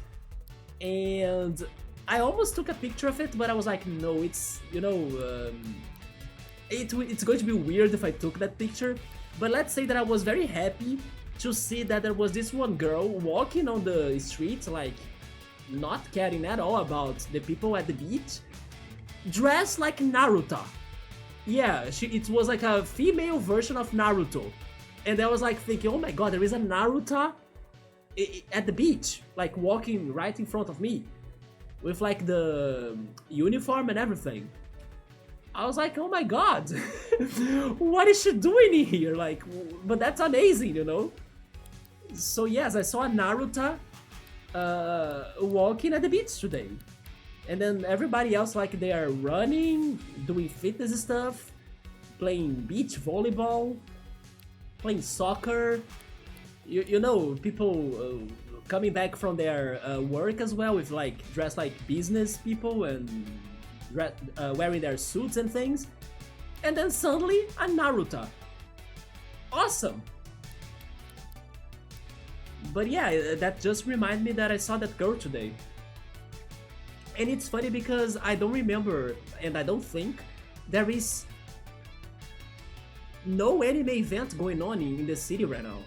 And I almost took a picture of it, but I was like, no, it's, you know, it's going to be weird if I took that picture. But let's say that I was very happy to see that there was this one girl walking on the street, like, not caring at all about the people at the beach, dressed like Naruto. Yeah, it was like a female version of Naruto. And I was like thinking, oh my god, there is a Naruto at the beach, like walking right in front of me, with like the uniform and everything. I was like, oh my god, what is she doing in here? Like, but that's amazing, you know? So yes, I saw a Naruto walking at the beach today. And then everybody else, like, they are running, doing fitness stuff, playing beach volleyball, playing soccer. You know, people coming back from their work as well, with like dressed like business people and wearing their suits and things. And then suddenly a Naruto. Awesome. But yeah, that just reminded me that I saw that girl today. And it's funny because I don't remember, and I don't think there is no anime event going on in the city right now.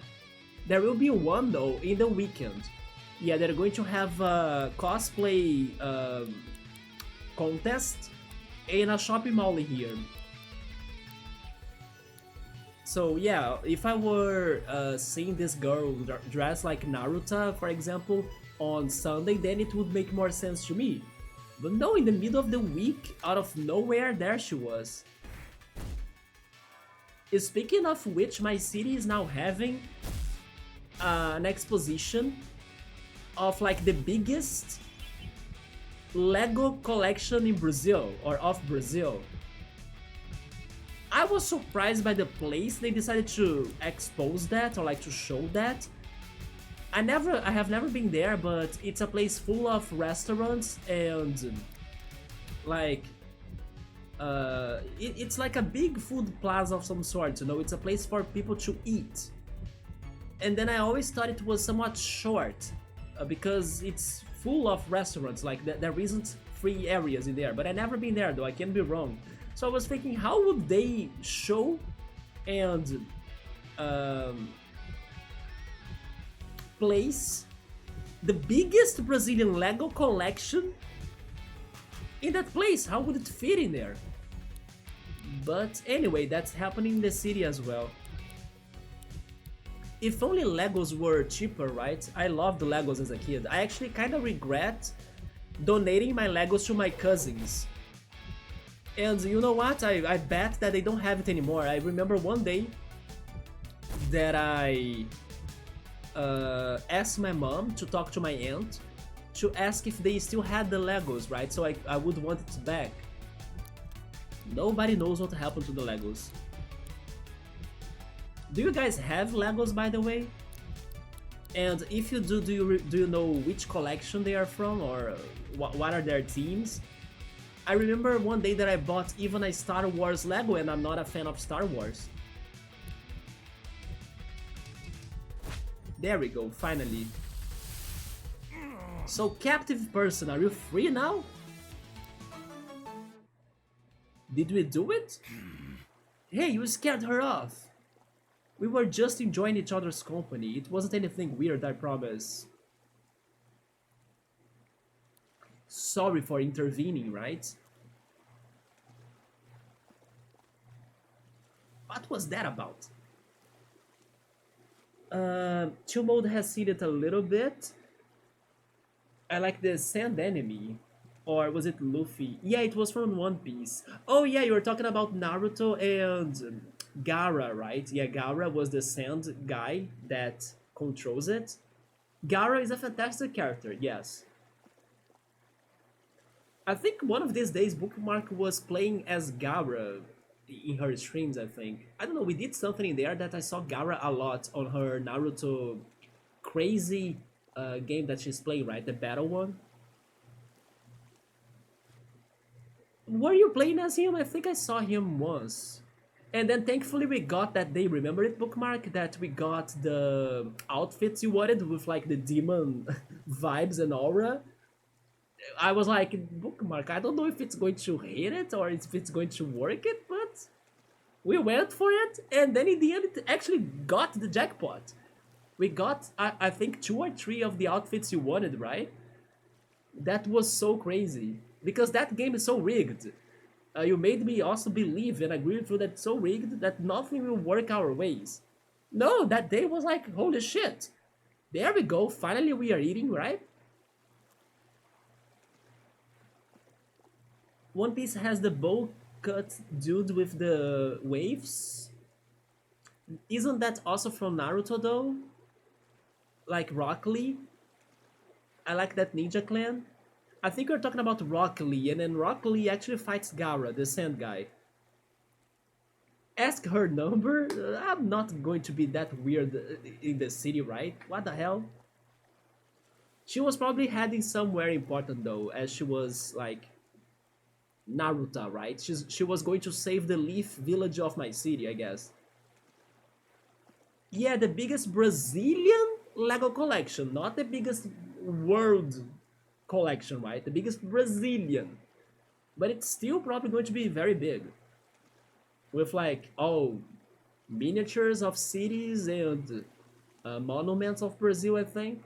There will be one though in the weekend. Yeah, they're going to have a cosplay contest in a shopping mall here. So yeah, if I were seeing this girl dressed like Naruto, for example, on Sunday, then it would make more sense to me. But no, in the middle of the week, out of nowhere, there she was. Speaking of which, my city is now having an exposition of like the biggest Lego collection in Brazil, or of Brazil. I was surprised by the place they decided to expose that, or like to show that. I have never been there, but it's a place full of restaurants and like it's like a big food plaza of some sort, you know. It's a place for people to eat. And then I always thought it was somewhat short because it's full of restaurants. Like there isn't free areas in there, but I never been there though. I can be wrong. So I was thinking, how would they show and place the biggest Brazilian Lego collection in that place? How would it fit in there? But anyway, that's happening in the city as well. If only Legos were cheaper, right? I loved Legos as a kid. I actually kind of regret donating my Legos to my cousins. And you know what? I bet that they don't have it anymore. I remember one day that I asked my mom to talk to my aunt to ask if they still had the Legos, right? So I would want it back. Nobody knows what happened to the Legos. Do you guys have Legos, by the way? And if you do, do you know which collection they are from, or what are their themes? I remember one day that I bought even a Star Wars Lego, and I'm not a fan of Star Wars. There we go, finally. So, captive person, are you free now? Did we do it? Hey, you scared her off. We were just enjoying each other's company. It wasn't anything weird, I promise. Sorry for intervening, right? What was that about? Chill mode has seen it a little bit. I like the sand enemy. Or was it Luffy? Yeah, it was from One Piece. Oh yeah, you were talking about Naruto and Gaara, right? Yeah, Gaara was the sand guy that controls it. Gaara is a fantastic character, yes. I think one of these days Bookmark was playing as Gaara in her streams, I think. I don't know, we did something in there that I saw Gaara a lot on her Naruto crazy game that she's playing, right? The battle one. Were you playing as him? I think I saw him once. And then thankfully we got that day, remember it, Bookmark? That we got the outfits you wanted with like the demon vibes and aura. I was like, Bookmark, I don't know if it's going to hit it or if it's going to work it, but we went for it, and then in the end it actually got the jackpot. We got, I think, 2 or 3 of the outfits you wanted, right? That was so crazy. Because that game is so rigged. You made me also believe and agree with you that it's so rigged that nothing will work our ways. No, that day was like, holy shit. There we go, finally we are eating, right? One Piece has the bow cut dude with the waves. Isn't that also from Naruto though? Like Rock Lee? I like that ninja clan. I think we're talking about Rock Lee, and then Rock Lee actually fights Gaara, the sand guy. Ask her number? I'm not going to be that weird in the city, right? What the hell? She was probably heading somewhere important though, as she was like Naruto, right? She was going to save the Leaf village of my city, I guess. Yeah, the biggest Brazilian Lego collection, not the biggest world collection, right? The biggest Brazilian, but it's still probably going to be very big, with like all miniatures of cities and monuments of Brazil. I think.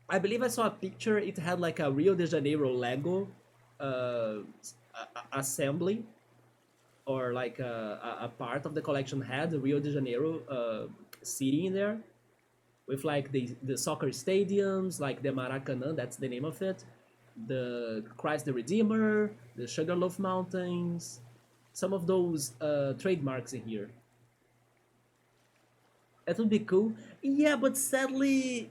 I believe I saw a picture. It had like a Rio de Janeiro Lego assembly, or like a part of the collection had the Rio de Janeiro city in there, with like the soccer stadiums, like the Maracanã, that's the name of it, the Christ the Redeemer, the Sugarloaf Mountains, some of those trademarks in here. That would be cool. Yeah, but sadly,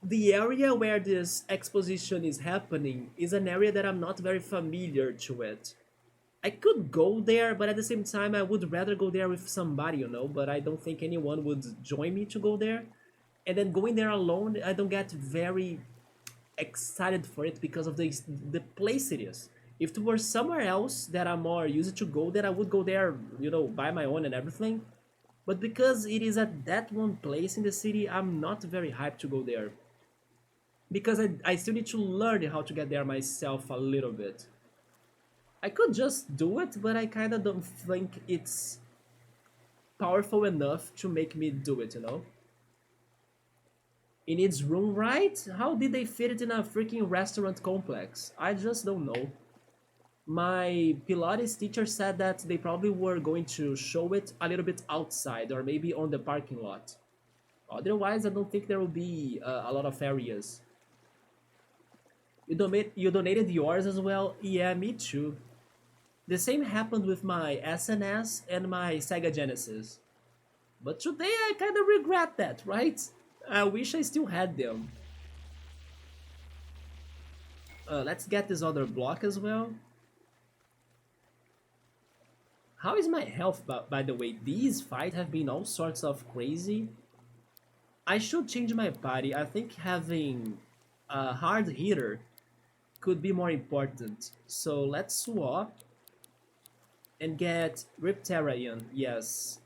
the area where this exposition is happening is an area that I'm not very familiar to it. I could go there, but at the same time, I would rather go there with somebody, you know. But I don't think anyone would join me to go there. And then going there alone, I don't get very excited for it because of the place it is. If it were somewhere else that I'm more used to go, then I would go there, you know, by my own and everything. But because it is at that one place in the city, I'm not very hyped to go there. Because I still need to learn how to get there myself a little bit. I could just do it, but I kind of don't think it's powerful enough to make me do it, you know? It needs room, right? How did they fit it in a freaking restaurant complex? I just don't know. My Pilates teacher said that they probably were going to show it a little bit outside or maybe on the parking lot. Otherwise, I don't think there will be a lot of areas. You donated yours as well? Yeah, me too. The same happened with my SNS and my Sega Genesis. But today I kinda regret that, right? I wish I still had them. Let's get this other block as well. How is my health, by the way? These fights have been all sorts of crazy. I should change my body. I think having a hard hitter could be more important. So let's swap and get Riptarian. Yes.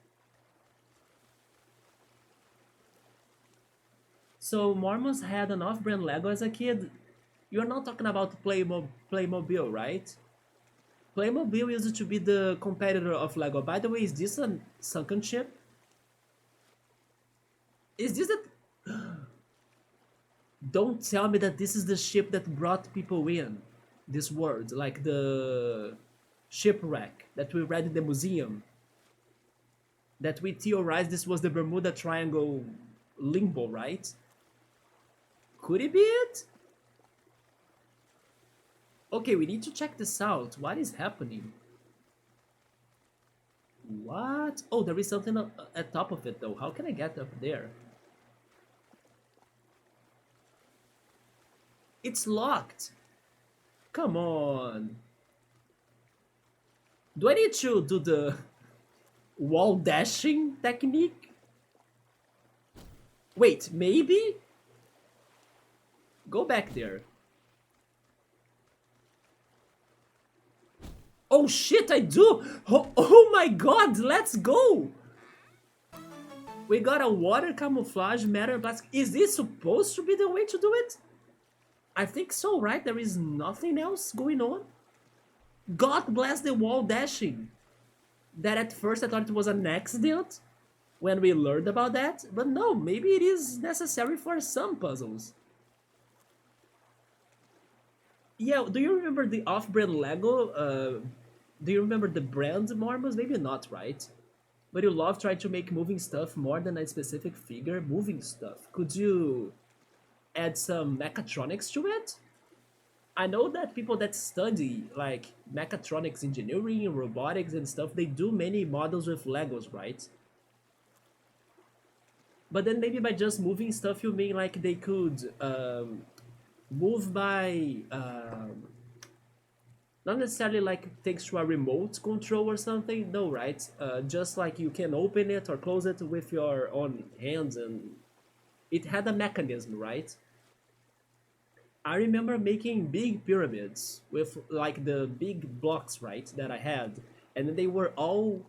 So Mormons had an off-brand Lego as a kid. You're not talking about Playmobil, right? Playmobil used to be the competitor of Lego. By the way, is this a sunken ship? Is this a... Don't tell me that this is the ship that brought people in this world, like the shipwreck that we read in the museum. That we theorized this was the Bermuda Triangle limbo, right? Could it be it? Okay, we need to check this out. What is happening? What? Oh, there is something at top of it though. How can I get up there? It's locked. Come on. Do I need to do the wall dashing technique? Wait, maybe? Go back there. Oh shit, I do! Oh my god, let's go! We got a water camouflage matter plastic. Is this supposed to be the way to do it? I think so, right? There is nothing else going on. God bless the wall dashing. That at first I thought it was an accident when we learned about that, but no, maybe it is necessary for some puzzles. Yeah, do you remember the off-brand Lego? Do you remember the brand Mormons? Maybe not, right? But you love trying to make moving stuff more than a specific figure. Moving stuff. Could you add some mechatronics to it? I know that people that study like mechatronics engineering, robotics and stuff, they do many models with Legos, right? But then maybe by just moving stuff, you mean like they could move by not necessarily like thanks to a remote control or something. No, right? Just like you can open it or close it with your own hands, and it had a mechanism, right? I remember making big pyramids with like the big blocks, right, that I had, and then they were all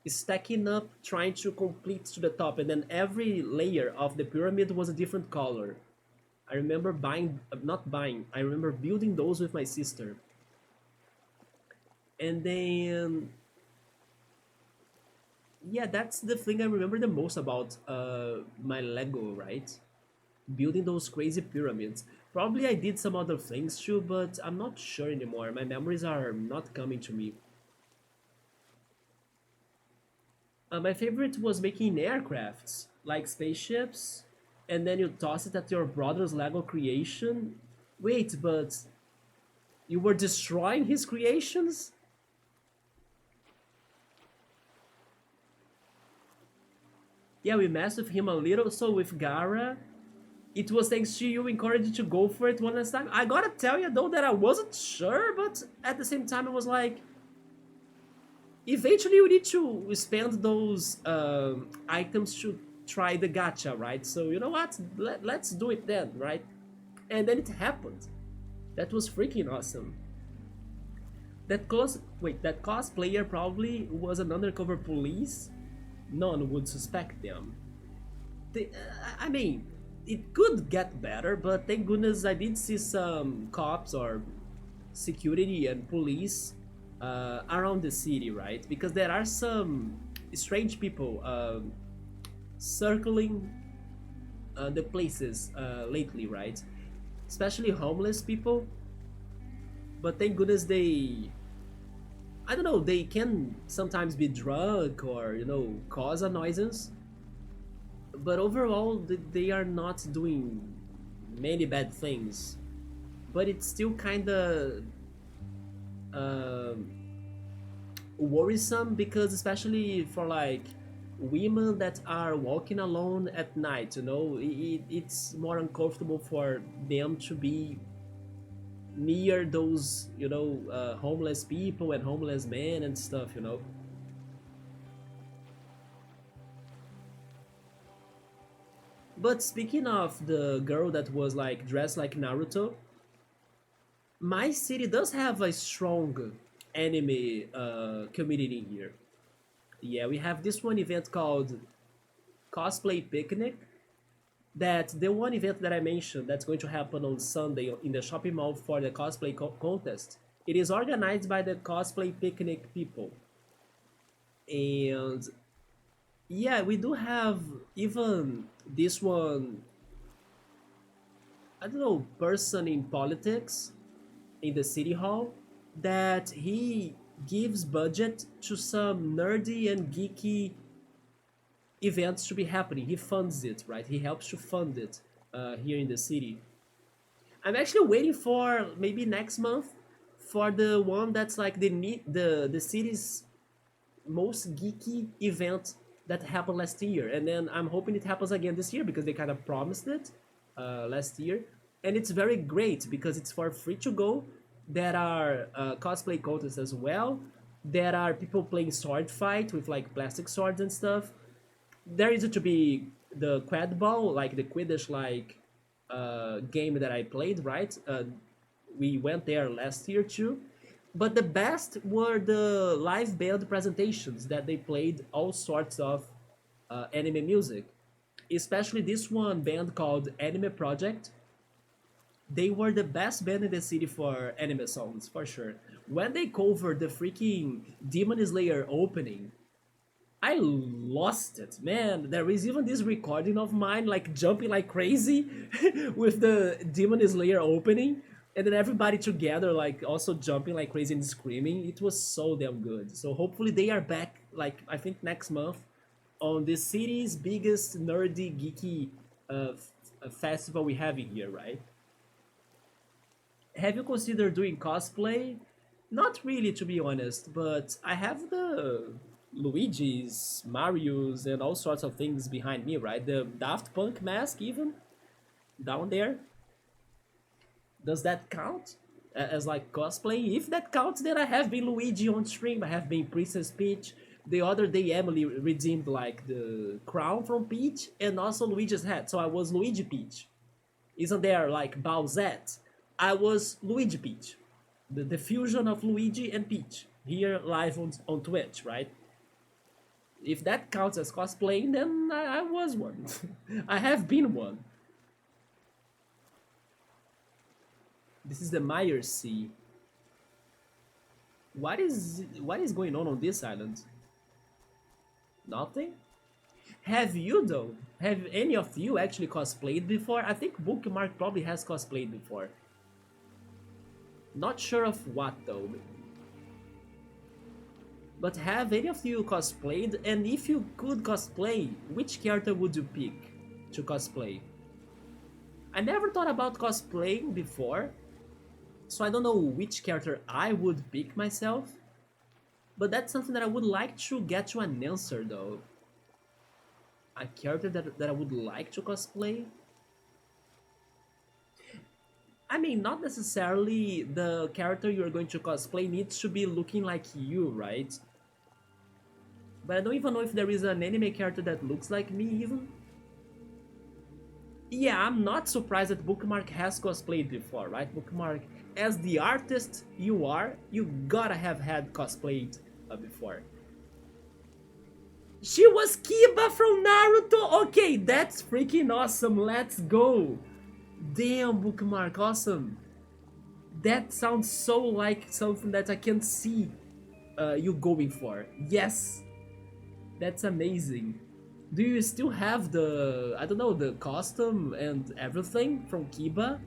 stacking up, trying to complete to the top, and then every layer of the pyramid was a different color. I remember buying, not buying, I remember building those with my sister. And then, yeah, that's the thing I remember the most about my Lego, right? Building those crazy pyramids. Probably I did some other things too, but I'm not sure anymore. My memories are not coming to me. My favorite was making aircrafts, like spaceships, and then you toss it at your brother's Lego creation. Wait, but you were destroying his creations? Yeah, we messed with him a little, so with Gara, it was thanks to you encouraged to go for it one last time. I gotta tell you though that I wasn't sure, but at the same time I was like, eventually you need to spend those items to try the gacha, right? So you know what? Let's do it then, right? And then it happened. That was freaking awesome. That cosplayer probably was an undercover police. None would suspect them. I mean, it could get better, but thank goodness I did see some cops or security and police around the city, right? Because there are some strange people circling the places lately, right? Especially homeless people. But thank goodness I don't know, they can sometimes be drunk or, cause a nuisance. But overall, they are not doing many bad things. But it's still kind of um worrisome because, especially for like women that are walking alone at night, it's more uncomfortable for them to be near those, homeless people and homeless men and stuff. But speaking of the girl that was like dressed like Naruto, my city does have a strong anime community here. Yeah, we have this one event called Cosplay Picnic. That the one event that I mentioned that's going to happen on Sunday in the shopping mall for the cosplay contest. It is organized by the Cosplay Picnic people. And yeah, we do have even this one, I don't know, person in politics in the city hall that he gives budget to some nerdy and geeky events to be happening. He funds it, right? He helps to fund it here in the city. I'm actually waiting for maybe next month for the one that's like the city's most geeky event that happened last year, and then I'm hoping it happens again this year because they kind of promised it last year, and it's very great because it's for free to go. There are cosplay contests as well. There are people playing sword fight with like plastic swords and stuff. There is to be the quad ball, like the Quidditch like game that I played, right? We went there last year too. But the best were the live band presentations that they played all sorts of anime music. Especially this one band called Anime Project. They were the best band in the city for anime songs, for sure. When they covered the freaking Demon Slayer opening, I lost it, man. There is even this recording of mine, like jumping like crazy with the Demon Slayer opening, and then everybody together, like also jumping like crazy and screaming. It was so damn good. So hopefully they are back, like I think next month, on the city's biggest nerdy geeky festival we have in here, right? Have you considered doing cosplay? Not really, to be honest, but I have the Luigi's, Mario's, and all sorts of things behind me, right? The Daft Punk mask, even down there. Does that count as like cosplay? If that counts, then I have been Luigi on stream. I have been Princess Peach. The other day, Emily redeemed like the crown from Peach and also Luigi's hat, so I was Luigi Peach. Isn't there like Bowsette? I was Luigi Peach, the fusion of Luigi and Peach here live on Twitch, right? If that counts as cosplaying, then I was one. I have been one. This is the Mire Sea. What is going on this island? Nothing? Have you though? Have any of you actually cosplayed before? I think Bookmark probably has cosplayed before. Not sure of what though. But have any of you cosplayed? And if you could cosplay, which character would you pick to cosplay? I never thought about cosplaying before, so I don't know which character I would pick myself. But that's something that I would like to get to an answer though. A character that I would like to cosplay? I mean, not necessarily the character you're going to cosplay needs to be looking like you, right? But I don't even know if there is an anime character that looks like me even. Yeah, I'm not surprised that Bookmark has cosplayed before, right? Bookmark, as the artist you are, you gotta have had cosplayed before. She was Kiba from Naruto! Okay, that's freaking awesome, let's go! Damn, Bookmark, awesome! That sounds so like something that I can see you going for. Yes! That's amazing. Do you still have the, I don't know, the costume and everything from Kiba?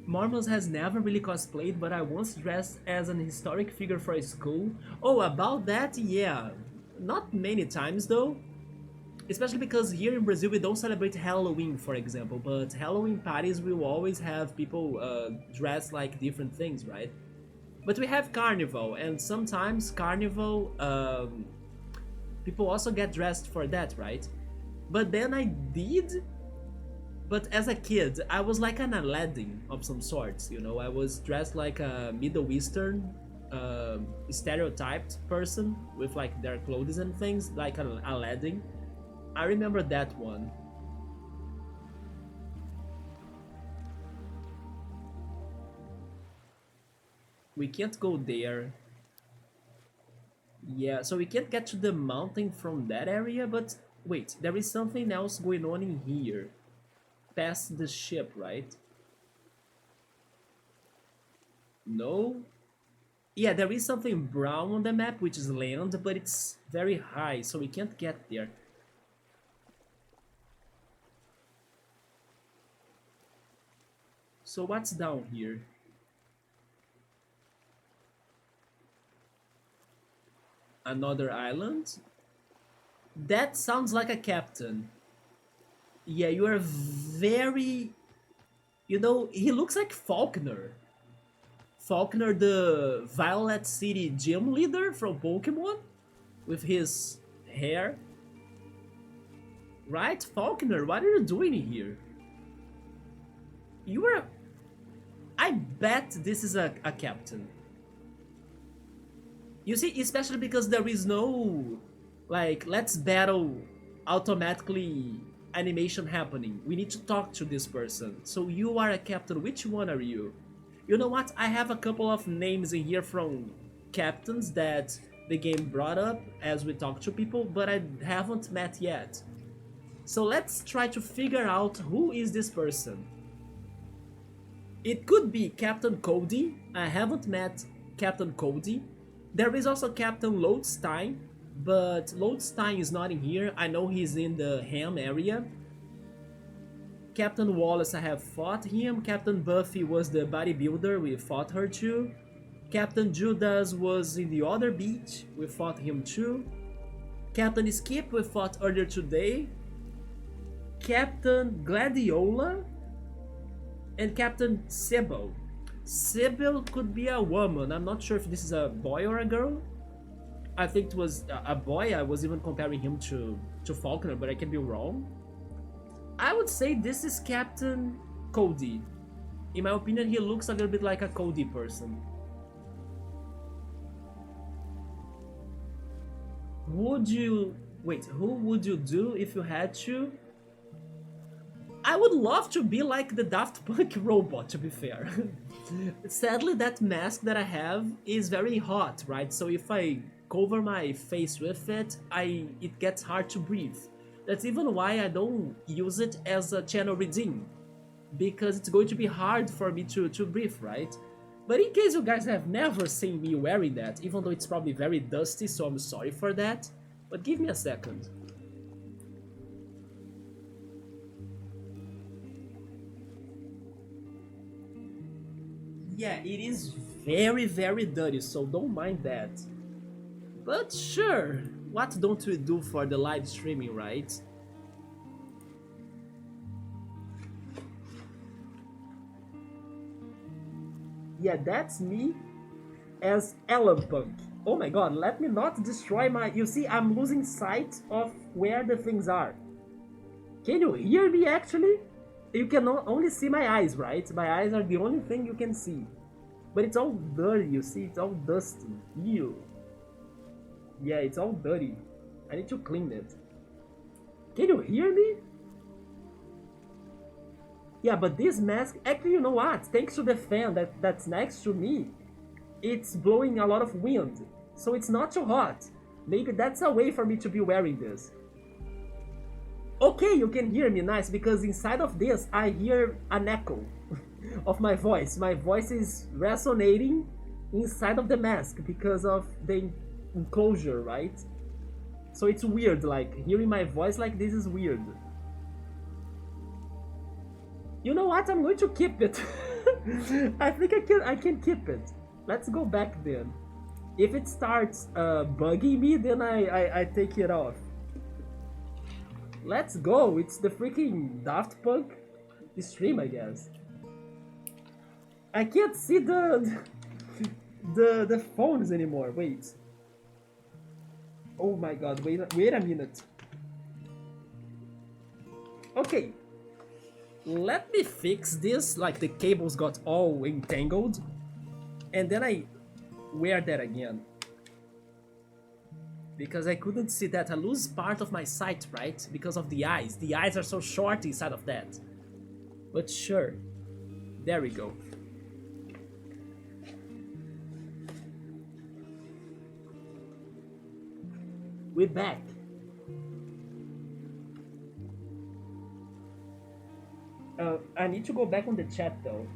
Mormons has never really cosplayed, but I once dressed as an historic figure for a school. Oh, about that, yeah. Not many times though. Especially because here in Brazil we don't celebrate Halloween, for example, but Halloween parties will always have people dressed like different things, right? But we have Carnival, and sometimes Carnival, people also get dressed for that, right? But then I did, but as a kid, I was like an Aladdin of some sorts, you know? I was dressed like a Middle Eastern stereotyped person with like their clothes and things, like an Aladdin. I remember that one. We can't go there. Yeah, so we can't get to the mountain from that area, but wait, there is something else going on in here. Past the ship, right? No? Yeah, there is something brown on the map, which is land, but it's very high, so we can't get there. So what's down here? Another island? That sounds like a captain. Yeah, you are very... You know, he looks like Faulkner. Faulkner, the Violet City gym leader from Pokemon? With his hair. Right, Faulkner, what are you doing here? You are... I bet this is a captain. You see, especially because there is no, like, let's battle automatically animation happening. We need to talk to this person. So you are a captain. Which one are you? You know what? I have a couple of names in here from captains that the game brought up as we talk to people, but I haven't met yet. So let's try to figure out who is this person. It could be Captain Cody. I haven't met Captain Cody. There is also Captain Lodestein, but Lodestein is not in here. I know he's in the Ham area. Captain Wallace, I have fought him. Captain Buffy was the bodybuilder, we fought her too. Captain Judas was in the other beach, we fought him too. Captain Skip, we fought earlier today. Captain Gladiola and Captain Sybil. Sybil could be a woman. I'm not sure if this is a boy or a girl. I think it was a boy. I was even comparing him to Faulkner, but I can be wrong. I would say this is Captain Cody. In my opinion, he looks a little bit like a Cody person. Would you... Wait, who would you do if you had to? I would love to be like the Daft Punk robot, to be fair. Sadly, that mask that I have is very hot, right? So if I cover my face with it, it gets hard to breathe. That's even why I don't use it as a channel redeem, because it's going to be hard for me to breathe, right? But in case you guys have never seen me wearing that, even though it's probably very dusty, so I'm sorry for that, but give me a second. Yeah, it is very, very dirty, so don't mind that. But sure, what don't we do for the live streaming, right? Yeah, that's me as Ellen Punk. Oh my god, let me not destroy my... You see, I'm losing sight of where the things are. Can you hear me actually? You can only see my eyes, right? My eyes are the only thing you can see. But it's all dirty, you see? It's all dusty. Ew. Yeah, it's all dirty. I need to clean it. Can you hear me? Yeah, but this mask... Actually, you know what? Thanks to the fan that's next to me, it's blowing a lot of wind. So it's not too hot. Maybe that's a way for me to be wearing this. Okay, you can hear me, nice, because inside of this I hear an echo of my voice. My voice is resonating inside of the mask because of the enclosure, right? So it's weird, like, hearing my voice like this is weird. You know what? I'm going to keep it. I think I can keep it. Let's go back then. If it starts bugging me, then I take it off. Let's go. It's the freaking Daft Punk stream, I guess. I can't see the phones anymore. Wait. Oh my god. Wait a minute. Okay. Let me fix this. Like the cables got all entangled, and then I wear that again. Because I couldn't see that. I lose part of my sight, right? Because of the eyes. The eyes are so short inside of that. But sure. There we go. We're back. I need to go back on the chat though.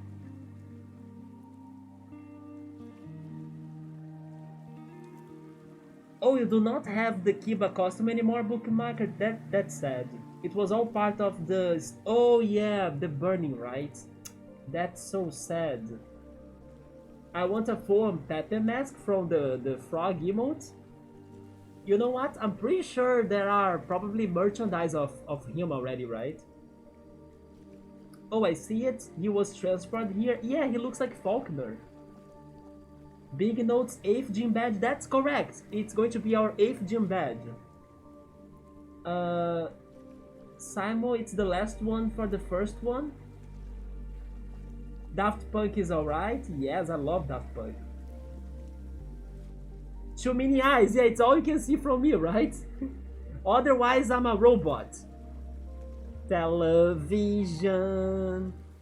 Oh, you do not have the Kiba costume anymore, Bookmarker? That's sad. It was all part of the... Oh yeah, the burning, right? That's so sad. I want a full Pepe mask from the frog emote. You know what? I'm pretty sure there are probably merchandise of him already, right? Oh, I see it. He was transferred here. Yeah, he looks like Faulkner. Big Note's 8th gym badge, that's correct. It's going to be our 8th gym badge. Simon, it's the last one for the first one. Daft Punk is alright. Yes, I love Daft Punk. Too many eyes. Yeah, it's all you can see from me, right? Otherwise, I'm a robot. Television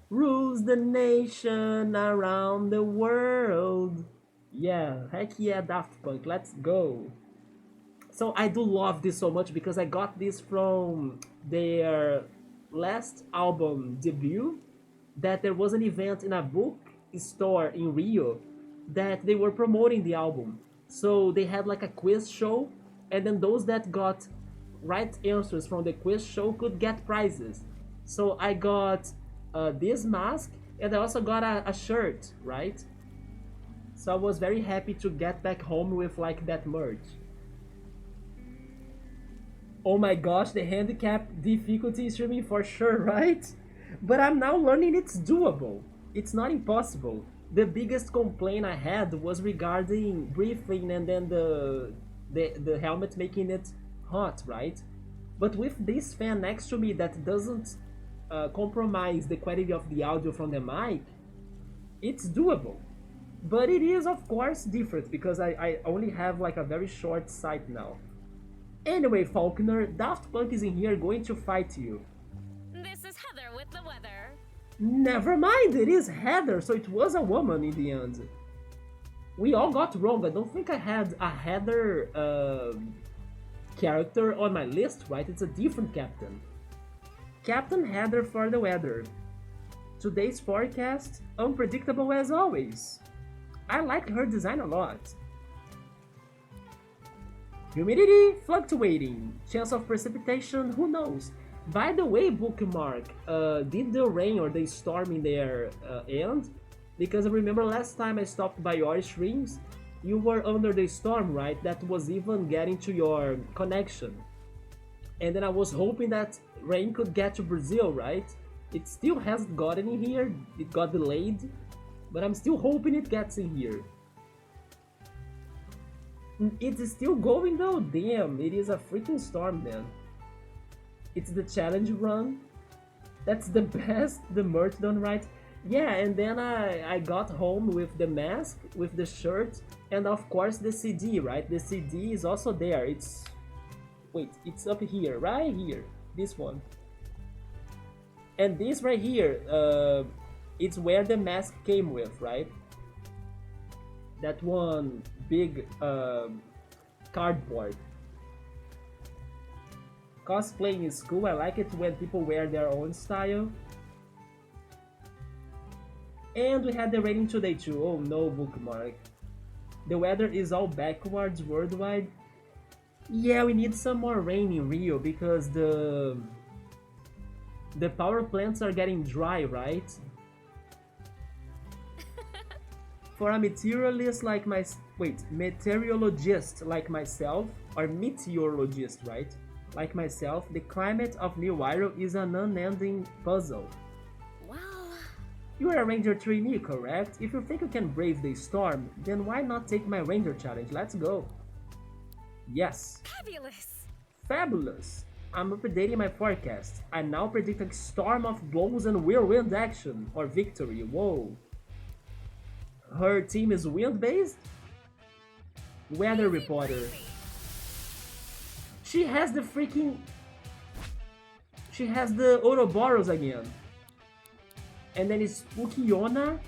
rules the nation around the world. Yeah, heck yeah, Daft Punk, let's go. So I do love this so much because I got this from their last album debut, that there was an event in a book store in Rio that they were promoting the album. So they had like a quiz show, and then those that got right answers from the quiz show could get prizes. So I got this mask, and I also got a shirt, right? So I was very happy to get back home with like that merch. Oh my gosh, the handicap difficulty streaming for sure, right? But I'm now learning it's doable. It's not impossible. The biggest complaint I had was regarding breathing and then the helmet making it hot, right? But with this fan next to me that doesn't compromise the quality of the audio from the mic, it's doable. But it is of course different because I only have like a very short sight now. Anyway, Faulkner, Daft Punk is in here going to fight you. This is Heather with the weather. Never mind, it is Heather, so it was a woman in the end. We all got wrong. I don't think I had a Heather character on my list, right? It's a different captain. Captain Heather for the weather. Today's forecast, unpredictable as always. I like her design a lot. Humidity fluctuating. Chance of precipitation, who knows? By the way, bookmark, did the rain or the storm in there end? Because I remember last time I stopped by your streams, you were under the storm, right? That was even getting to your connection. And then I was hoping that rain could get to Brazil, right? It still hasn't gotten in here, it got delayed, but I'm still hoping it gets in here. It's still going though, damn, it is a freaking storm, man. It's the challenge run. That's the best, the merch done right. Yeah, and then I got home with the mask, with the shirt, and of course the CD, right? The CD is also there. It's... wait, it's up here, right here. This one. And this right here, it's where the mask came with, right? That one big cardboard. Cosplaying is cool. I like it when people wear their own style. And we had the rating today too. Oh no, bookmark. The weather is all backwards worldwide. Yeah, we need some more rain in Rio because the power plants are getting dry, right? For a materialist like meteorologist like myself, or meteorologist, right? Like myself, the climate of New Wirral is an unending puzzle. Well, You are a ranger trainee, correct? If you think you can brave the storm, then why not take my ranger challenge? Let's go. Yes. fabulous. Fabulous. I'm updating my forecast. I now predict a storm of blows and whirlwind action, or victory. Whoa. Her team is wind-based? Weather reporter. She has the freaking... She has the Ouroboros again. And then it's Spookyona.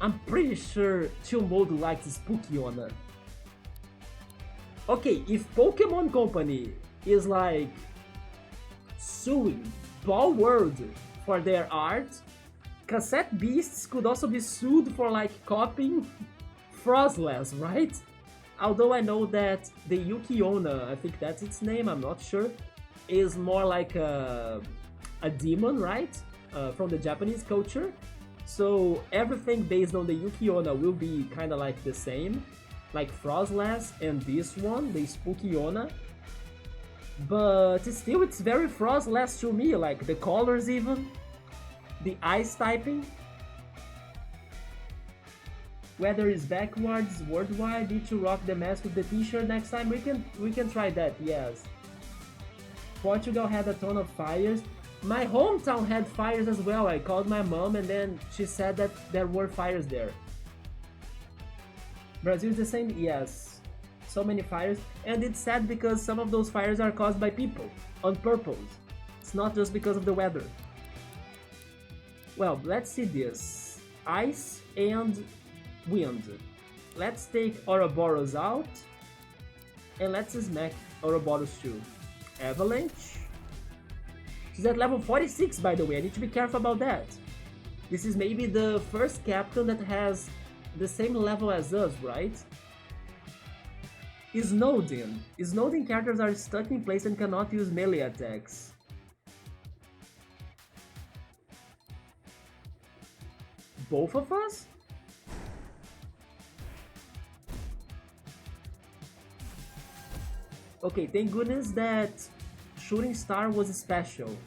I'm pretty sure Chill Mode likes Spookyona. Okay, if Pokemon Company is like suing Ball World for their art, Cassette Beasts could also be sued for like copying Frostless, right? Although I know that the Yukiona, I think that's its name, I'm not sure, is more like a demon, right? From the Japanese culture. So everything based on the Yukiona will be kind of like the same, like Frostless and this one, the Spookyona. But still, it's very Frostless to me, like the colors even, the ice typing. Weather is backwards worldwide. Need to rock the mask with the t-shirt next time. We can try that, yes. Portugal had a ton of fires. My hometown had fires as well. I called my mom and then she said that there were fires there. Brazil is the same? Yes. So many fires. And it's sad because some of those fires are caused by people, on purpose. It's not just because of the weather. Well, let's see this. Ice and wind. Let's take Ouroboros out. And let's smack Ouroboros too. Avalanche. She's at level 46, by the way. I need to be careful about that. This is maybe the first captain that has the same level as us, right? Snowden. Snowden characters are stuck in place and cannot use melee attacks. Both of us? Okay, thank goodness that Shooting Star was special.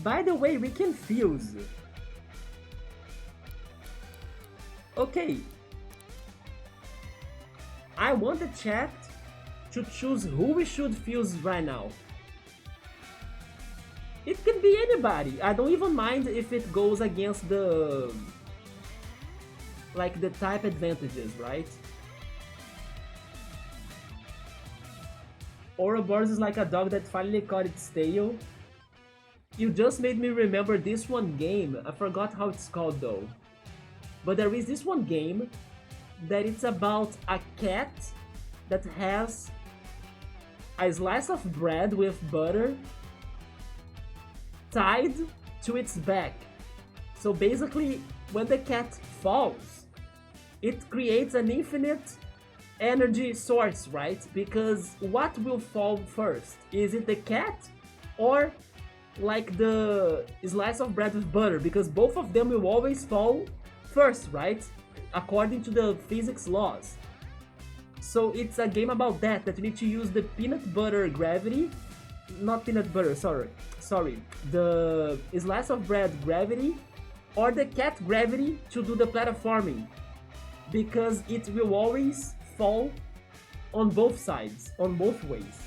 By the way, we can fuse. Okay. I want the chat to choose who we should fuse right now. It can be anybody. I don't even mind if it goes against the... like the type advantages, right? Ouroboros is like a dog that finally caught its tail. You just made me remember this one game. I forgot how it's called though. But there is this one game that it's about a cat that has a slice of bread with butter tied to its back. So basically, when the cat falls, it creates an infinite energy source, right? Because what will fall first? Is it the cat or like the slice of bread with butter? Because both of them will always fall first, right? According to the physics laws. So it's a game about that you need to use the peanut butter gravity, not peanut butter, sorry, the slice of bread gravity or the cat gravity to do the platforming, because it will always fall on both sides, on both ways.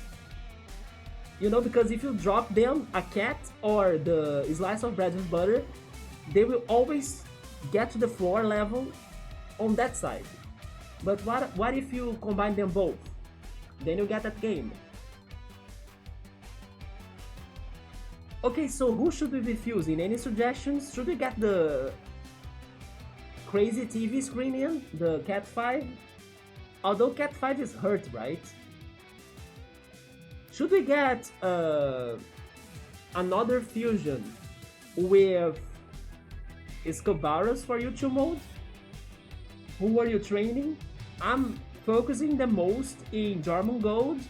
You know, because if you drop them, a cat or the slice of bread with butter, they will always get to the floor level on that side. But what if you combine them both? Then you get that game. Okay, so who should we be fusing? Any suggestions? Should we get the crazy TV screen in? The Cat 5? Although Cat 5 is hurt, right? Should we get another fusion with Escobaros for YouTube mode? Who are you training? I'm focusing the most in Jormungand,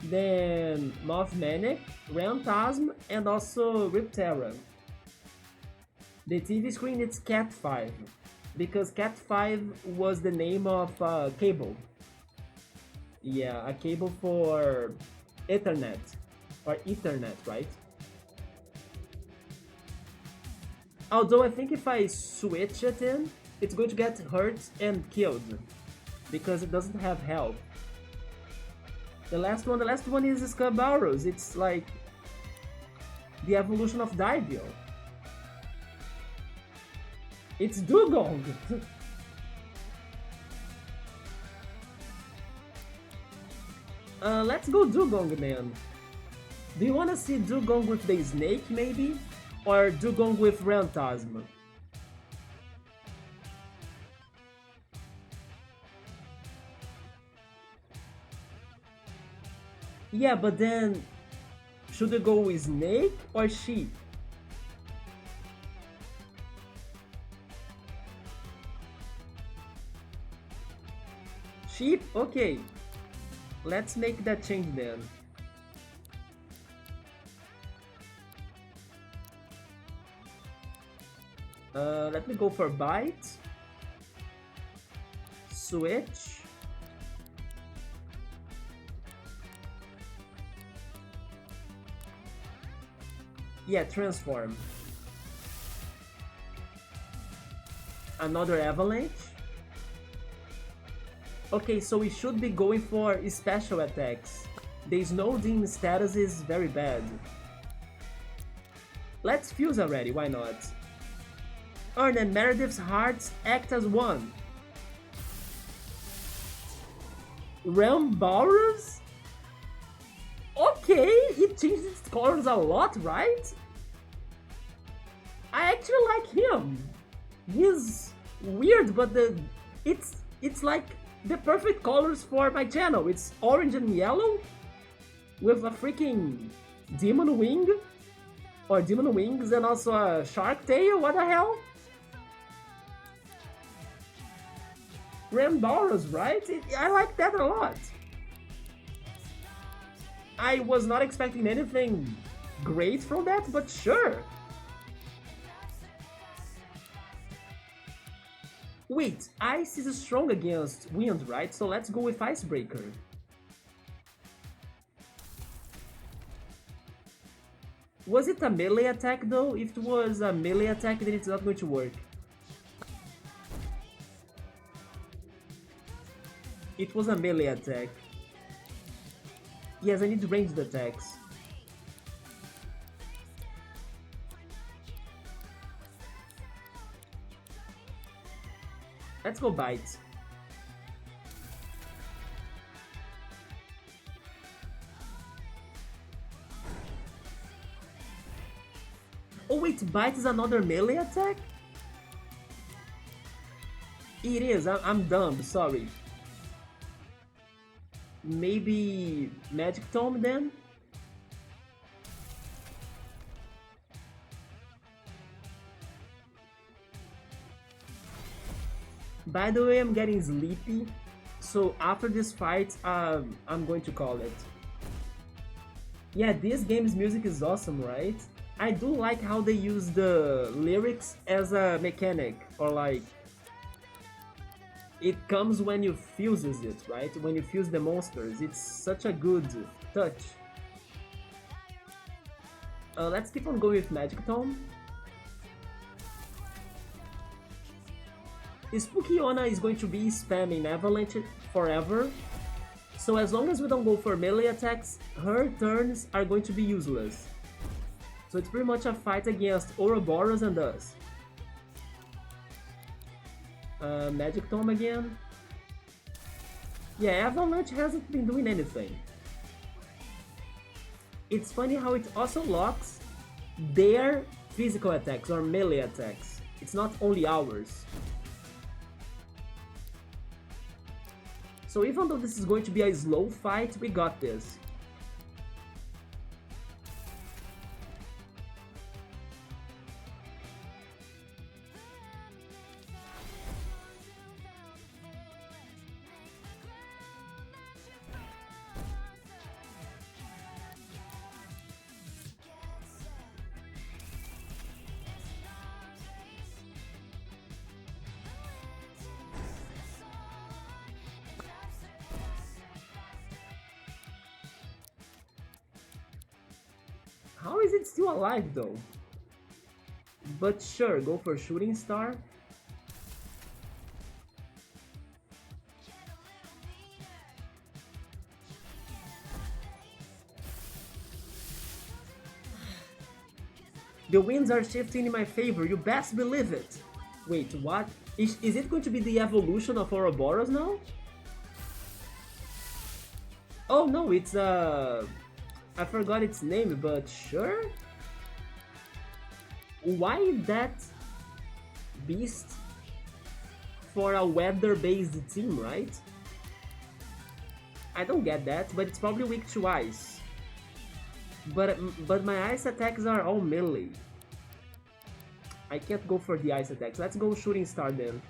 then Mothmanic, Rantasm, and also Ripterra. The TV screen it's Cat 5, because Cat 5 was the name of a cable. Yeah, a cable for Ethernet, or Ethernet, right? Although I think if I switch it in, it's going to get hurt and killed, because it doesn't have health. The last one is Scabarrows. It's like the evolution of Divial. It's Dugong! Let's go Dugong, man. Do you wanna see Dugong with the snake, maybe? Or Dugong with Rantasm? Yeah, but then should we go with snake or sheep? Sheep? Okay. Let's make that change then. Let me go for bite. Switch. Yeah, transform. Another avalanche. Okay, so we should be going for special attacks. The Snowdin status is very bad. Let's fuse already, why not? Earn and Meredith's hearts act as one. Rambarus? Okay, it changed its colors a lot, right? I actually like him. He's weird, but it's like the perfect colors for my channel. It's orange and yellow with a freaking demon wing or demon wings and also a shark tail. What the hell? Rambarus, right? I like that a lot. I was not expecting anything great from that, but sure. Wait, ice is strong against wind, right? So let's go with Icebreaker. Was it a melee attack though? If it was a melee attack, then it's not going to work. It was a melee attack. Yes, I need ranged attacks. Let's go bite. Oh wait, bite is another melee attack? It is, I'm dumb, sorry. Maybe Magic Tome then? By the way, I'm getting sleepy, so after this fight, I'm going to call it. Yeah, this game's music is awesome, right? I do like how they use the lyrics as a mechanic, or like... It comes when you fuses it, right? When you fuse the monsters, it's such a good touch. Let's keep on going with Magic Tome. Spookiona is going to be spamming Avalanche forever, so as long as we don't go for melee attacks, her turns are going to be useless. So it's pretty much a fight against Ouroboros and us. Magic Tome again. Yeah, Avalanche hasn't been doing anything. It's funny how it also locks their physical attacks or melee attacks. It's not only ours. So even though this is going to be a slow fight, we got this. How is it still alive though? But sure, go for Shooting Star. The winds are shifting in my favor, you best believe it. Wait, what? Is it going to be the evolution of Ouroboros now? Oh no, it's I forgot its name, but sure? Why that beast for a weather-based team, right? I don't get that, but it's probably weak to ice. But my ice attacks are all melee. I can't go for the ice attacks. Let's go Shooting Star then.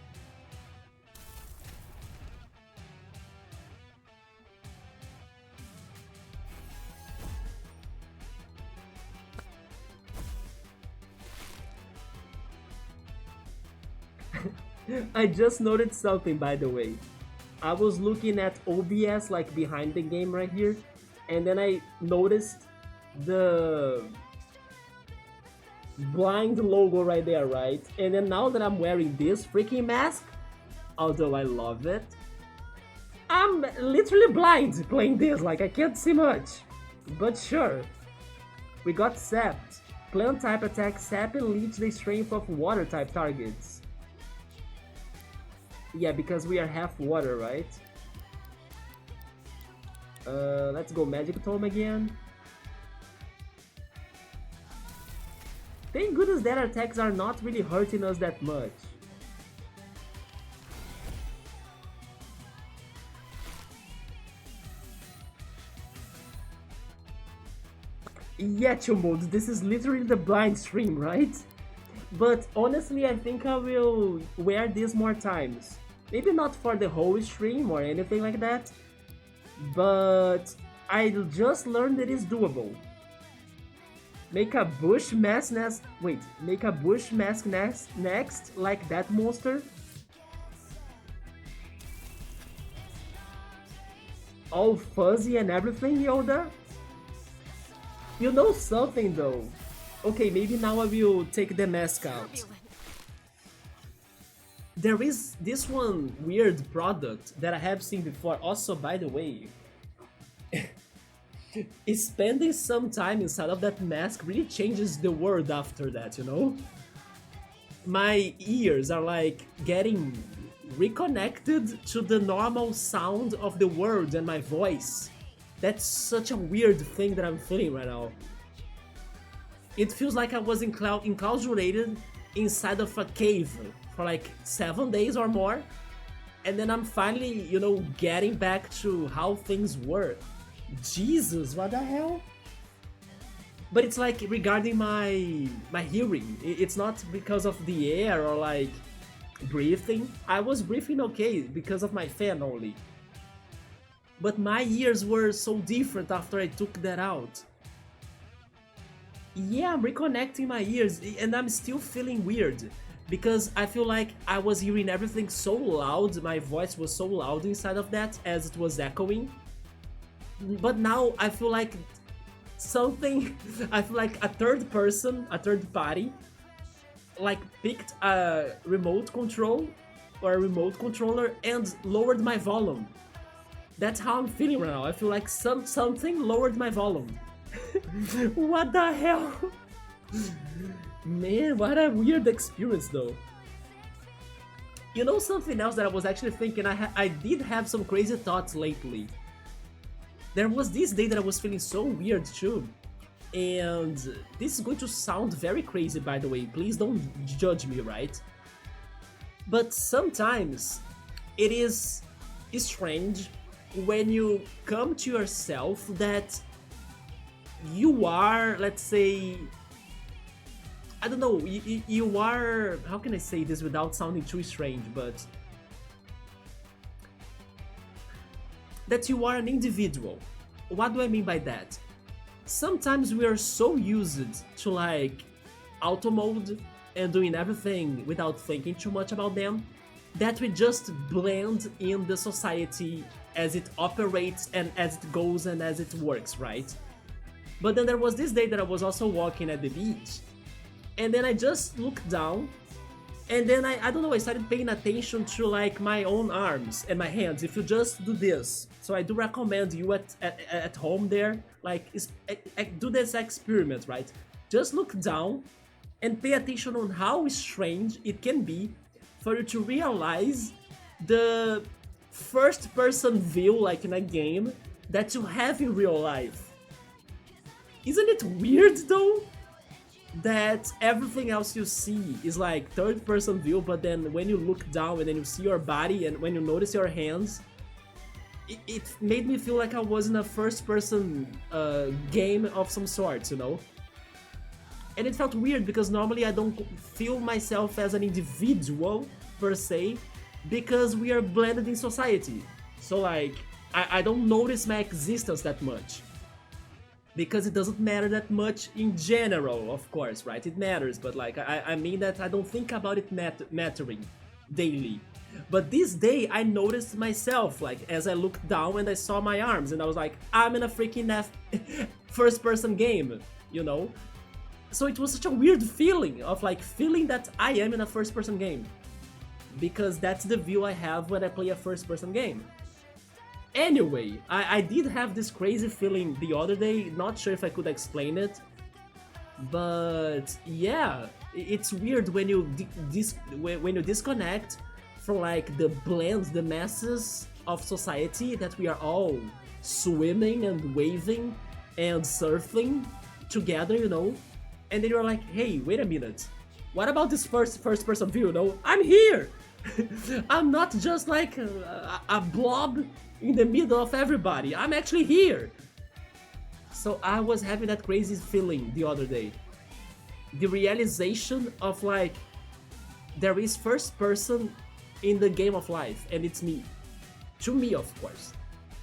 I just noticed something, by the way. I was looking at OBS like behind the game right here, and then I noticed the blind logo right there, right? And then now that I'm wearing this freaking mask, although I love it, I'm literally blind playing this, like I can't see much. But sure. We got Sapped. Plant type attack Sap and leech the strength of water type targets. Yeah, because we are half water, right? Let's go Magic Tome again. Thank goodness that attacks are not really hurting us that much. Yeah, Chumod, this is literally the blind stream, right? But honestly, I think I will wear this more times. Maybe not for the whole stream or anything like that, but I just learned that it's doable. Make a bush mask nest. Wait, make a bush mask next, like that monster. All fuzzy and everything, Yoda. You know something though. Okay, maybe now I will take the mask out. There is this one weird product that I have seen before. Also, by the way, spending some time inside of that mask really changes the world after that, you know? My ears are like getting reconnected to the normal sound of the world and my voice. That's such a weird thing that I'm feeling right now. It feels like I was enclausurated inside of a cave for like 7 days or more, And then I'm finally, you know, getting back to how things were. Jesus, what the hell? But it's like regarding my hearing. It's not because of the air or like breathing. I was breathing okay because of my fan only. But my ears were so different after I took that out. Yeah, I'm reconnecting my ears and I'm still feeling weird because I feel like I was hearing everything so loud, my voice was so loud inside of that as it was echoing. But now I feel like something, I feel like a third person, a third party, like picked a remote control or a remote controller and lowered my volume. That's how I'm feeling right now. I feel like something lowered my volume. What the hell? Man, what a weird experience though. You know something else that I was actually thinking, I did have some crazy thoughts lately. There was this day that I was feeling so weird too. And this is going to sound very crazy by the way, please don't judge me, right? But sometimes it is strange when you come to yourself that you are, let's say, I don't know, you are, how can I say this without sounding too strange, but that you are an individual. What do I mean by that? Sometimes we are so used to like auto mode and doing everything without thinking too much about them that we just blend in the society as it operates and as it goes and as it works, right? But then there was this day that I was also walking at the beach and then I just looked down and then I don't know, I started paying attention to like my own arms and my hands. If you just do this, so I do recommend you at home there, like do this experiment, right? Just look down and pay attention on how strange it can be for you to realize the first person view like in a game that you have in real life. Isn't it weird though? That everything else you see is like third person view, but then when you look down and then you see your body and when you notice your hands, it made me feel like I was in a first person game of some sort, you know? And it felt weird because normally I don't feel myself as an individual per se because we are blended in society. So like, I don't notice my existence that much. Because it doesn't matter that much in general, of course, right? It matters, but like, I mean that I don't think about it mattering daily. But this day, I noticed myself, like, as I looked down and I saw my arms, and I was like, I'm in a freaking first-person game, you know? So it was such a weird feeling of, like, feeling that I am in a first-person game. Because that's the view I have when I play a first-person game. Anyway, I did have this crazy feeling the other day, not sure if I could explain it, but yeah, it's weird when you when you disconnect from like the blends, the masses of society that we are all swimming and waving and surfing together, you know, and then you're like, hey, wait a minute, what about this first person view, you know? I'm here! I'm not just like a blob in the middle of everybody. I'm actually here. So I was having that crazy feeling the other day. The realization of like, there is first person in the game of life and it's me. To me, of course.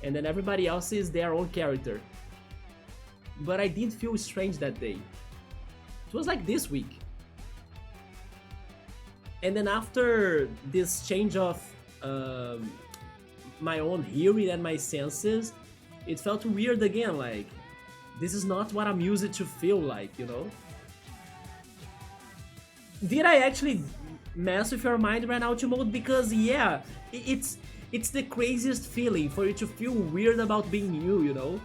And then everybody else is their own character. But I did feel strange that day. It was like this week. And then after this change of my own hearing and my senses, it felt weird again, like, this is not what I'm used to feel like, you know? Did I actually mess with your mind right now, Timode? Because yeah, it's the craziest feeling for you to feel weird about being you know?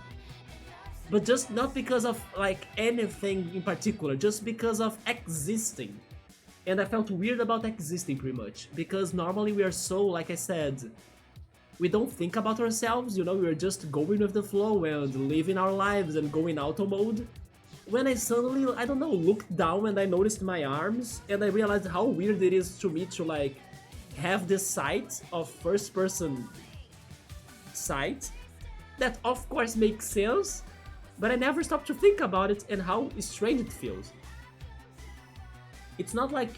But just not because of like anything in particular, just because of existing. And I felt weird about existing pretty much, because normally we are so, like I said, we don't think about ourselves, you know, we're just going with the flow and living our lives and going auto mode. When I suddenly, I don't know, looked down and I noticed my arms and I realized how weird it is to me to like have this sight of first person sight that of course makes sense, but I never stop to think about it and how strange it feels. It's not like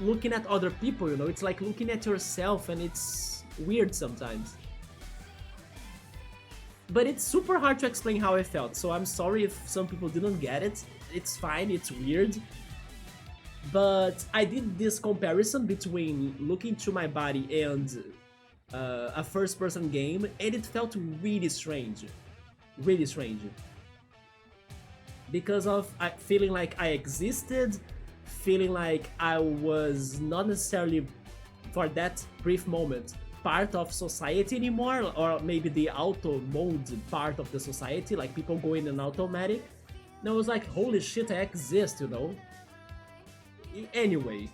looking at other people, you know, it's like looking at yourself, and it's weird sometimes. But it's super hard to explain how I felt, so I'm sorry if some people didn't get it. It's fine, it's weird. But I did this comparison between looking to my body and a first person game, and it felt really strange. Really strange. Because of feeling like I existed, feeling like I was not necessarily, for that brief moment, part of society anymore, or maybe the auto mode part of the society, like people going in automatic. And I was like, holy shit, I exist, you know? Anyway.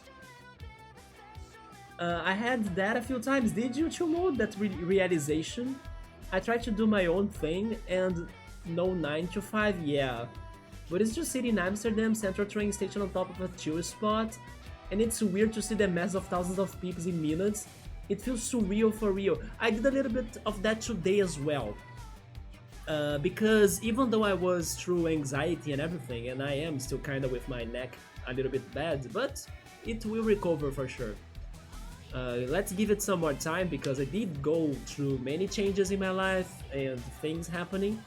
I had that a few times. Did you, Chumo? That realization? I tried to do my own thing, and no 9 to 5, yeah. But it's just sitting in Amsterdam Central train station on top of a chill spot, and it's weird to see the mass of thousands of peeps in minutes. It feels surreal for real. I did a little bit of that today as well. Because even though I was through anxiety and everything, and I am still kinda with my neck a little bit bad, but it will recover for sure. Let's give it some more time, because I did go through many changes in my life and things happening.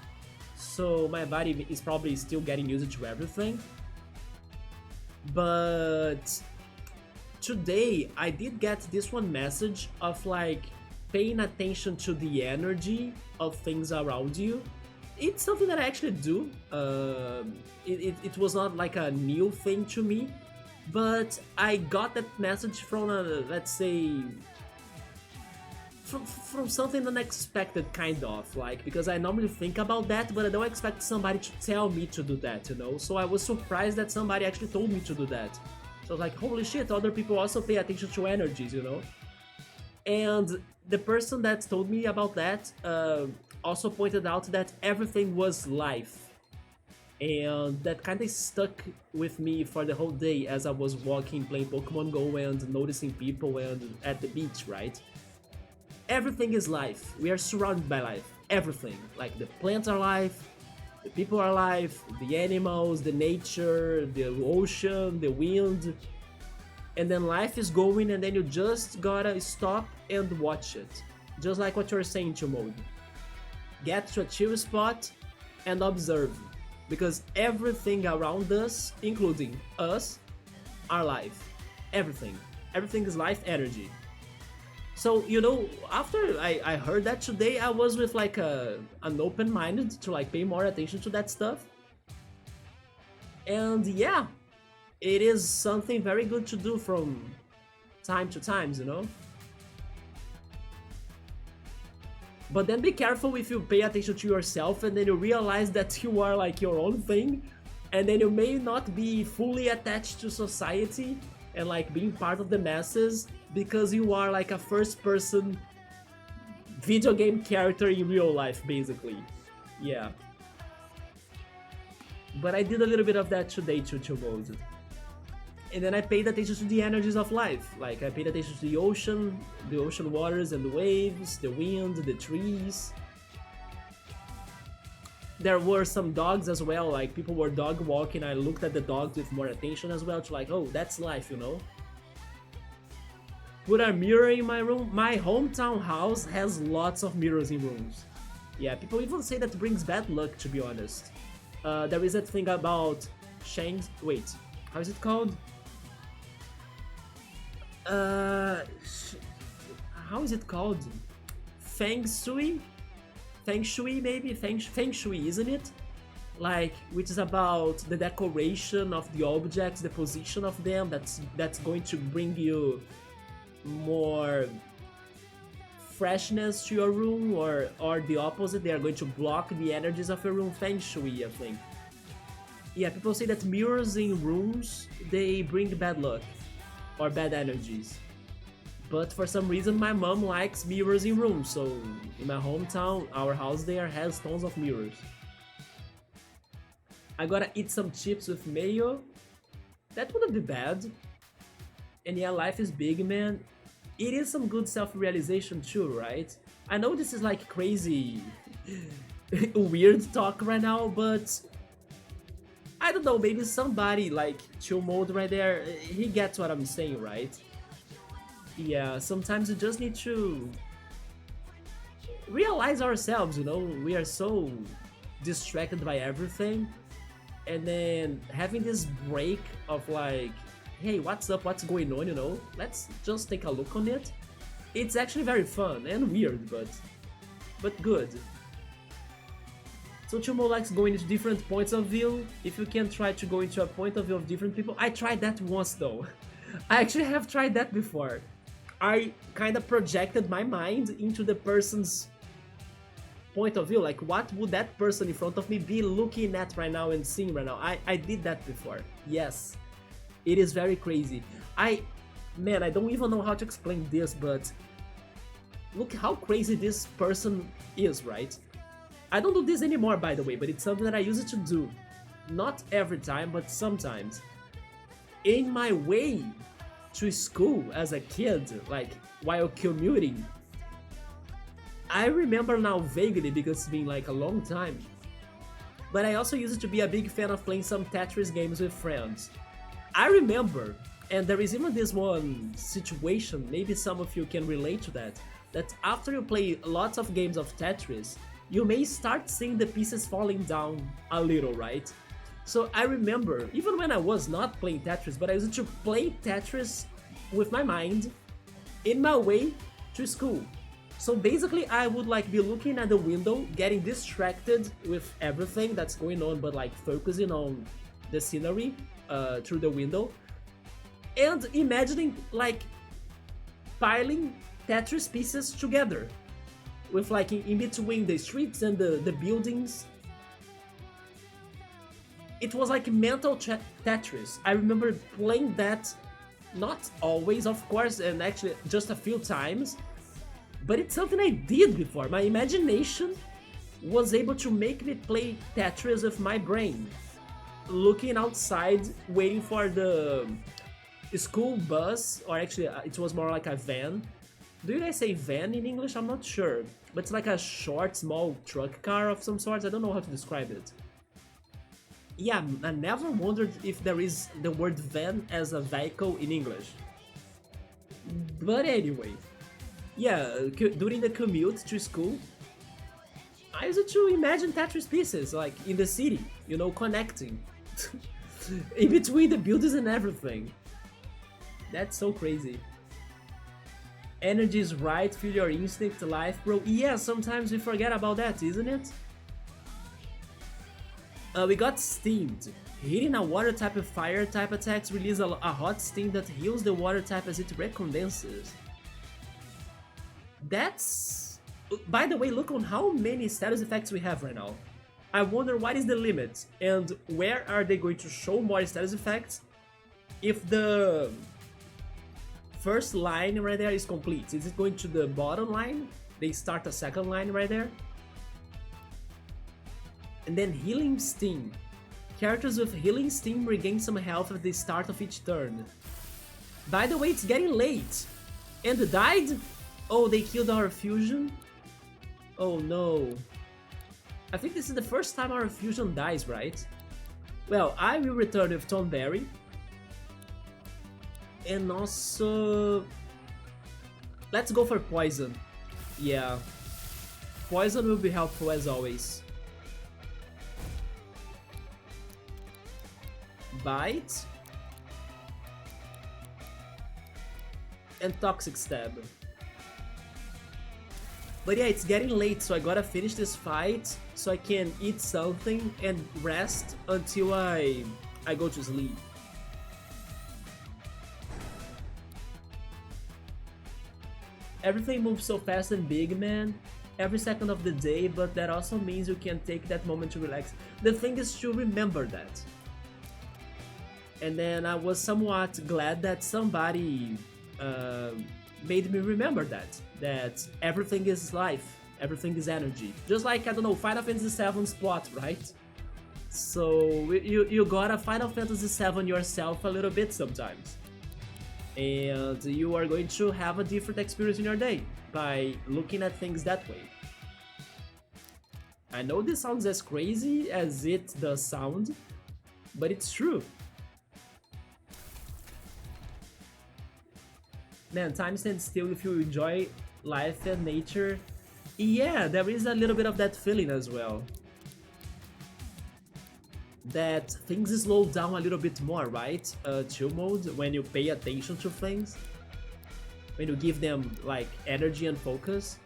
So my body is probably still getting used to everything. But today I did get this one message of like paying attention to the energy of things around you. It's something that I actually do. It was not like a new thing to me, but I got that message from let's say from something unexpected, kind of, like, because I normally think about that, but I don't expect somebody to tell me to do that, you know? So I was surprised that somebody actually told me to do that. So I was like, holy shit, other people also pay attention to energies, you know? And the person that told me about that also pointed out that everything was life. And that kind of stuck with me for the whole day as I was walking, playing Pokemon Go and noticing people and at the beach, right? Everything is life. We are surrounded by life. Everything. Like the plants are life, the people are life, the animals, the nature, the ocean, the wind. And then life is going, and then you just gotta stop and watch it. Just like what you're saying, Chumode. Get to a chill spot and observe. Because everything around us, including us, are life. Everything. Everything is life energy. So, you know, after I heard that today, I was with like an open mind to like pay more attention to that stuff. And yeah, it is something very good to do from time to times, you know? But then be careful if you pay attention to yourself and then you realize that you are like your own thing, and then you may not be fully attached to society and like being part of the masses because you are like a first person video game character in real life, basically. Yeah. But I did a little bit of that today to Chumode. And then I paid attention to the energies of life. Like, I paid attention to the ocean waters and the waves, the wind, the trees. There were some dogs as well, like people were dog walking. I looked at the dogs with more attention as well, to like, oh, that's life, you know? Put a mirror in my room. My hometown house has lots of mirrors in rooms. Yeah, people even say that brings bad luck, to be honest. There is that thing about Shang's... Wait, how is it called? How is it called? Feng Shui? Feng Shui, maybe? Feng Shui, isn't it? Like, which is about the decoration of the objects, the position of them, that's going to bring you more freshness to your room, or the opposite, they are going to block the energies of your room. Feng Shui, I think. Yeah, people say that mirrors in rooms, they bring bad luck or bad energies. But for some reason my mom likes mirrors in rooms, so in my hometown, our house there has tons of mirrors. I gotta eat some chips with mayo. That wouldn't be bad. And yeah, life is big, man. it is some good self-realization too, right? I know this is like crazy weird talk right now, but I don't know, maybe somebody like chill mode right there, he gets what I'm saying, right? Yeah, sometimes you just need to realize ourselves, you know, we are so distracted by everything, and then having this break of like, hey, what's up, what's going on, you know, let's just take a look on it. It's actually very fun and weird, but good. So Chumo likes going into different points of view. If you can try to go into a point of view of different people, I tried that once though. I actually have tried that before. I kind of projected my mind into the person's point of view, like what would that person in front of me be looking at right now and seeing right now. I did that before. Yes, it is very crazy. Man, I don't even know how to explain this, but look how crazy this person is, right? I don't do this anymore, by the way, but it's something that I used to do. Not every time, but sometimes. In my way to school as a kid, like while commuting, I remember now vaguely because it's been like a long time, but I also used to be a big fan of playing some Tetris games with friends. I remember, and there is even this one situation, maybe some of you can relate to that after you play lots of games of Tetris, you may start seeing the pieces falling down a little, right? So I remember, even when I was not playing Tetris, but I used to play Tetris with my mind in my way to school. So basically I would like be looking at the window, getting distracted with everything that's going on, but like focusing on the scenery through the window, and imagining like piling Tetris pieces together with like in between the streets and the buildings. It was like mental Tetris. I remember playing that, not always of course, and actually just a few times, but it's something I did before. My imagination was able to make me play Tetris with my brain, looking outside, waiting for the school bus, or actually it was more like a van. Do you guys say van in English? I'm not sure, but it's like a short, small truck car of some sort. I don't know how to describe it. Yeah, I never wondered if there is the word van as a vehicle in English. But anyway, yeah, during the commute to school, I used to imagine Tetris pieces, like in the city, you know, connecting in between the buildings and everything. That's so crazy. Energy is right, feel your instinct, life, bro. Yeah, sometimes we forget about that, isn't it? We got steamed. Hitting a water type of fire type attacks release a hot steam that heals the water type as it recondenses. That's... By the way, look on how many status effects we have right now. I wonder what is the limit, and where are they going to show more status effects if the first line right there is complete. Is it going to the bottom line? They start a second line right there. And then Healing Steam. Characters with Healing Steam regain some health at the start of each turn. By the way, it's getting late. And died? Oh, they killed our fusion? Oh no. I think this is the first time our fusion dies, right? Well, I will return with Tonberry. And also... let's go for Poison. Yeah. Poison will be helpful as always. Bite. And Toxic Stab. But yeah, it's getting late, so I gotta finish this fight so I can eat something and rest until I go to sleep. Everything moves so fast and big, man. Every second of the day, but that also means you can take that moment to relax. The thing is to remember that. And then I was somewhat glad that somebody made me remember that everything is life, everything is energy. Just like, I don't know, Final Fantasy VII's plot, right? So you gotta Final Fantasy VII yourself a little bit sometimes. and you are going to have a different experience in your day by looking at things that way. I know this sounds as crazy as it does sound, but it's true. Man, time stands still if you enjoy life and nature. Yeah, there is a little bit of that feeling as well. That things slow down a little bit more, right? Chill mode, when you pay attention to things. When you give them, like, energy and focus.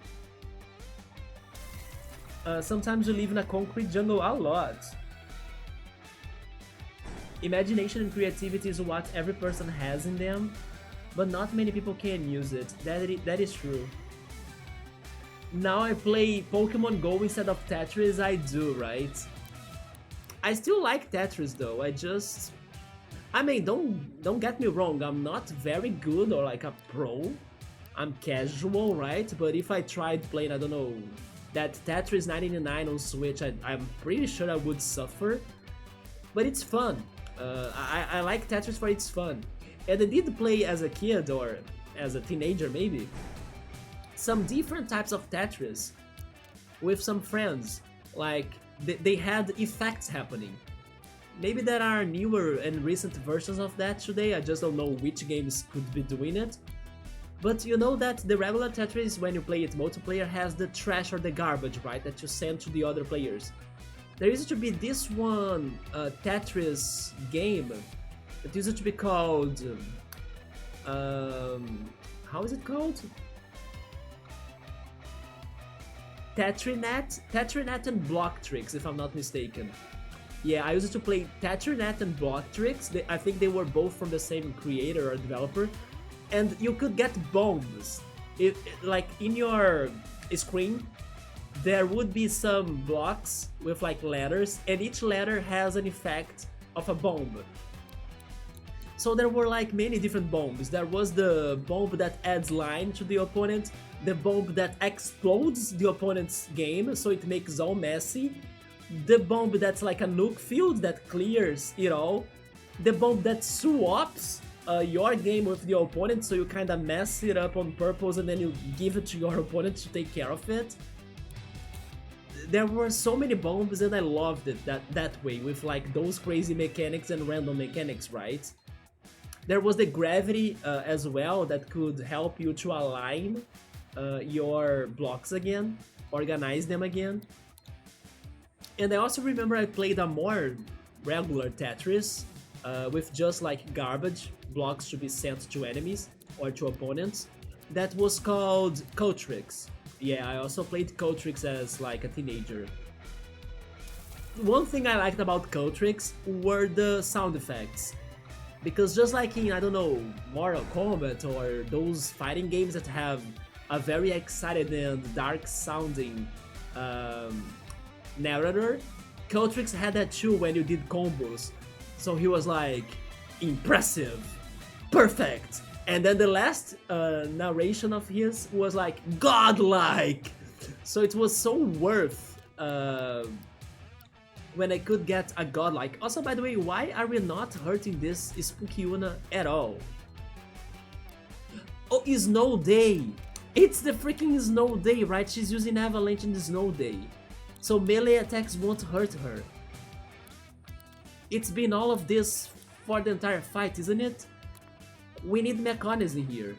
Sometimes you live in a concrete jungle a lot. Imagination and creativity is what every person has in them, but not many people can use it. That is true. Now I play Pokemon Go instead of Tetris, I do, right? I still like Tetris though, I mean, don't get me wrong, I'm not very good or like a pro. I'm casual, right? But if I tried playing, I don't know, that Tetris 99 on Switch, I'm pretty sure I would suffer. But it's fun. I like Tetris for its fun. And I did play as a kid or as a teenager maybe some different types of Tetris with some friends. Like they had effects happening. Maybe there are newer and recent versions of that today, I just don't know which games could be doing it. But you know that the regular Tetris, when you play it multiplayer, has the trash or the garbage, right, that you send to the other players. There used to be this one Tetris game that used to be called... how is it called? Tetrinet and Block Tricks, if I'm not mistaken. Yeah, I used to play Tetrinet and Block Tricks. I think they were both from the same creator or developer. And you could get bombs. Like in your screen, there would be some blocks with like letters, and each letter has an effect of a bomb. So there were like many different bombs. There was the bomb that adds line to the opponent, the bomb that explodes the opponent's game, so it makes all messy, the bomb that's like a nuke field that clears it all, the bomb that swaps your game with the opponent, so you kinda mess it up on purpose and then you give it to your opponent to take care of it. There were so many bombs and I loved it that way, with like those crazy mechanics and random mechanics, right? There was the gravity as well that could help you to align your blocks again, organize them again. And I also remember I played a more regular Tetris with just like garbage blocks to be sent to enemies or to opponents. That was called Cotrix. Yeah, I also played Cotrix as like a teenager. One thing I liked about Cotrix were the sound effects. Because just like in, I don't know, Mortal Kombat or those fighting games that have a very excited and dark sounding narrator, Cotrix had that too when you did combos. So he was like, impressive, perfect, and then the last narration of his was like, godlike. So it was so worth when I could get a godlike. Also, by the way, why are we not hurting this Spooky Una at all? Oh, Snow Day! It's the freaking Snow Day, right? She's using Avalanche in the Snow Day. So melee attacks won't hurt her. It's been all of this for the entire fight, isn't it? We need mechanism here.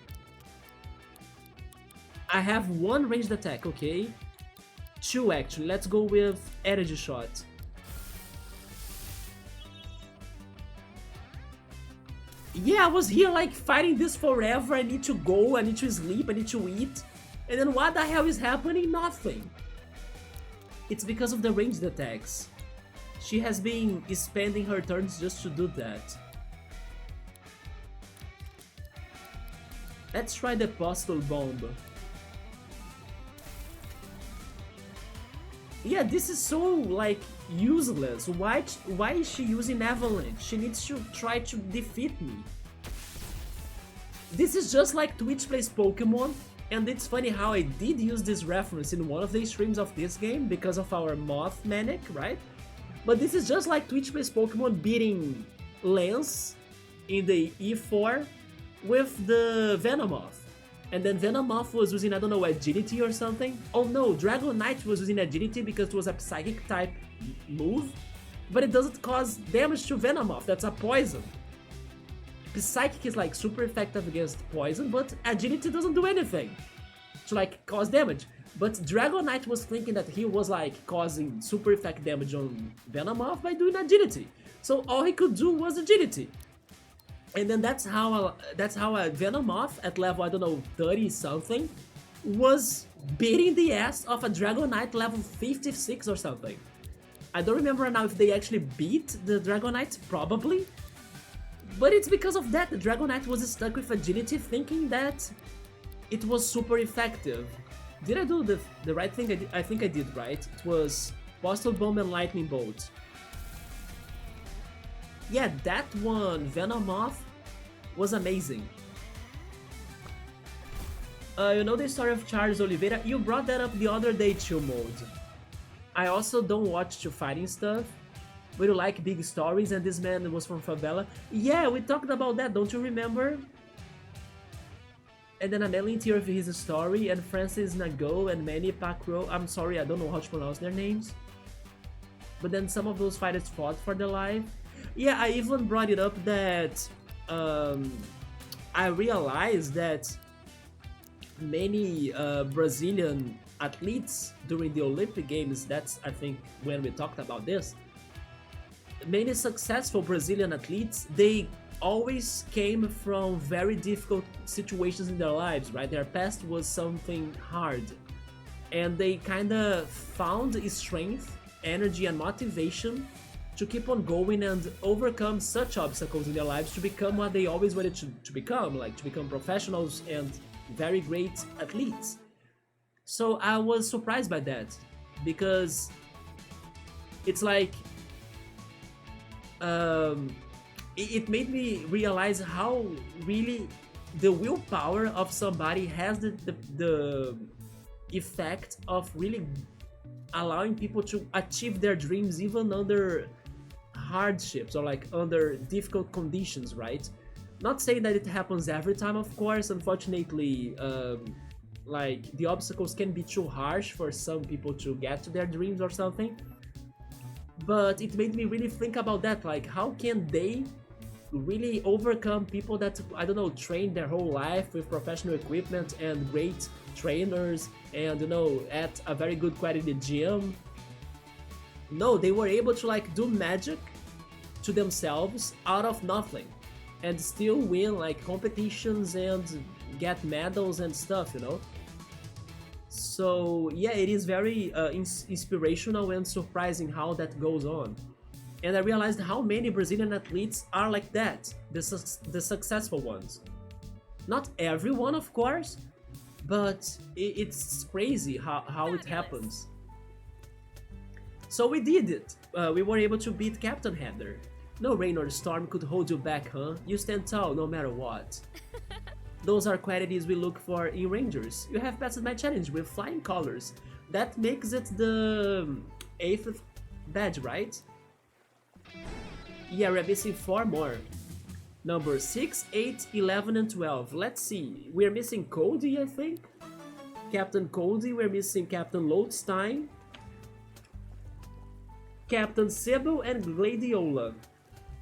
I have one ranged attack, okay? Two actually, let's go with energy shot. Yeah, I was here like fighting this forever, I need to go, I need to sleep, I need to eat. And then what the hell is happening? Nothing. It's because of the ranged attacks. She has been spending her turns just to do that. Let's try the possible bomb. Yeah, this is so like useless. Why is she using Avalanche? She needs to try to defeat me. This is just like Twitch plays Pokemon, and it's funny how I did use this reference in one of the streams of this game because of our Moth Manic, right? But this is just like Twitch plays Pokemon beating Lance in the E4 with the Venomoth. And then Venomoth was using, I don't know, agility or something. Oh no, Dragonite was using agility because it was a psychic type move. But it doesn't cause damage to Venomoth, that's a poison. Psychic is like super effective against poison, but agility doesn't do anything to like cause damage. But Dragonite was thinking that he was like causing super effect damage on Venomoth by doing agility. So all he could do was agility. And then that's how a Venomoth at level, I don't know, 30 something was beating the ass of a Dragonite level 56 or something. I don't remember now if they actually beat the Dragonite, probably. But it's because of that, the Dragonite was stuck with agility thinking that it was super effective. Did I do the right thing? I think I did, right? It was Postal Bomb and Lightning Bolt. Yeah, that one, Venomoth, was amazing. You know the story of Charles Oliveira? You brought that up the other day, Chill Mode. I also don't watch Chill Fighting stuff, but you like big stories, and this man was from favela. Yeah, we talked about that, don't you remember? And then Anelli Tier of his story, and Francis Nago and Manny Pacquiao. I'm sorry, I don't know how to pronounce their names. But then some of those fighters fought for their life. Yeah, I even brought it up that I realized that many Brazilian athletes during the Olympic Games, that's I think when we talked about this, many successful Brazilian athletes, they always came from very difficult situations in their lives, right? Their past was something hard. And they kinda found strength, energy and motivation to keep on going and overcome such obstacles in their lives to become what they always wanted to become, like to become professionals and very great athletes. So I was surprised by that, because it's like it made me realize how really the willpower of somebody has the effect of really allowing people to achieve their dreams even under hardships or like under difficult conditions, right? Not saying that it happens every time, of course. Unfortunately, like the obstacles can be too harsh for some people to get to their dreams or something. But it made me really think about that, like how can they really overcome people that, I don't know, train their whole life with professional equipment and great trainers and, you know, at a very good quality gym. No, they were able to like do magic to themselves out of nothing and still win like competitions and get medals and stuff, you know? So yeah, it is very inspirational and surprising how that goes on. And I realized how many Brazilian athletes are like that, the successful ones. Not everyone, of course, but it's crazy how it happens. So we did it. We were able to beat Captain Heather. No rain or storm could hold you back, huh? You stand tall no matter what. Those are qualities we look for in Rangers. You have passed my challenge with flying colors. That makes it the 8th badge, right? Yeah, we're missing 4 more. Number 6, 8, 11, and 12. Let's see. We're missing Cody, I think. Captain Cody. We're missing Captain Lodestein, Captain Sybil, and Gladiola.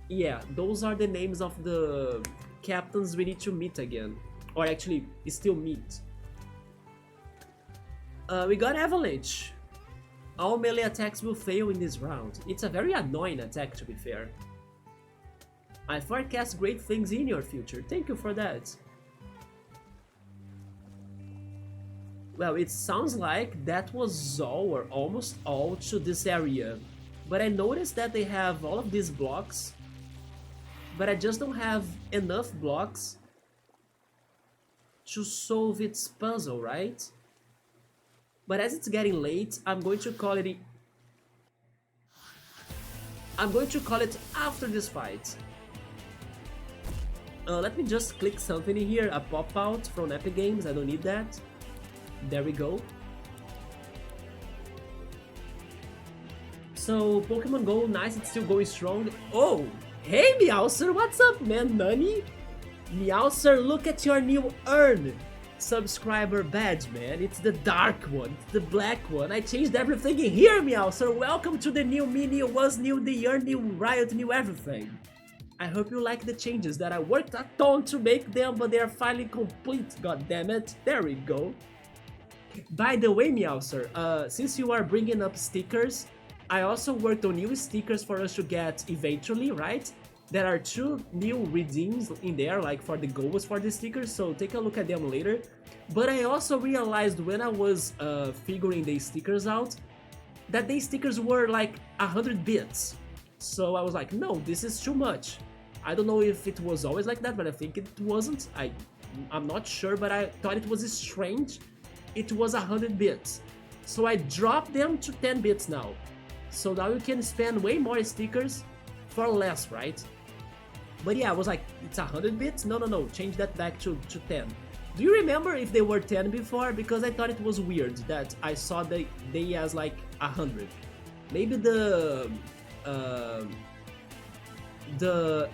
Yeah, those are the names of the captains we need to meet again. Or actually, still meet. We got Avalanche. All melee attacks will fail in this round. It's a very annoying attack, to be fair. I forecast great things in your future. Thank you for that. Well, it sounds like that was all or almost all to this area. But I noticed that they have all of these blocks, but I just don't have enough blocks to solve its puzzle, right? But as it's getting late, I'm going to call it after this fight. Let me just click something in here, a pop-out from Epic Games, I don't need that. There we go. So, Pokemon Go, nice, it's still going strong. Oh, hey Meowser, what's up man, Nani? Meowser, look at your new earn subscriber badge, man. It's the dark one, it's the black one. I changed everything in here, Meowser. Welcome to the new me, new was, new the earn, new Riot, new everything. I hope you like the changes that I worked a ton to make them, but they are finally complete, god damn it. There we go. By the way, Meowser, since you are bringing up stickers, I also worked on new stickers for us to get eventually, right? There are 2 new redeems in there, like for the goals for the stickers, so take a look at them later. But I also realized when I was figuring these stickers out, that these stickers were like 100 bits. So I was like, no, this is too much. I don't know if it was always like that, but I think it wasn't. I'm not sure, but I thought it was strange. It was 100 bits. So I dropped them to 10 bits now. So now you can spend way more stickers for less, right? But yeah, I was like, it's 100 bits? No, change that back to 10. Do you remember if they were 10 before? Because I thought it was weird that I saw they as like 100. Maybe the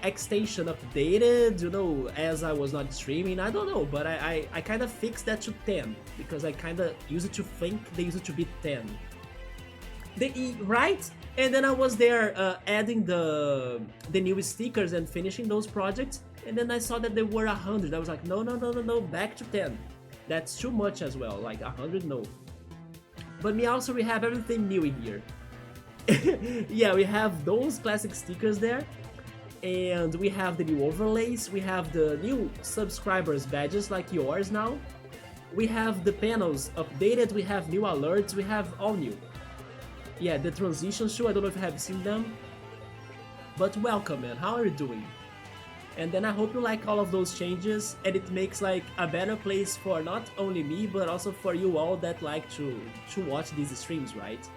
extension updated, you know, as I was not streaming, I don't know, but I kind of fixed that to 10, because I kind of used to think they used to be 10. Right? And then I was there adding the new stickers and finishing those projects, and then I saw that they were 100. I was like, no, back to 10. That's too much as well, like 100, no. But we have everything new in here. Yeah, we have those classic stickers there, and we have the new overlays, we have the new subscribers badges like yours now, we have the panels updated, we have new alerts, we have all new. Yeah, the transition show, I don't know if you have seen them, but welcome, man, how are you doing? And then I hope you like all of those changes, and it makes like a better place for not only me, but also for you all that like to watch these streams, right?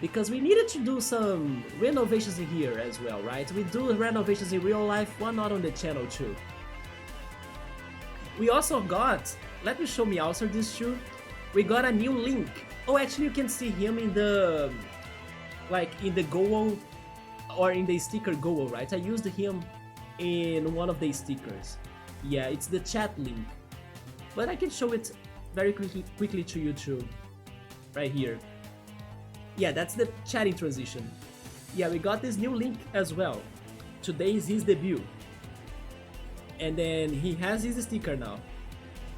Because we needed to do some renovations in here as well, right? We do renovations in real life, why not on the channel too? We also got, let me show Meowser this too, we got a new link. Oh, actually you can see him in the, like in the goal, or in the sticker goal, right? I used him in one of the stickers. Yeah, it's the chat link. But I can show it very quickly to you too, right here. Yeah, that's the chatting transition. Yeah, we got this new link as well. Today is his debut. And then he has his sticker now.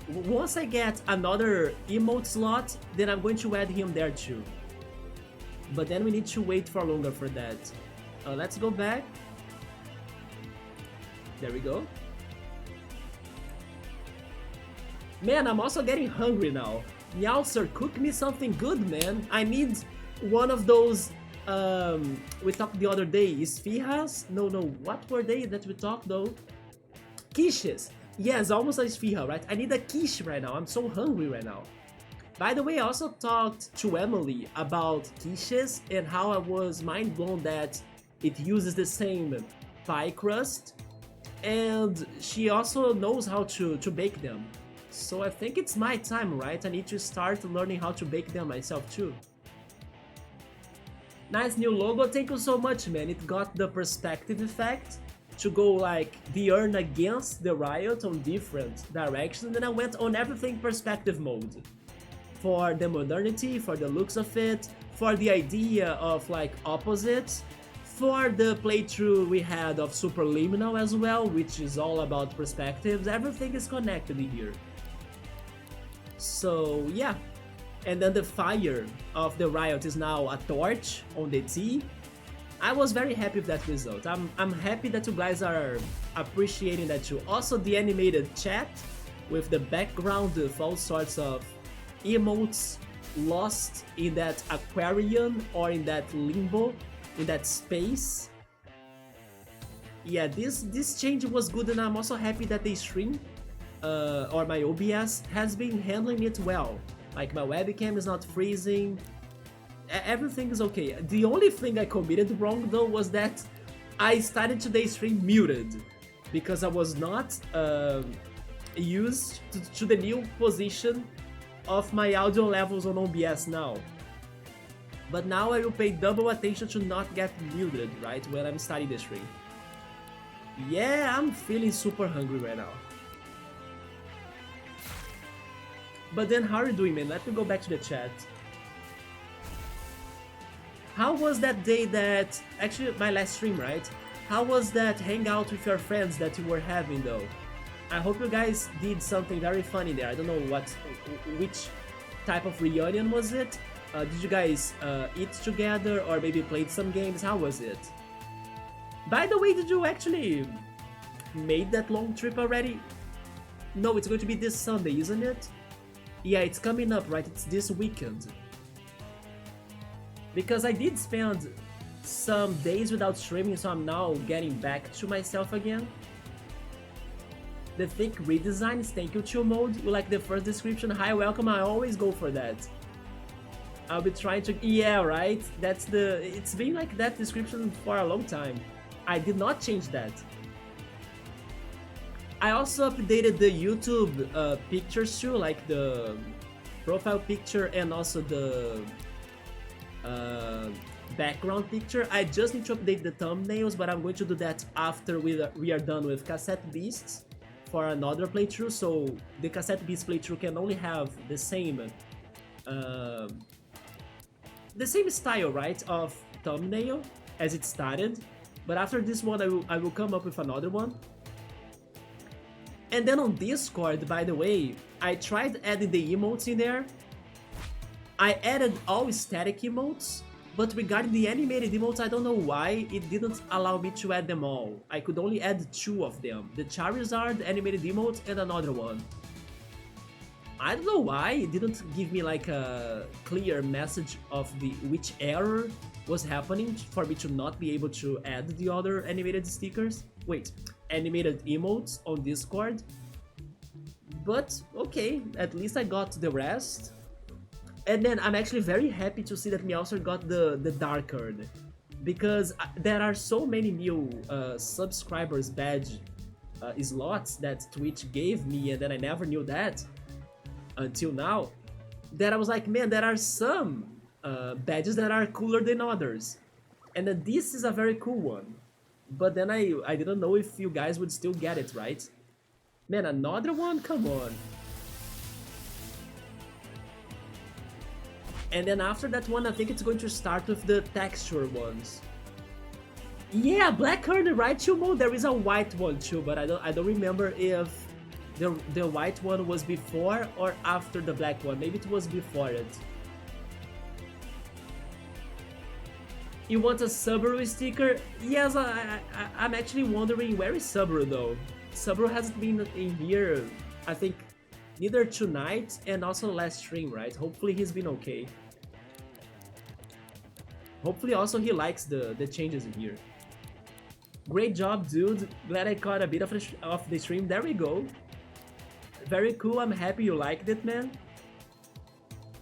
Once I get another emote slot, then I'm going to add him there too. But then we need to wait for longer for that. Let's go back. There we go. Man, I'm also getting hungry now. Meowser, cook me something good, man. I need one of those, we talked the other day, esfihas? No, what were they that we talked though? Quiches. Yes, almost a esfihas, right? I need a quiche right now, I'm so hungry right now. By the way, I also talked to Emily about quiches and how I was mind blown that it uses the same pie crust, and she also knows how to bake them. So I think it's my time, right? I need to start learning how to bake them myself too. Nice new logo, thank you so much, man. It got the perspective effect to go like the earn against the Riot on different directions, and then I went on everything perspective mode. For the modernity, for the looks of it, for the idea of like opposites, for the playthrough we had of Superliminal as well, which is all about perspectives, everything is connected in here. So yeah. And then the fire of the Riot is now a torch on the T. I was very happy with that result. I'm happy that you guys are appreciating that too. Also the animated chat with the background of all sorts of emotes lost in that aquarium or in that limbo, in that space. Yeah, this change was good, and I'm also happy that the stream or my OBS has been handling it well. Like my webcam is not freezing, everything is okay. The only thing I committed wrong though was that I started today's stream muted, because I was not used to the new position of my audio levels on OBS now. But now I will pay double attention to not get muted, right, when I'm starting the stream. Yeah, I'm feeling super hungry right now. But then how are you doing, man? Let me go back to the chat. How was that day that... Actually, my last stream, right? How was that hangout with your friends that you were having, though? I hope you guys did something very funny there. I don't know which type of reunion was it? Did you guys eat together or maybe played some games? How was it? By the way, did you actually made that long trip already? No, it's going to be this Sunday, isn't it? Yeah, it's coming up, right? It's this weekend. Because I did spend some days without streaming, so I'm now getting back to myself again. The thick redesigns, thank you, chill mode. You like the first description? Hi, welcome. I always go for that. I'll be trying to... Yeah, right? That's the... It's been like that description for a long time. I did not change that. I also updated the YouTube pictures too, like the profile picture and also the background picture. I just need to update the thumbnails, but I'm going to do that after we are done with Cassette Beasts for another playthrough. So the Cassette Beasts playthrough can only have the same style, right, of thumbnail as it started. But after this one, I will come up with another one. And then on Discord, by the way, I tried adding the emotes in there. I added all static emotes, but regarding the animated emotes, I don't know why it didn't allow me to add them all. I could only add 2 of them, the Charizard animated emote and another one. I don't know why it didn't give me like a clear message of which error was happening for me to not be able to add the other animated stickers. Wait, animated emotes on Discord. But okay, at least I got the rest. And then I'm actually very happy to see that Meowser got the Dark Card, because there are so many new subscribers badge slots that Twitch gave me, and then I never knew that until now, that I was like, man, there are some badges that are cooler than others, and this is a very cool one. But then I didn't know if you guys would still get it, right? Man, another one? Come on. And then after that one, I think it's going to start with the texture ones. Yeah, Black Curd, right, Chumo? There is a white one too, but I don't remember if the white one was before or after the black one. Maybe it was before it. You want a Subaru sticker? Yes, I'm actually wondering where is Subaru though. Subaru hasn't been in here, I think, neither tonight and also last stream, right? Hopefully he's been okay. Hopefully also he likes the changes in here. Great job, dude. Glad I caught a bit of the stream. There we go. Very cool. I'm happy you liked it, man.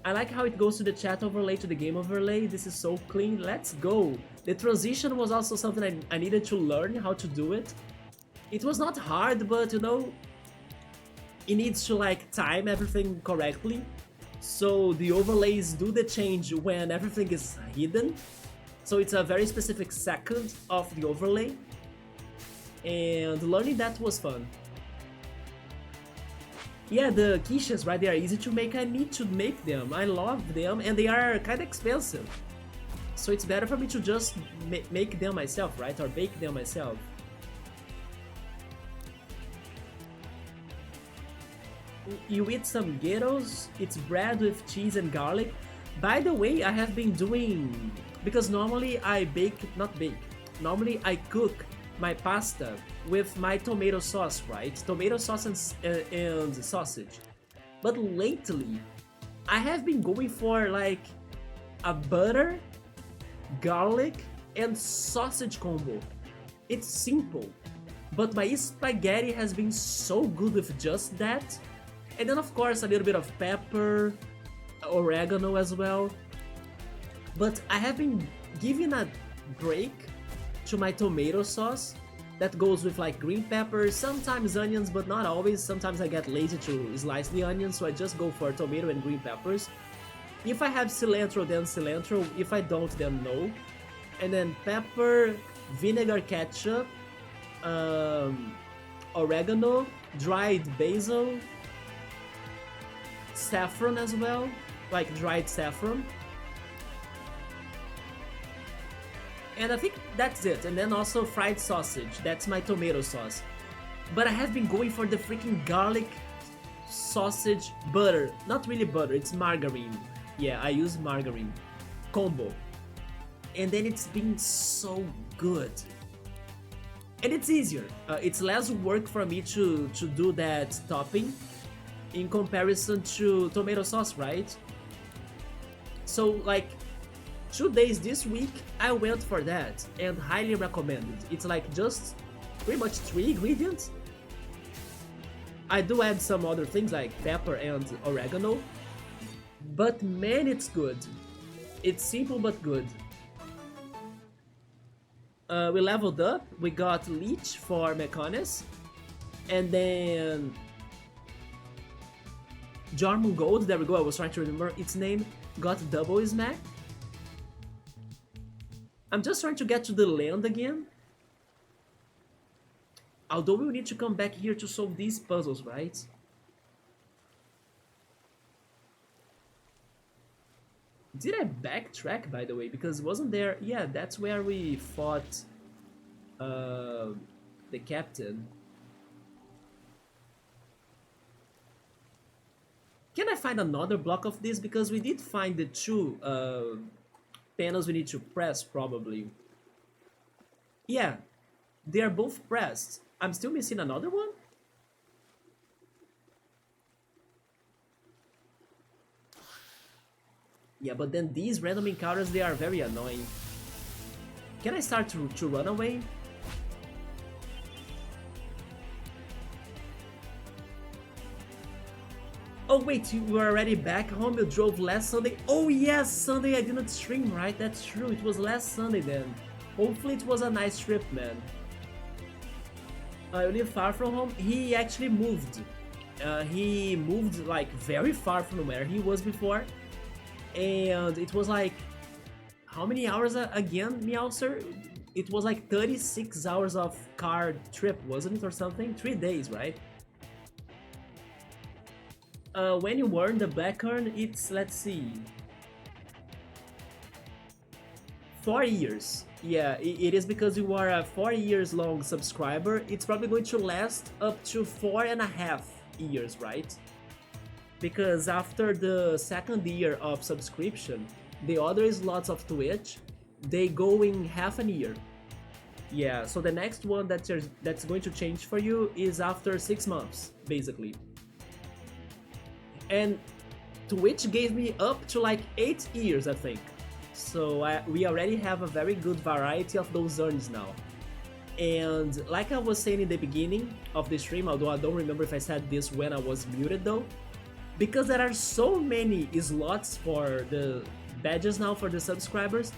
I like how it goes to the chat overlay to the game overlay. This is so clean. Let's go. The transition was also something I needed to learn how to do it. It was not hard, but you know, it needs to like time everything correctly. So the overlays do the change when everything is hidden. So it's a very specific second of the overlay. And learning that was fun. Yeah, the quiches, right, they are easy to make. I need to make them. I love them and they are kind of expensive. So it's better for me to just make them myself, right, or bake them myself. You eat some gyros, it's bread with cheese and garlic. By the way, I have been doing, because normally I normally I cook my pasta with my tomato sauce, right? Tomato sauce and sausage. But lately, I have been going for like a butter, garlic, and sausage combo. It's simple, but my spaghetti has been so good with just that. And then of course a little bit of pepper, oregano as well. But I have been giving a break to my tomato sauce that goes with like green peppers, sometimes onions, but not always. Sometimes I get lazy to slice the onions, so I just go for tomato and green peppers. If I have cilantro, then cilantro. If I don't, then no. And then pepper, vinegar, ketchup, um, oregano, dried basil, saffron as well, like dried saffron. And I think that's it. And then also fried sausage. That's my tomato sauce. But I have been going for the freaking garlic sausage butter. Not really butter, it's margarine. Yeah, I use margarine. Combo. And then it's been so good. And it's easier. It's less work for me to do that topping in comparison to tomato sauce, right? So like 2 days this week I went for that and highly recommended. It's like just pretty much 3 ingredients. I do add some other things like pepper and oregano, but man, it's good. It's simple but good. We leveled up, we got Leech for Mechonis, and then Jarmun Gold, there we go, I was trying to remember its name, got double smack. I'm just trying to get to the land again. Although we need to come back here to solve these puzzles, right? Did I backtrack, by the way? Because wasn't there... Yeah, that's where we fought the captain. Can I find another block of this? Because we did find the 2 panels we need to press, probably. Yeah, they are both pressed. I'm still missing another one? Yeah, but then these random encounters, they are very annoying. Can I start to run away? Oh wait, you were already back home? You drove last Sunday? Oh yes, Sunday I didn't stream, right? That's true, it was last Sunday then. Hopefully it was a nice trip, man. You live far from home? He actually moved. He moved like very far from where he was before. And it was like... How many hours again, Meowser? It was like 36 hours of car trip, wasn't it, or something? 3 days, right? When you earn the black urn, it's, let's see... 4 years. Yeah, it is because you are a 4 years long subscriber. It's probably going to last up to 4.5 years, right? Because after the second year of subscription, the other slots of Twitch, they go in half a year. Yeah, so the next one that's going to change for you is after 6 months, basically. And Twitch gave me up to like 8 years, I think. So we already have a very good variety of those urns now. And like I was saying in the beginning of the stream, although I don't remember if I said this when I was muted though, because there are so many slots for the badges now for the subscribers,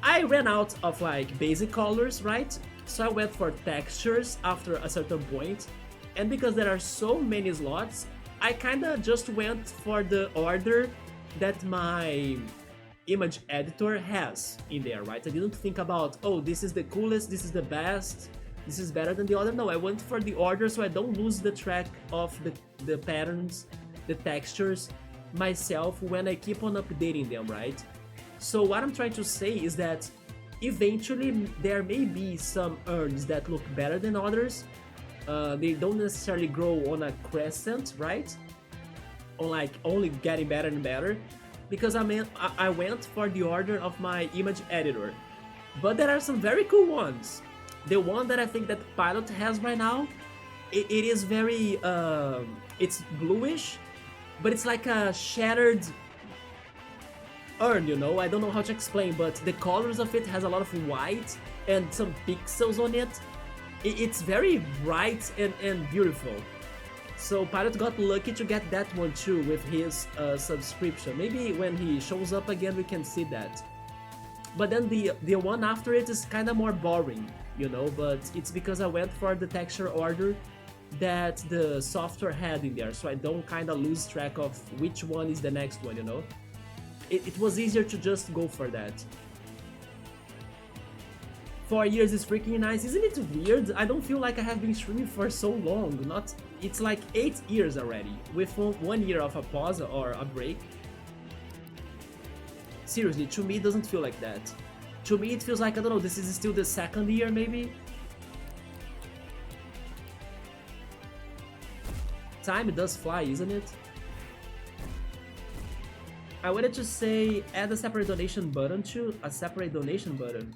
I ran out of like basic colors, right? So I went for textures after a certain point, and because there are so many slots, I kinda just went for the order that my image editor has in there, right? I didn't think about, oh, this is the coolest, this is the best, this is better than the other. No, I went for the order so I don't lose the track of the patterns, the textures myself when I keep on updating them, right? So what I'm trying to say is that eventually there may be some urns that look better than others. They don't necessarily grow on a crescent, right? Or like only getting better and better, because I went for the order of my image editor. But there are some very cool ones. The one that I think that Pilot has right now, it is very, it's bluish, but it's like a shattered urn, you know? I don't know how to explain, but the colors of it has a lot of white and some pixels on it. It's very bright and beautiful. So Pilot got lucky to get that one too with his subscription. Maybe when he shows up again we can see that. But then the one after it is kind of more boring, you know, but it's because I went for the texture order that the software had in there, so I don't kind of lose track of which one is the next one, you know. It was easier to just go for that. 4 years is freaking nice. Isn't it weird? I don't feel like I have been streaming for so long. Not, it's like 8 years already, with 1 year of a pause or a break. Seriously, to me it doesn't feel like that. To me it feels like, I don't know, this is still the 2nd year maybe? Time does fly, isn't it? I wanted to say add a separate donation button too. A separate donation button.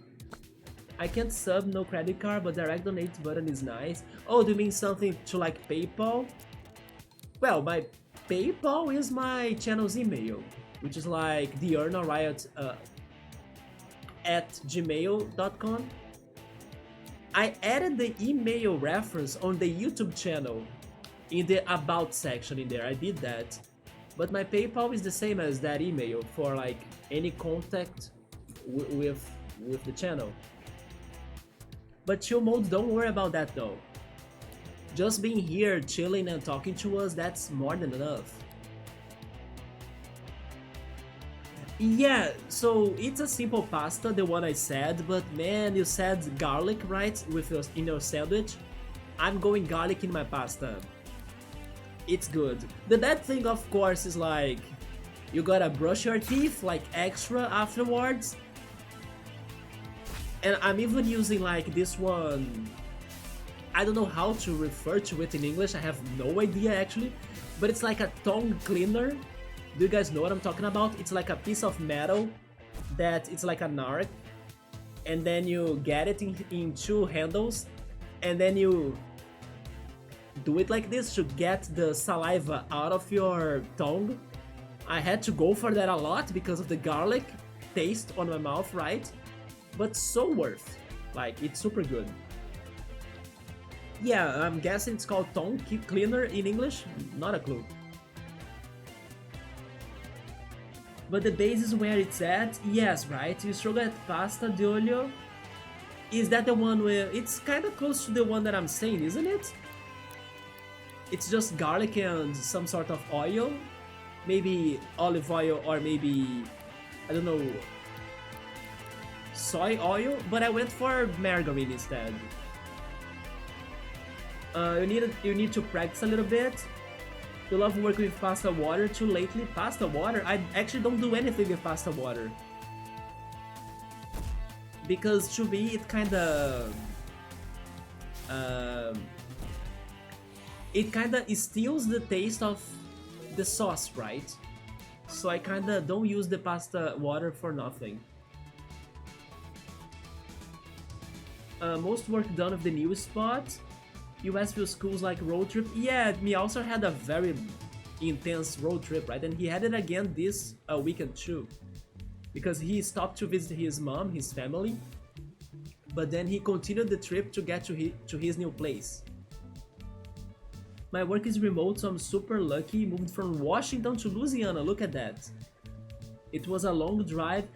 I can't sub, no credit card, but direct donate button is nice. Oh, do you mean something to like PayPal? Well, my PayPal is my channel's email, which is like Riot at gmail.com. I added the email reference on the YouTube channel in the about section in there. I did that. But my PayPal is the same as that email for like any contact with the channel. But chill mode, don't worry about that though. Just being here, chilling and talking to us, that's more than enough. Yeah, so it's a simple pasta, the one I said, but man, you said garlic, right, in your sandwich? I'm going garlic in my pasta. It's good. The bad thing, of course, is like, you gotta brush your teeth, like, extra afterwards. And I'm even using, like, this one, I don't know how to refer to it in English, I have no idea, actually, but it's like a tongue cleaner. Do you guys know what I'm talking about? It's like a piece of metal that it's like a narc, and then you get it in 2 handles, and then you do it like this to get the saliva out of your tongue. I had to go for that a lot because of the garlic taste on my mouth, right? But so worth. Like, it's super good. Yeah, I'm guessing it's called tongue cleaner in English. Not a clue. But the base is where it's at. Yes, right? You struggle at pasta de olio. Is that the one where it's kind of close to the one that I'm saying, isn't it? It's just garlic and some sort of oil. Maybe olive oil or maybe, I don't know, soy oil. But I went for margarine instead. You need to practice a little bit. You love working with pasta water too lately? Pasta water? I actually don't do anything with pasta water. Because to me it kinda steals the taste of the sauce, right? So I kinda don't use the pasta water for nothing. Most work done with the new spot. US few schools like road trip. Yeah, me also had a very intense road trip, right? And he had it again this weekend too. Because he stopped to visit his mom, his family. But then he continued the trip to get to his new place. My work is remote, so I'm super lucky. Moved from Washington to Louisiana, look at that. It was a long drive.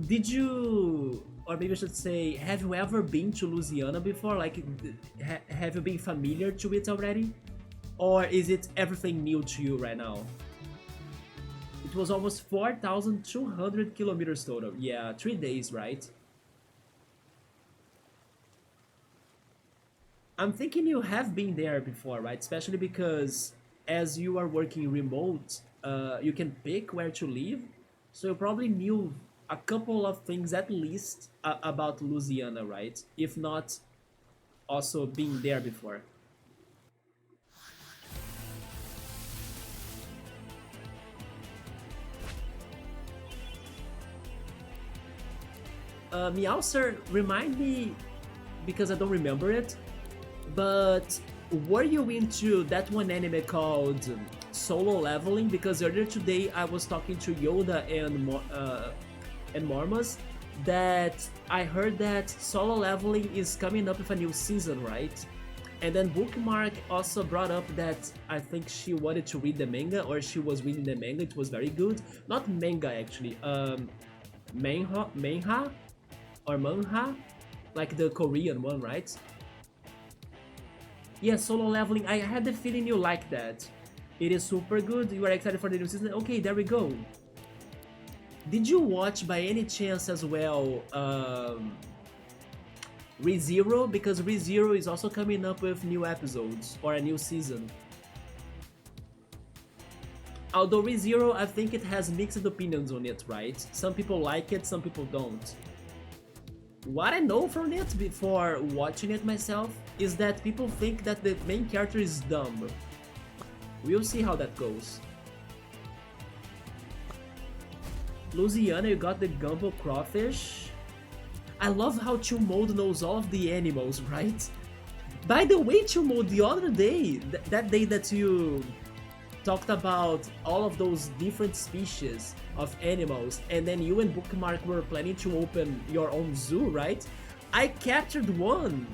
Did you, or maybe I should say, have you ever been to Louisiana before? Like, have you been familiar to it already? Or is it everything new to you right now? It was almost 4,200 kilometers total. Yeah, 3 days, right? I'm thinking you have been there before, right? Especially because as you are working remote, you can pick where to live. So you probably knew a couple of things at least about Louisiana, right? If not also being there before. Meowser, remind me, because I don't remember it, but were you into that one anime called Solo Leveling? Because earlier today I was talking to Yoda and Mormas that I heard that Solo Leveling is coming up with a new season, right? And then Bookmark also brought up that I think she wanted to read the manga, or she was reading the manga. It was very good. Not manga actually, manha or manha, like the Korean one, right? Yeah, Solo Leveling, I had the feeling you like that. It is super good, you are excited for the new season. Okay, there we go. Did you watch by any chance as well ReZero, because ReZero is also coming up with new episodes or a new season. Although ReZero, I think it has mixed opinions on it, right? Some people like it, some people don't. What I know from it before watching it myself is that people think that the main character is dumb. We'll see how that goes. Louisiana, you got the gumbo crawfish. I love how Chill Mode knows all of the animals, right? By the way, Chill Mode, the other day, that day that you talked about all of those different species of animals, and then you and Bookmark were planning to open your own zoo, right? I captured one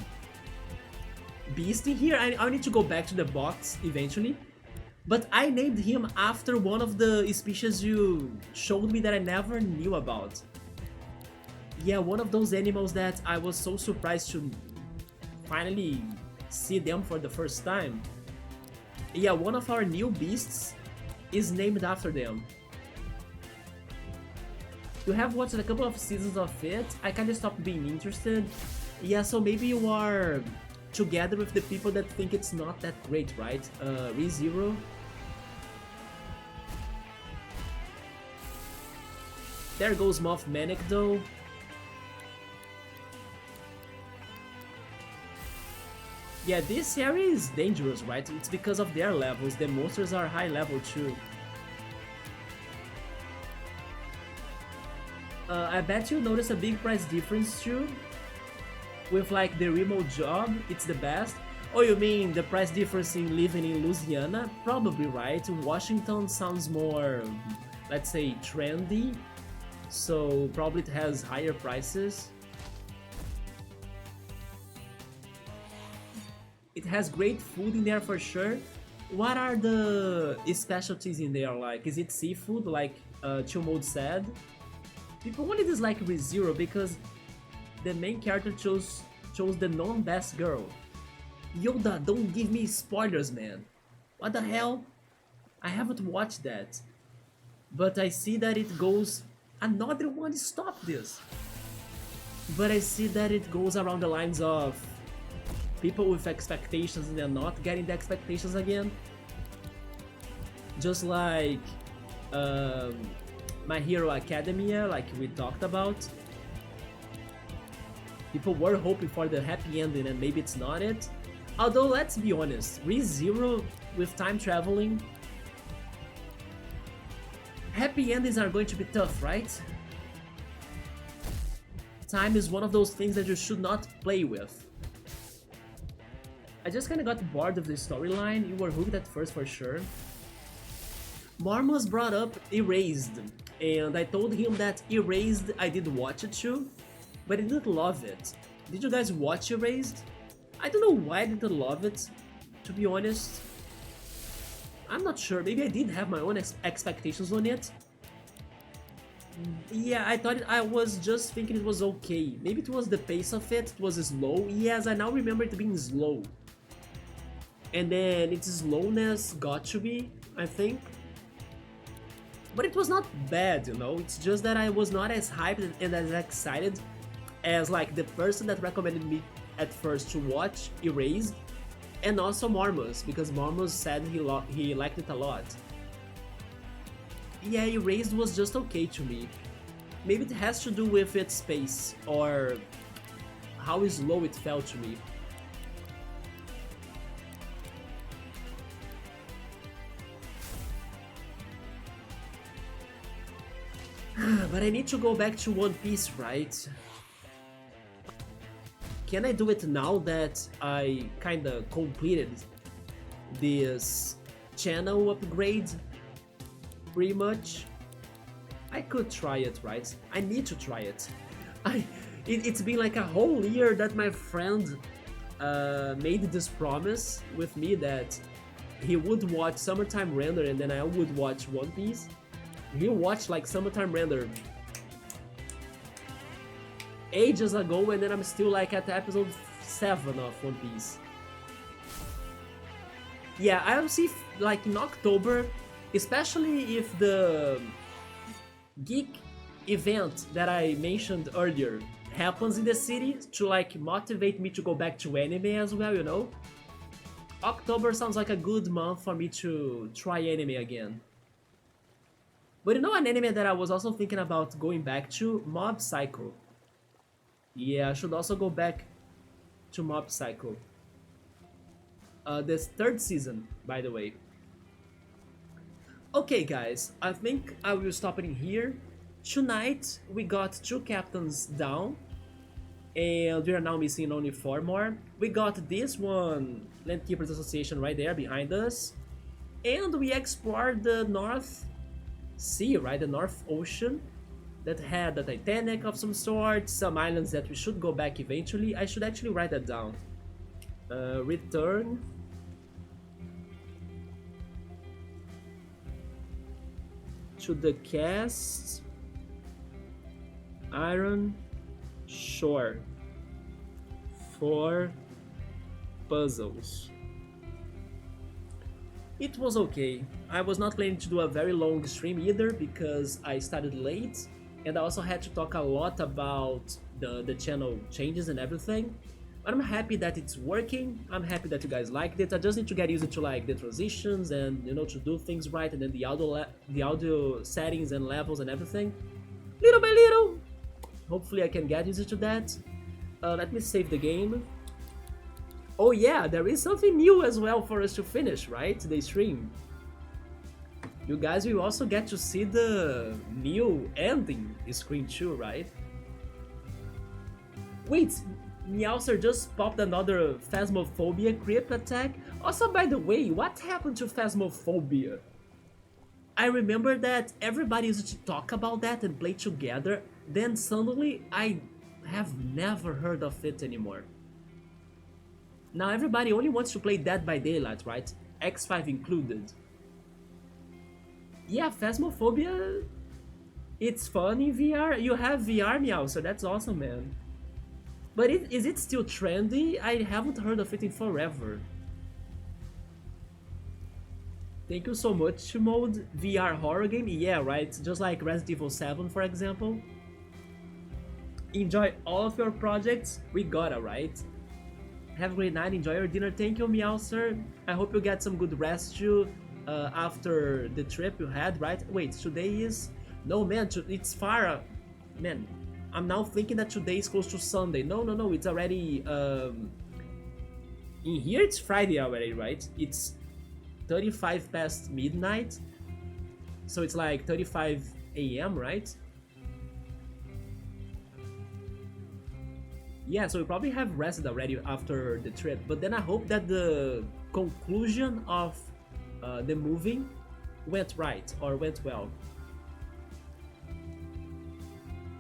beast in here. I need to go back to the box eventually, but I named him after one of the species you showed me that I never knew about. Yeah, one of those animals that I was so surprised to finally see them for the first time. Yeah, one of our new beasts is named after them. You have watched a couple of seasons of it, I kinda stopped being interested. Yeah, so maybe you are together with the people that think it's not that great, right? ReZero. There goes Moth Manic though. Yeah, this area is dangerous, right? It's because of their levels. The monsters are high level too. I bet you notice a big price difference too. With like the remote job, it's the best. Oh, you mean the price difference in living in Louisiana? Probably, right? Washington sounds more, let's say, trendy. So probably it has higher prices. It has great food in there for sure. What are the specialties in there like? Is it seafood like Chill Mode said? People only dislike ReZero because the main character chose the non-best girl. Yoda, don't give me spoilers, man. What the hell? I haven't watched that. But I see that it goes... Another one, stop this! But I see that it goes around the lines of people with expectations and they're not getting the expectations again. Just like My Hero Academia, like we talked about. People were hoping for the happy ending and maybe it's not it. Although, let's be honest, ReZero with time traveling, happy endings are going to be tough, right? Time is one of those things that you should not play with. I just kinda got bored of the storyline. You were hooked at first for sure. Marmos brought up Erased, and I told him that Erased I did watch it too, but I didn't love it. Did you guys watch Erased? I don't know why I didn't love it, to be honest. I'm not sure, maybe I did have my own expectations on it. Yeah, I was just thinking it was okay. Maybe it was the pace of it was slow. Yes, I now remember it being slow. And then its slowness got to me, I think. But it was not bad, you know, it's just that I was not as hyped and as excited as like the person that recommended me at first to watch Erased, and also Marmos, because Marmos said he liked it a lot. Yeah, Erased was just okay to me. Maybe it has to do with its pace, or how slow it felt to me. But I need to go back to One Piece, right? Can I do it now that I kinda completed this channel upgrade? Pretty much. I could try it, right? I need to try it. It's been like a whole year that my friend made this promise with me that he would watch Summertime Render and then I would watch One Piece. He watched like Summertime Render ages ago, and then I'm still like at episode 7 of One Piece. Yeah, I'll see like in October, especially if the geek event that I mentioned earlier happens in the city to like motivate me to go back to anime as well, you know? October sounds like a good month for me to try anime again. But you know an anime that I was also thinking about going back to? Mob Psycho. Yeah, I should also go back to Mob Psycho. This third season, by the way. Okay, guys, I think I will stop it in here. Tonight, we got 2 captains down, and we are now missing only 4 more. We got this one, Landkeepers Association, right there behind us. And we explored the North Sea, right? The North Ocean, that had the Titanic of some sort, some islands that we should go back eventually. I should actually write that down. Return to the cast iron shore for puzzles. It was okay. I was not planning to do a very long stream either because I started late, and I also had to talk a lot about the channel changes and everything. But I'm happy that it's working. I'm happy that you guys liked it. I just need to get used to like the transitions and you know to do things right, and then the audio settings and levels and everything, little by little. Hopefully I can get used to that. Let me save the game. Oh yeah, there is something new as well for us to finish, right? The stream. You guys will also get to see the new ending screen too, right? Wait, Meowser just popped another Phasmophobia creep attack. Also, by the way, what happened to Phasmophobia? I remember that everybody used to talk about that and play together, then suddenly I have never heard of it anymore. Now everybody only wants to play Dead by Daylight, right? X5 included. Yeah, Phasmophobia, it's fun in VR. You have VR, Meow, so that's awesome, man. But is it still trendy? I haven't heard of it in forever. Thank you so much, Mode. VR horror game? Yeah, right? Just like Resident Evil 7, for example. Enjoy all of your projects. We gotta, right? Have a great night. Enjoy your dinner. Thank you, Meowser. I hope you get some good rest too after the trip you had, right? Wait, today is... No, man, it's far... Man, I'm now thinking that today is close to Sunday. No, it's already... In here it's Friday already, right? It's 35 past midnight. So it's like 35 a.m., right? Yeah, so we probably have rested already after the trip, but then I hope that the conclusion of the moving went right, or went well.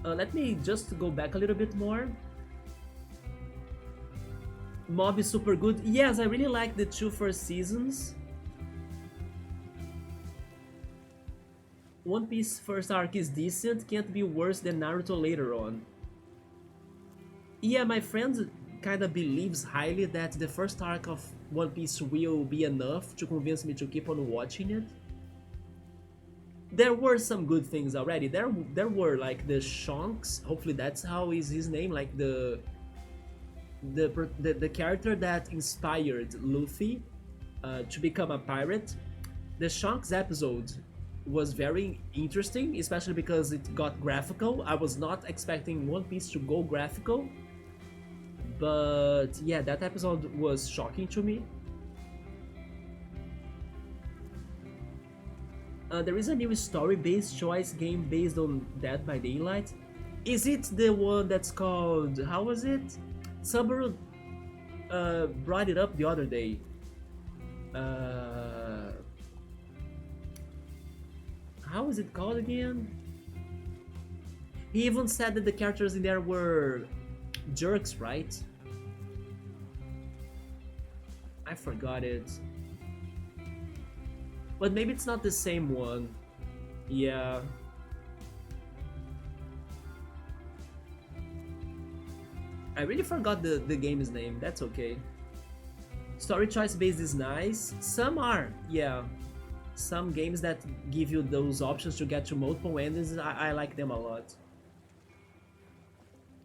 Let me just go back a little bit more. Mob is super good. Yes, I really like the 2 first seasons. One Piece first arc is decent, can't be worse than Naruto later on. Yeah, my friend kinda believes highly that the first arc of One Piece will be enough to convince me to keep on watching it. There were some good things already. There were like the Shanks, hopefully that's how is his name, like the character that inspired Luffy to become a pirate. The Shanks episode was very interesting, especially because it got graphical. I was not expecting One Piece to go graphical. But yeah, that episode was shocking to me. There is a new story-based choice game based on Dead by Daylight. Is it the one that's called... how was it? Subaru brought it up the other day. How is it called again? He even said that the characters in there were jerks, right? I forgot it. But maybe it's not the same one. Yeah. I really forgot the game's name. That's okay. Story choice based is nice. Some are, yeah. Some games that give you those options to get to multiple endings, I like them a lot.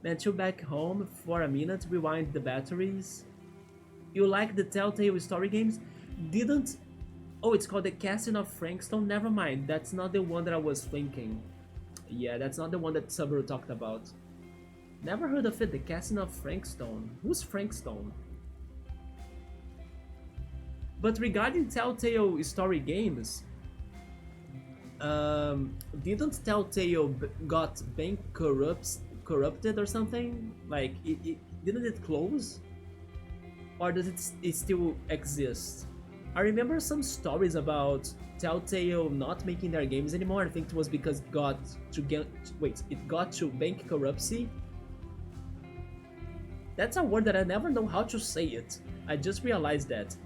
Man, chill back home for a minute, rewind the batteries. You like the Telltale story games? Didn't... Oh, it's called The Casting of Frankstone? Never mind, that's not the one that I was thinking. Yeah, that's not the one that Subaru talked about. Never heard of it, The Casting of Frankstone. Who's Frankstone? But regarding Telltale story games, didn't Telltale got corrupted or something? Like, didn't it close? Or does it still exist? I remember some stories about Telltale not making their games anymore. I think it was because it got to bankruptcy. That's a word that I never know how to say it. I just realized that.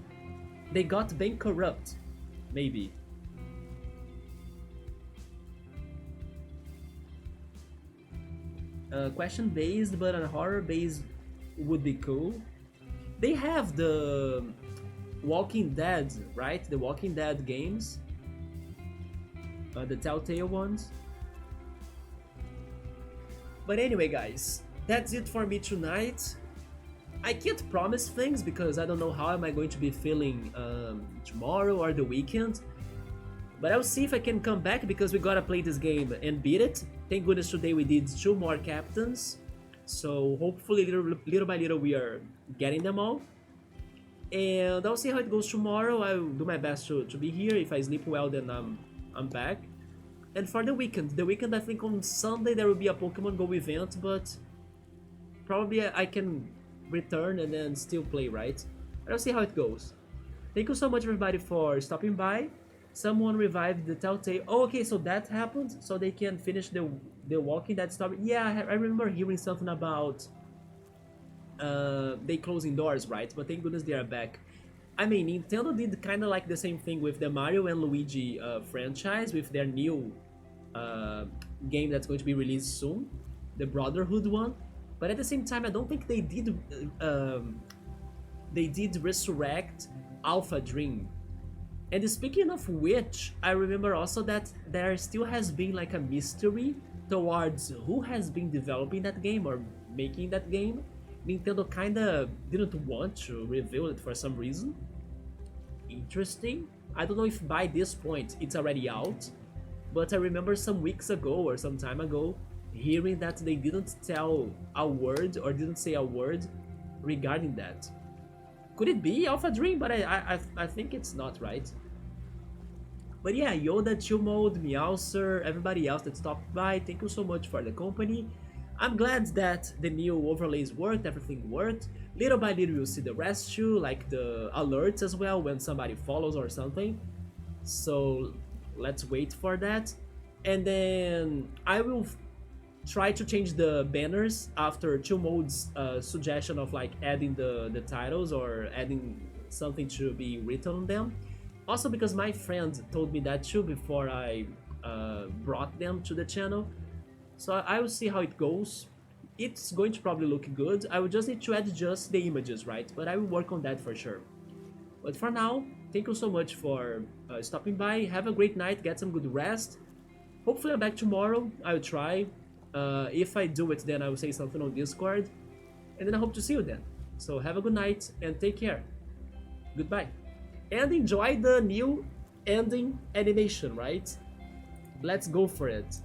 They got bankrupt, maybe. Question based, but on horror based would be cool. They have the Walking Dead, right? The Walking Dead games, the Telltale ones. But anyway, guys, that's it for me tonight. I can't promise things because I don't know how am I going to be feeling tomorrow or the weekend. But I'll see if I can come back because we gotta play this game and beat it. Thank goodness today we did 2 more captains. So hopefully little by little we are getting them all. And I'll see how it goes tomorrow. I'll do my best to be here. If I sleep well, then I'm back. And for the weekend I think on Sunday there will be a Pokemon Go event, but probably I can return and then still play, right? But I'll see how it goes. Thank you so much everybody for stopping by. Someone revived the Telltale. Oh, okay, so that happened, so they can finish the Walking Dead story. Yeah, I remember hearing something about they closing doors, right? But thank goodness they are back. I mean, Nintendo did kind of like the same thing with the Mario and Luigi franchise with their new game that's going to be released soon, the Brotherhood one. But at the same time, I don't think they did resurrect Alpha Dream. And speaking of which, I remember also that there still has been like a mystery towards who has been developing that game or making that game. Nintendo kinda didn't want to reveal it for some reason. Interesting. I don't know if by this point it's already out, but I remember some weeks ago or some time ago hearing that they didn't tell a word or didn't say a word regarding that. Could it be Alpha Dream? But I think it's not, right? But yeah, Yoda, Chill Mode, Meowser, everybody else that stopped by, thank you so much for the company. I'm glad that the new overlays worked, everything worked. Little by little you'll see the rest too, like the alerts as well when somebody follows or something. So let's wait for that. And then I will try to change the banners after Chill Mode's suggestion of like adding the titles or adding something to be written on them. Also because my friend told me that too before I brought them to the channel. So I will see how it goes. It's going to probably look good. I will just need to adjust the images, right? But I will work on that for sure. But for now, thank you so much for stopping by. Have a great night, get some good rest. Hopefully I'm back tomorrow. I will try. If I do it, then I will say something on Discord. And then I hope to see you then. So have a good night and take care. Goodbye. And enjoy the new ending animation, right? Let's go for it.